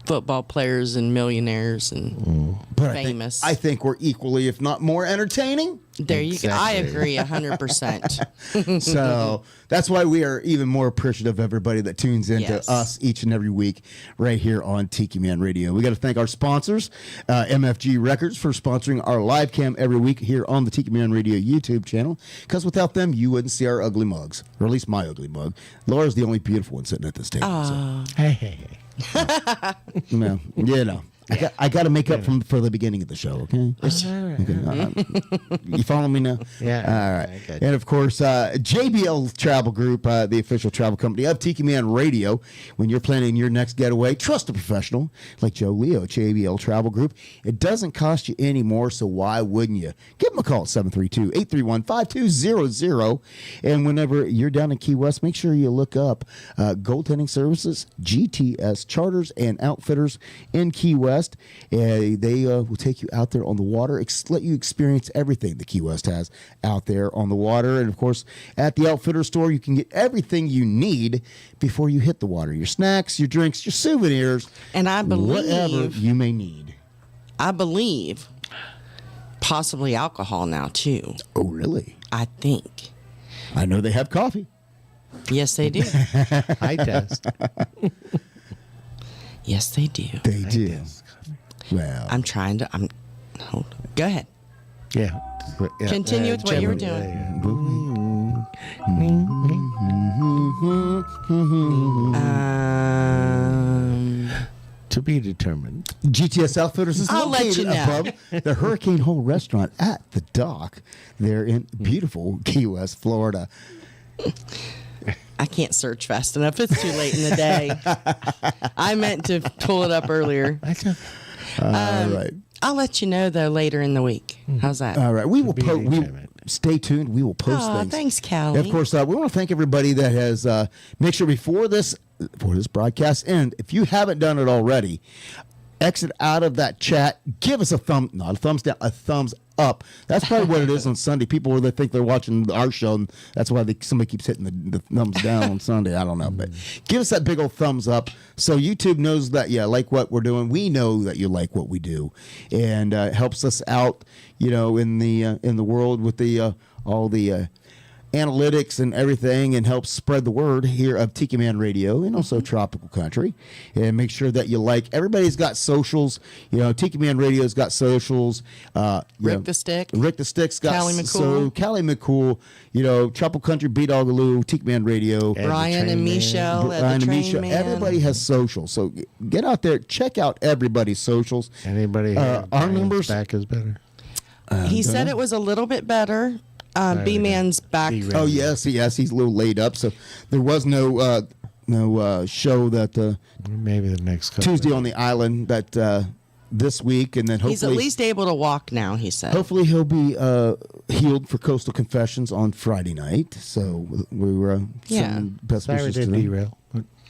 football players and millionaires and but famous. I think we're equally, if not more, entertaining. There you go. I agree 100%. So that's why we are even more appreciative of everybody that tunes into Yes. us each and every week right here on Tiki Man Radio. We got to thank our sponsors, MFG Records, for sponsoring our live cam every week here on the Tiki Man Radio YouTube channel, because without them, you wouldn't see our ugly mugs, or at least my ugly mug. Laura's the only beautiful one sitting at this table. Aw. Hey. No, I got to make up for the beginning of the show, okay? You follow me now? Yeah. All right. I got And of course, JBL Travel Group, the official travel company of Tiki Man Radio. When you're planning your next getaway, trust a professional like Joe Leo, JBL Travel Group. It doesn't cost you any more, so why wouldn't you? Give them a call at 732-831-5200. And whenever you're down in Key West, make sure you look up Goaltending Services, GTS Charters and Outfitters in Key West. They will take you out there on the water, let you experience everything the Key West has out there on the water. And of course, at the Outfitter store, you can get everything you need before you hit the water: your snacks, your drinks, your souvenirs, And I whatever believe, you may need. possibly alcohol now too. Oh, really? I think. I know they have coffee. Yes, they do. I test. Yes, they do. They do. Well, I'm trying to. Hold on. Go ahead. Yeah. Continue with what you were doing. To be determined. GTS Outfitters is I'll let located you know. above the Hurricane Hole Restaurant at the dock there in beautiful Key West, Florida. I can't search fast enough. It's too late in the day. I meant to pull it up earlier. All right. I'll let you know though later in the week. How's that? All right. We will stay tuned. We will post Aw, things. thanks, Callie. Of course, we want to thank everybody that has make sure before this broadcast ends, if you haven't done it already, exit out of that chat. Give us a not a thumbs down, a thumbs up. That's probably what it is on Sunday. People where they think they're watching our show, and that's why somebody keeps hitting the thumbs down on Sunday. I don't know, but give us that big old thumbs up so YouTube knows that like what we're doing. We know that you like what we do, and it helps us out, in the world with the all the analytics and everything, and helps spread the word here of Tiki Man Radio and also Tropical Country. And make sure that you everybody's got socials. Tiki Man Radio's got socials. Rick the Stick. Rick the Stick's got Callie McCool. Callie McCool. Tropical Country, B-Dawg and Lou, Tiki Man Radio. Brian and Michelle at Brian the and Train Misha. Man. Everybody has socials. So get out there, check out everybody's socials. Anybody our numbers back is better. He said it was a little bit better. B-Man's back. Oh yes, he's a little laid up. So there was no show that maybe the next couple Tuesday on the island that this week, and then hopefully He's at least able to walk now. He said. hopefully he'll be healed for Coastal Confessions on Friday night. So we were sending best Sorry wishes to to them. derail.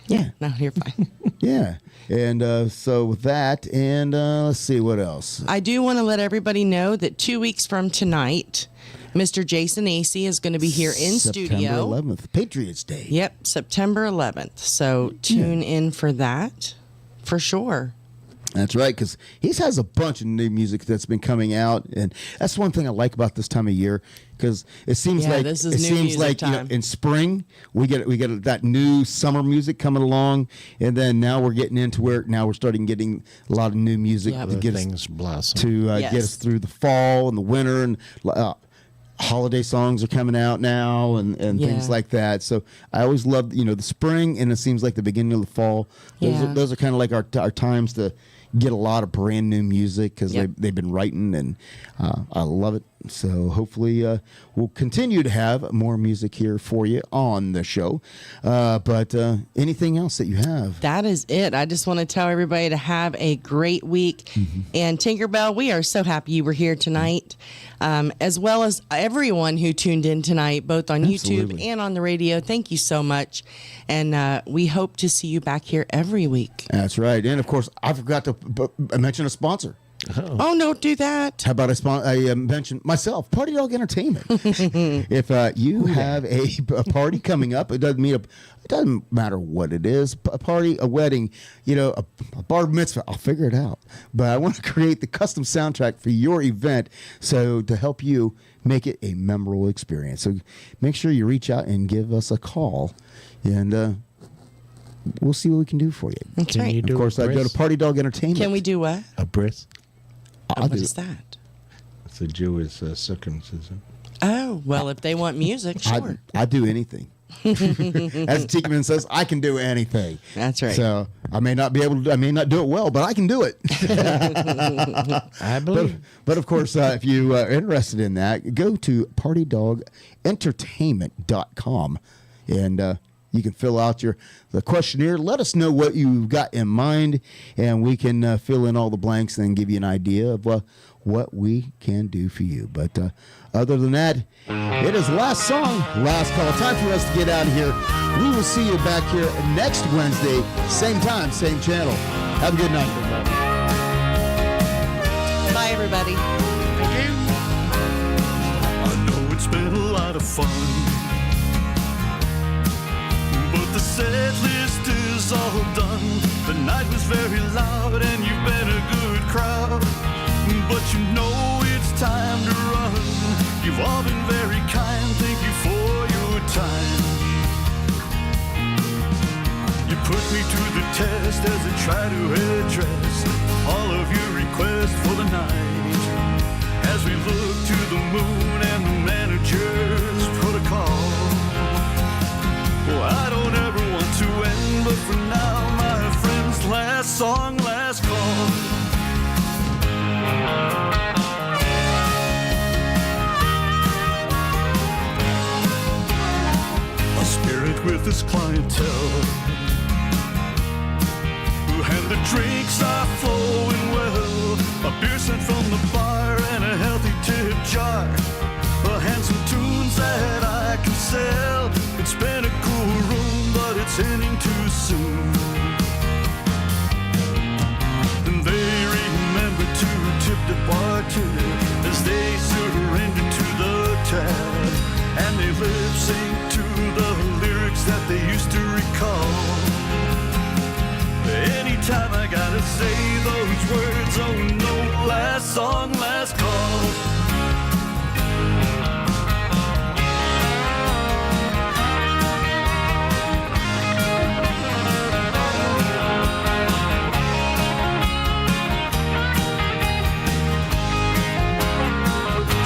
Yeah, no, you're fine. Yeah, and so with that, and let's see what else. I do want to let everybody know that 2 weeks from tonight, Mr. Jason Acey is going to be here in September studio. 11th, Patriots Day. Yep, September 11th. So tune in for that, for sure. That's right, because he has a bunch of new music that's been coming out, and that's one thing I like about this time of year. Because it seems Yeah, like this is new music time. in spring we get that new summer music coming along, and then now we're getting into where now we're starting getting a lot of new music Yep. to get us Things blossom. to get us through the fall and the winter, and holiday songs are coming out now, and things Yeah. like that. So I always love the spring, and it seems like the beginning of the fall. Those are kind of like our times to get a lot of brand new music because they've been writing, and I love it. So hopefully we'll continue to have more music here for you on the show. But anything else that you have? That is it. I just want to tell everybody to have a great week. Mm-hmm. And Tinkerbell, we are so happy you were here tonight, as well as everyone who tuned in tonight, both on YouTube and on the radio. Thank you so much. And we hope to see you back here every week. That's right. And of course, I forgot to mention a sponsor. Oh, don't do that. How about I mentioned myself, Party Dog Entertainment. If you have a party coming up, it doesn't matter what it is, a party, a wedding, a bar mitzvah, I'll figure it out. But I want to create the custom soundtrack for your event, so to help you make it a memorable experience. So make sure you reach out and give us a call, and we'll see what we can do for you. That's right. you Of do course, a I go to bris? Party Dog Entertainment. Can we do what? A bris? What is that? It's a Jewish circumcision. Oh, well, if they want music, sure. I do anything. As Tiki Man says, I can do anything. That's right. So I may not do it well, but I can do it. I believe. But of course, if you are interested in that, go to partydogentertainment.com, and you can fill out the questionnaire. Let us know what you've got in mind, and we can fill in all the blanks and give you an idea of what we can do for you. But other than that, it is last song, last call. Time for us to get out of here. We will see you back here next Wednesday, same time, same channel. Have a good night, everybody. Bye, everybody. I know it's been a lot of fun, but the set list is all done. The night was very loud and you've been a good crowd, but you know it's time to run. You've all been very kind, thank you for your time. You put me to the test as I try to address all of your requests for the night, as we look to the moon and the manager's protocol. Well, I don't ever want to end, but for now, my friends, last song, last call. A spirit with his clientele, and the drinks are flowing well. A beer sent from the bar and a healthy tip jar, and some tunes that I can sell. It's been a cool room, but it's ending too soon. And they remember to tip the bartender as they surrender to the tab, and they lip sync to the lyrics that they used to recall. Anytime I gotta say those words, oh no, last song, last call.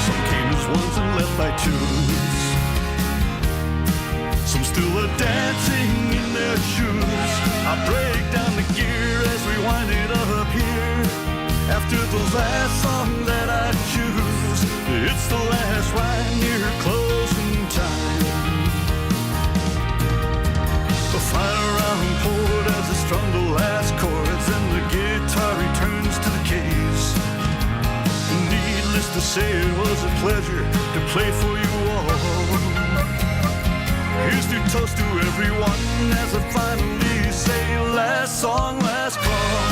Some came as ones and left by twos. Some still are dancing in their shoes. I break down the gear as we wind it up here. After the last song that I choose, It's the last ride near closing time. The final round chord as I strum the last chords, and the guitar returns to the case. Needless to say, it was a pleasure to play for you all. Here's to toast to everyone as I finally say, last song, last call.